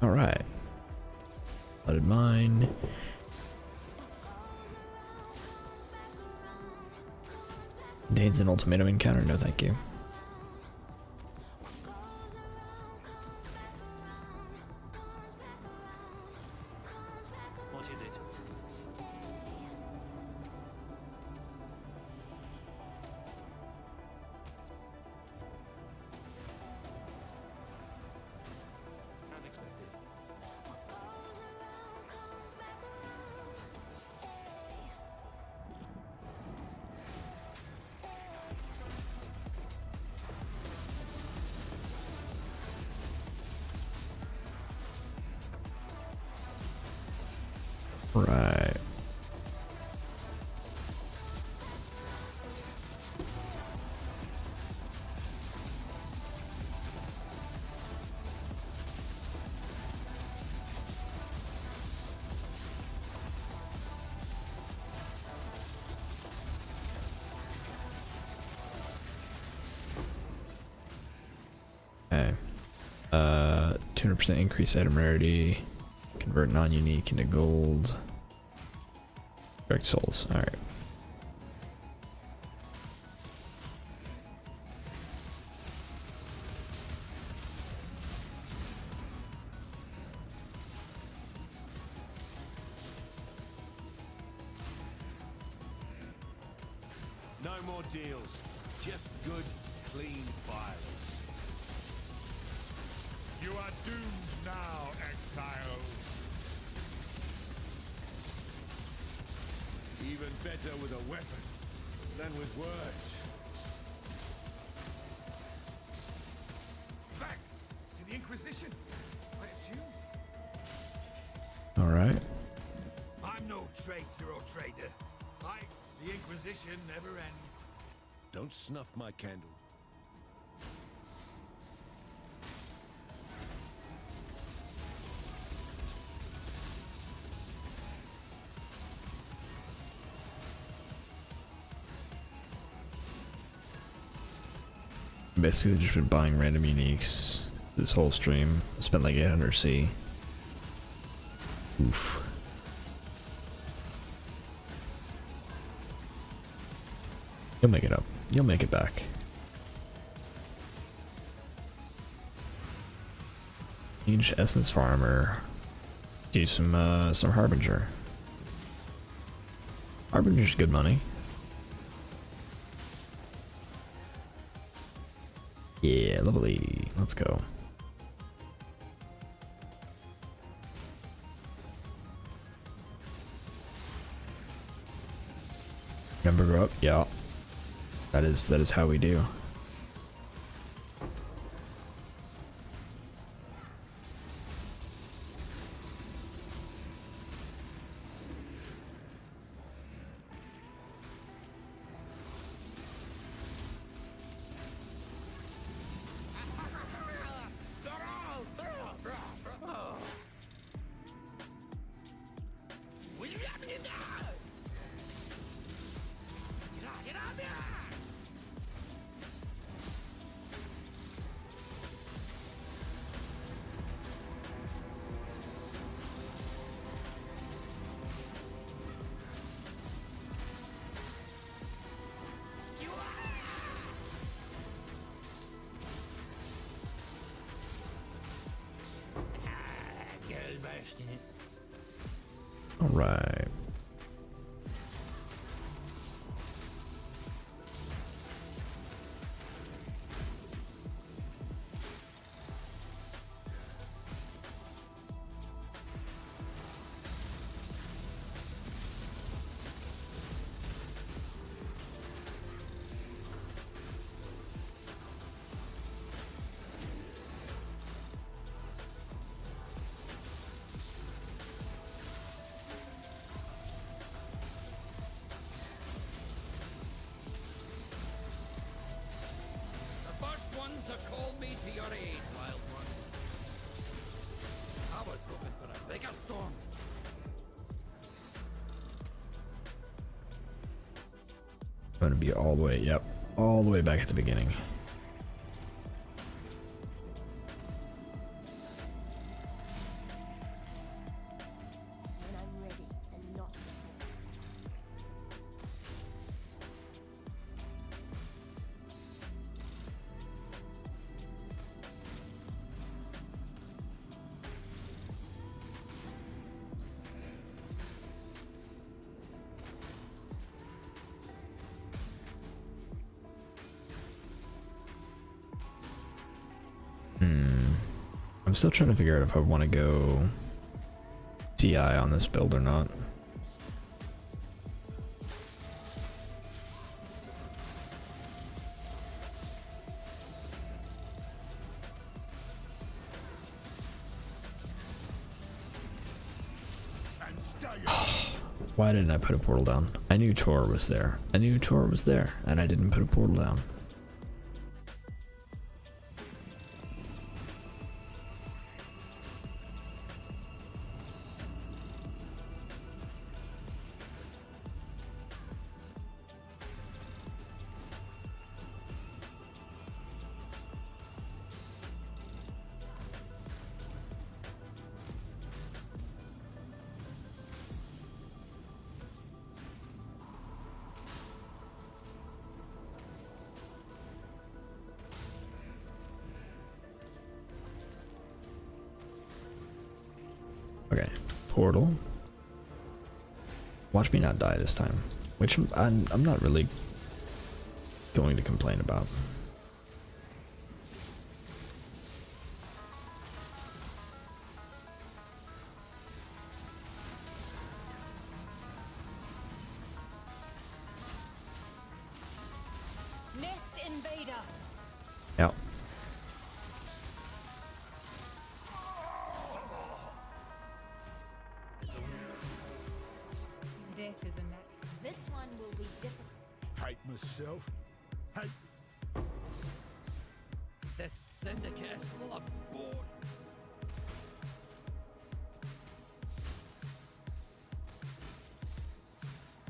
Alright. Flooded mine. Contains an ultimatum encounter. No, thank you. What is it? As expected. Right. Okay. 200% increase item rarity. Convert non-unique into gold. Direct souls. Alright. No more deals. Just good, clean files. You are doomed now, Exile. Even better with a weapon than with words. Back to the Inquisition, I assume. Alright. I'm no traitor or trader. The Inquisition never ends. Don't snuff my candle. Basically just been buying random uniques this whole stream. I spent like 800 C. Oof. You'll make it up. You'll make it back. Change essence farmer. Do some harbinger. Harbinger's good money. Yeah, level 80. Let's go. Number up? Yeah. That is how we do. All right. Have called me to your aid, wild one. I was hoping for a bigger storm. I'm gonna be all the way, yep, all the way back at the beginning. I'm still trying to figure out if I want to go CI on this build or not. Why didn't I put a portal down? I knew Tor was there. I knew Tor was there, and I didn't put a portal down. Okay, portal. Watch me not die this time, which I'm not really going to complain about. Nest invader. Yeah. Death is a net. This one will be different. Hate myself. Hate. The Syndicate is full of board.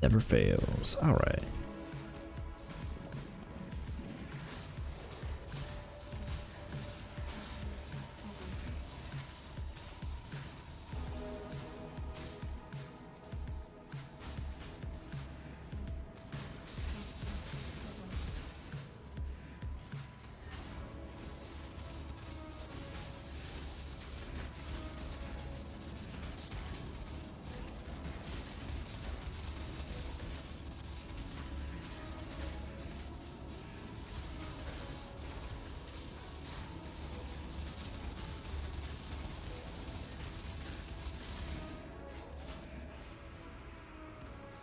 Never fails. All right.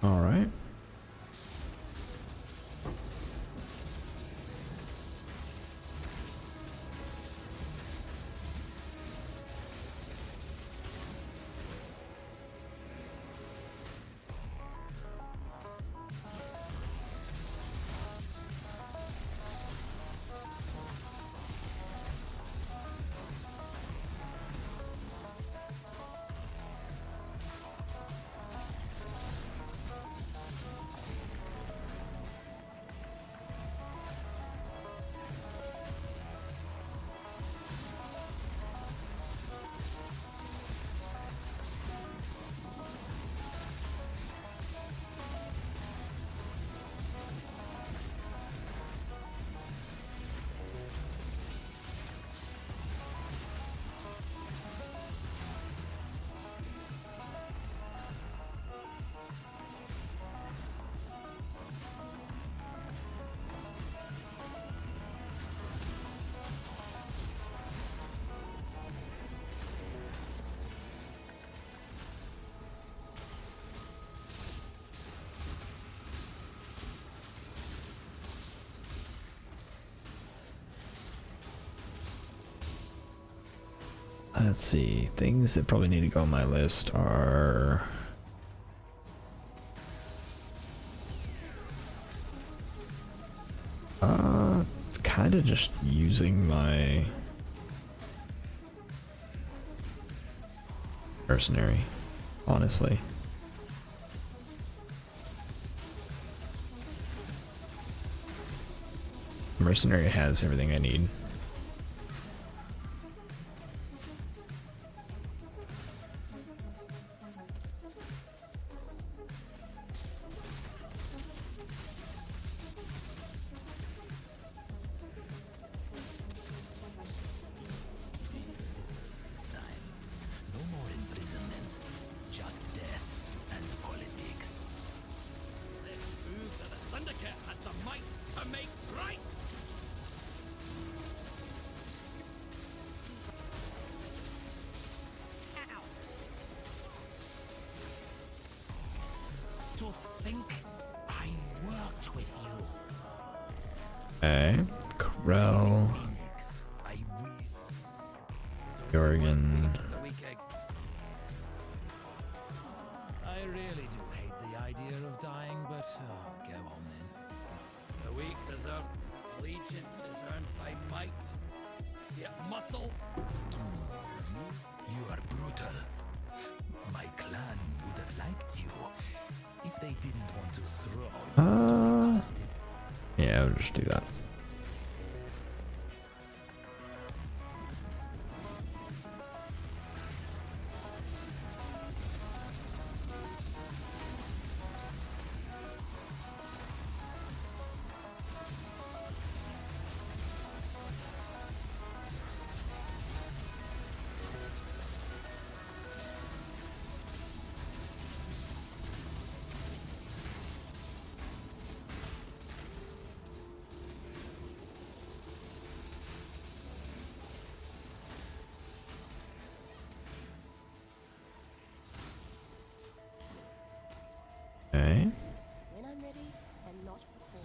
All right. Let's see. Things that probably need to go on my list are kind of just using my mercenary, honestly. Mercenary has everything I need. you think I worked with you? Okay. Corel. Phoenix, I will. Jorgen. I really do hate the idea of dying, but go on then. The weak deserve allegiance is earned by might, yet muscle. You are brutal. My clan would have liked you if they didn't want to throw. Yeah, I'll just do that. Okay. When I'm ready, and not before.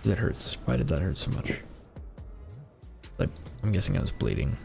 That hurts. Why did that hurt so much? Like, I'm guessing I was bleeding.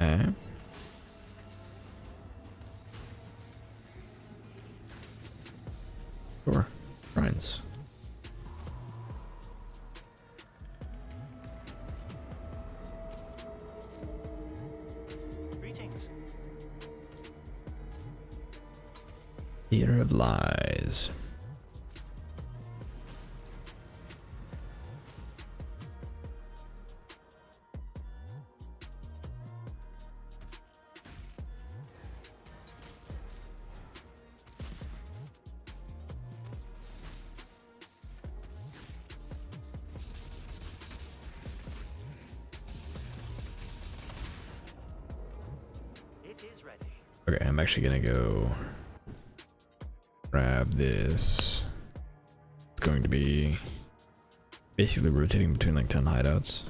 Okay. Sure. Shrines. Greetings. Theater of Lies. It is ready. Okay, I'm actually gonna go grab this. It's going to be basically rotating between like 10 hideouts.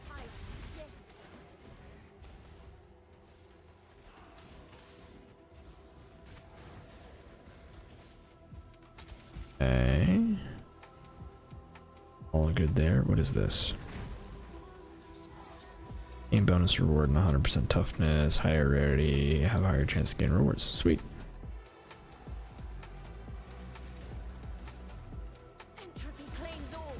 Hi. Yes. Okay. All good there. What is this? Gain bonus reward and 100% toughness, higher rarity, have a higher chance to gain rewards. Sweet. Entropy claims all.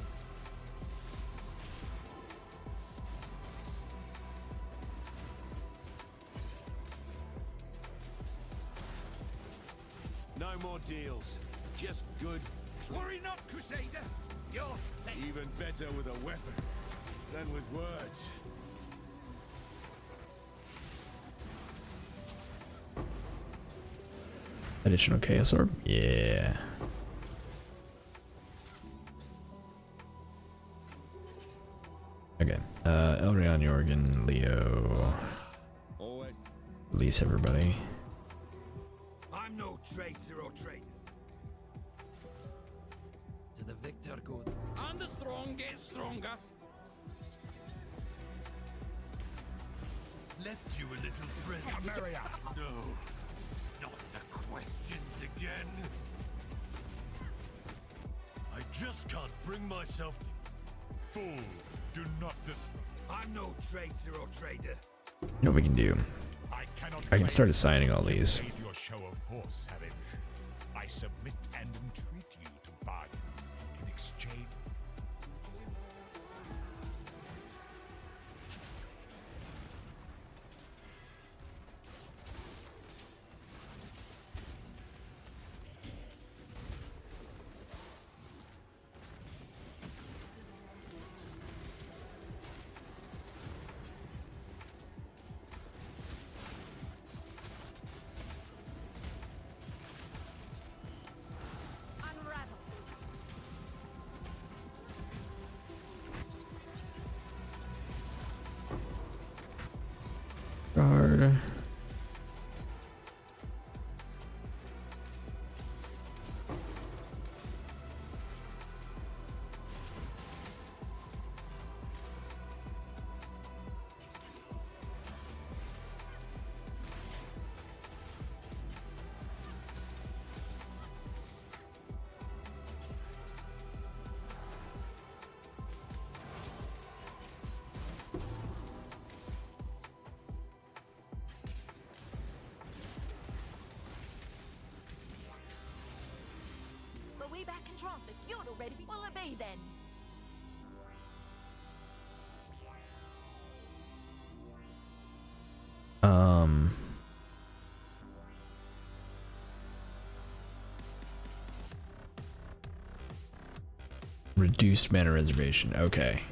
No more deals. Just good. Worry not, Crusader. You're safe. Even better with a weapon than with words. Additional chaos orb? Yeah. Okay. Elrion, Jorgen, Leo. Always. Release everybody. I'm no traitor or traitor. To the victor go. And the strong get stronger. Left you a little present. No, not the questions again. I just can't bring myself to... Fool, do not I'm no traitor or trader. You know what we can do? I can start assigning all these. Made your show of force, savage. I submit and entreat you to bargain in exchange. Guard. We back in Trafford. You'd already be. Will it be then? Reduced mana reservation. Okay.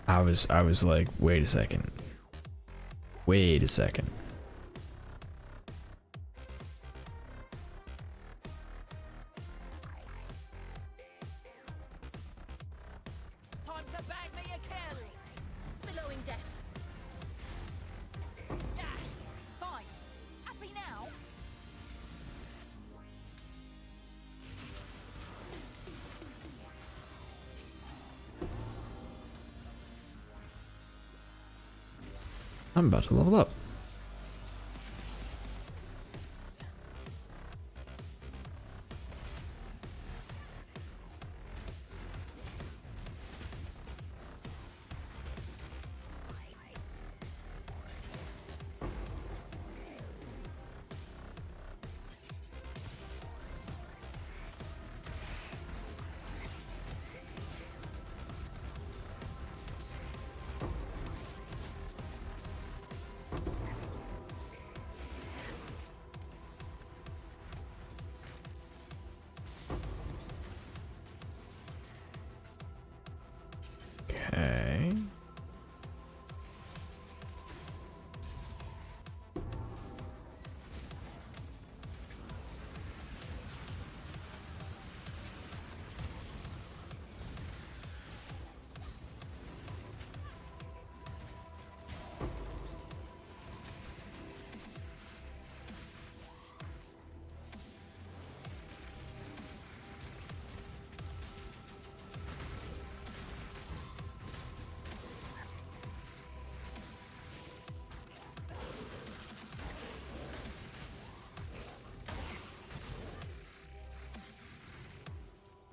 I was like, wait a second. Wait a second. Time to bag me a kill. Billowing death. Yeah, fine. Happy now? I'm about to level up. Okay.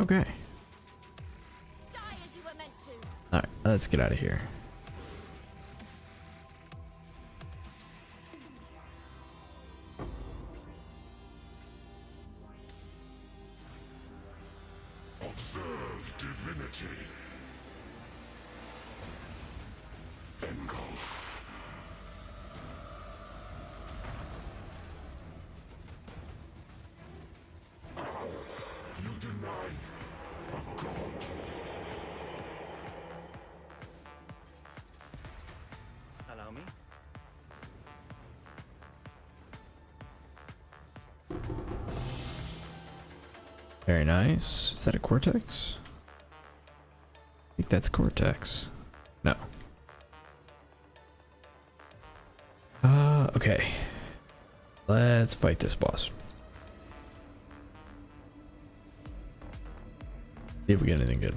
Okay. Die as you were meant to. All right, let's get out of here. Observe divinity. Engulf. You deny a god. Allow me. Very nice. Is that a Cortex? I think that's Cortex. No. Okay. Let's fight this boss. See if we get anything good.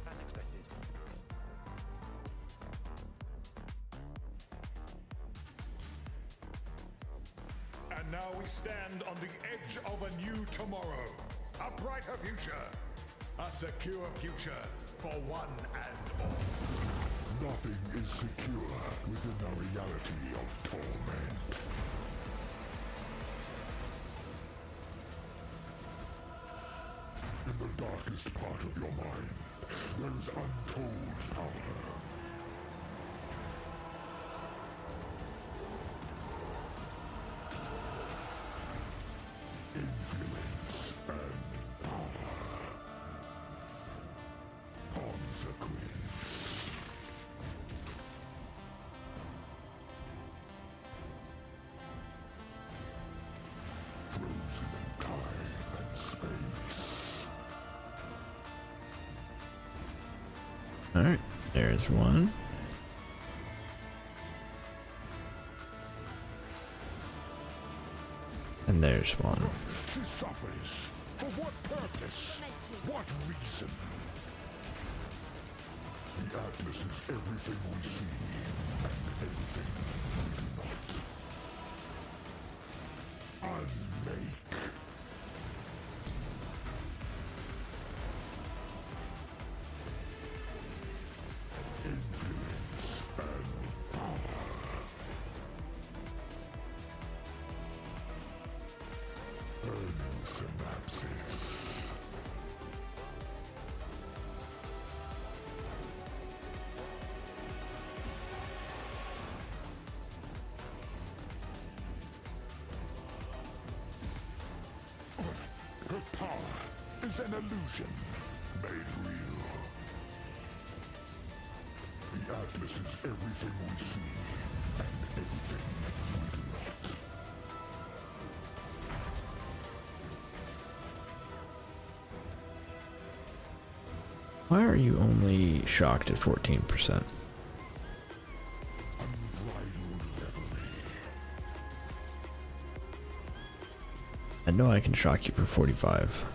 As expected. And now we stand on the edge of a new tomorrow. A brighter future. A secure future for one and all. Nothing is secure within the reality of torment. In the darkest part of your mind, there is untold power. Influence and power. Consequence. Frozen in time and space. Alright, there's one. And there's one. She suffers. For what purpose? What reason? The Atlas is everything we see, and everything we do not. Unmake. Influence and power. Burning synapses. Her power is an illusion made real. The Atlas is everything we see and everything we do not. Why are you only shocked at 14%? Unbridled revelry. I know I can shock you for 45.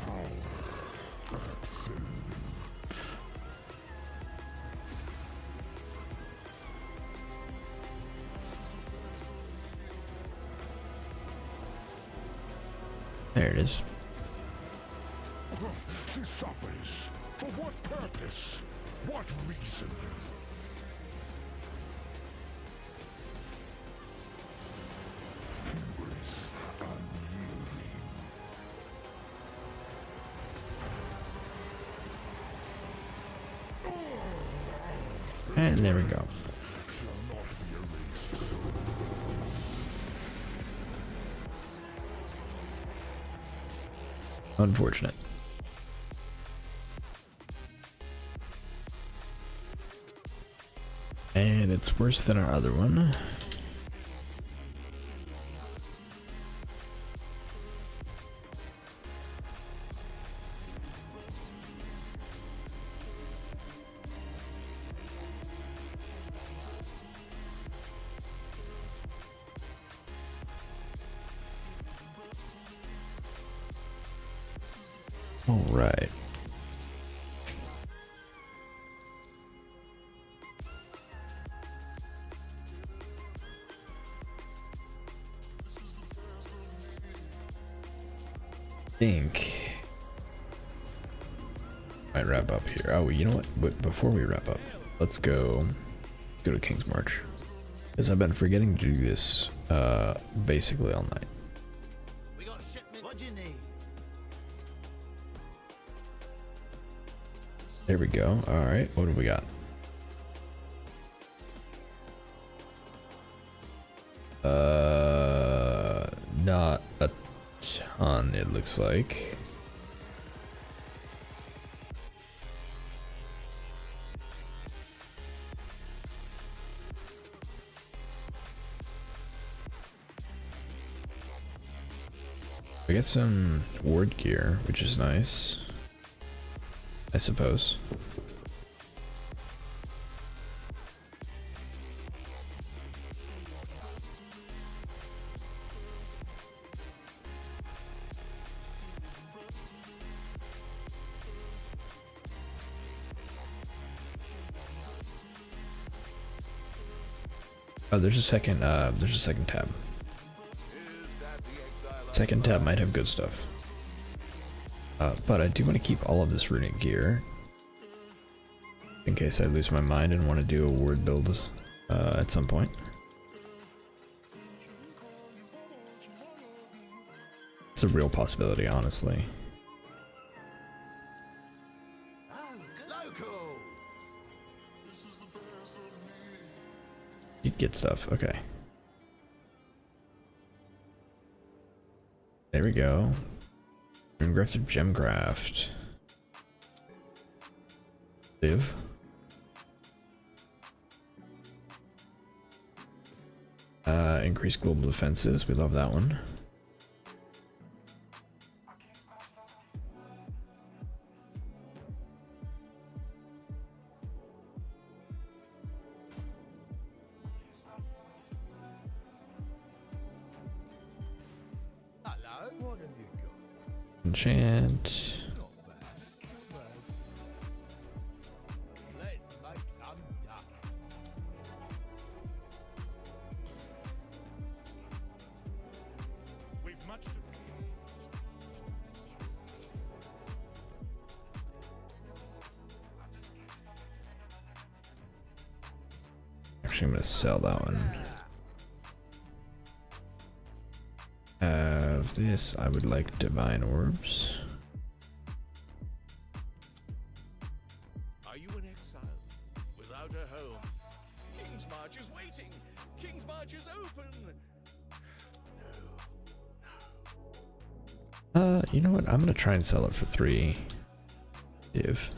Power absolute. There it is. She suffers. For what purpose? What reason? Hubris unyielding. And there we go. Shall not be erased so. Unfortunate. And it's worse than our other one. All right. Think might wrap up here. Oh, you know what? But before we wrap up, let's go to King's March, because I've been forgetting to do this basically all night. We got shipment. What do you need? There we go. All right, what do we got? Not a ton, it looks like. We get some ward gear, which is nice, I suppose. Oh, there's a second tab. Second tab might have good stuff. But I do want to keep all of this runic gear in case I lose my mind and want to do a ward build at some point. It's a real possibility, honestly. You'd get stuff, okay. There we go. Engrafted Gemcraft. Live. Increase global defenses. We love that one. Enchant. Actually, I'm gonna sell that one. Have this. I would like divine orbs. Are you an exile without a home? King's March is waiting. King's March is open. No. You know what? I'm gonna try and sell it for 3 div.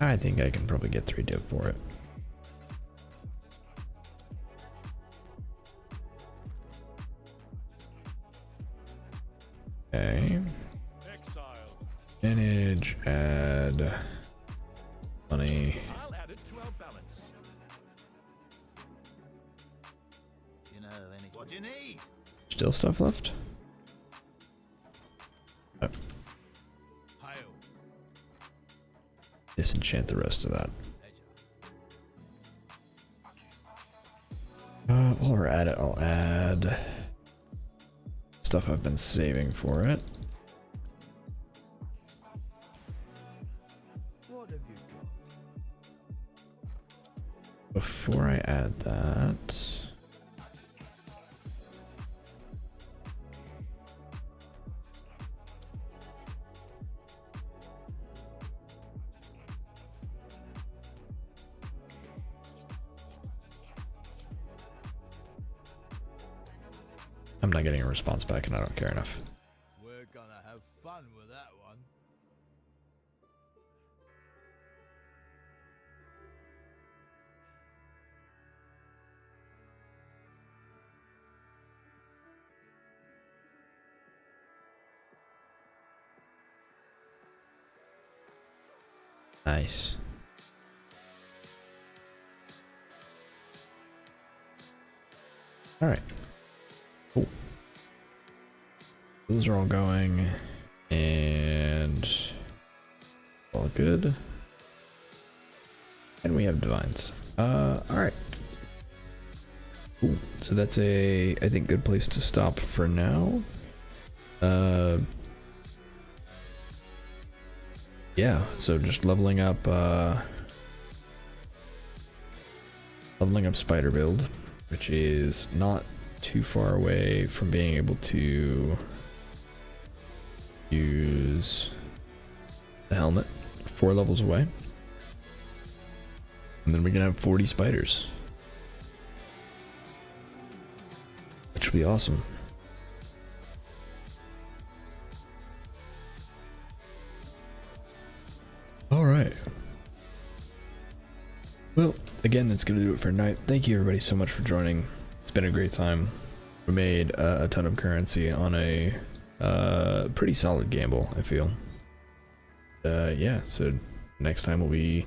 I think I can probably get 3 div for it. Okay. Manage, add money. I'll add it to our balance. You know, what do you need? Still stuff left? Oh. Disenchant the rest of that. While we're at it, I'll add stuff I've been saving for it. What have you got? Before I add that, I'm not getting a response back and I don't care enough. We're gonna have fun with that one. Nice. All right. Cool. Those are all going, and all good. And we have divines. All right. Cool. So that's I think, good place to stop for now. Yeah. So just leveling up spider build, which is not too far away from being able to use the helmet. 4 levels away, and then we can have 40 spiders, which would be awesome. All right. Well, again, that's going to do it for tonight. Thank you everybody so much for joining. It's been a great time. We made a ton of currency on a pretty solid gamble, I feel. Yeah, so next time will be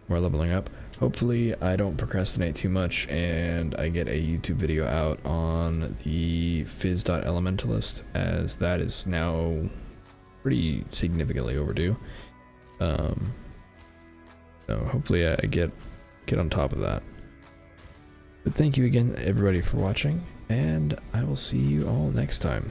more leveling up. Hopefully I don't procrastinate too much and I get a YouTube video out on the Phys.elementalist, as that is now pretty significantly overdue. So hopefully I get on top of that. But thank you again everybody for watching, and I will see you all next time.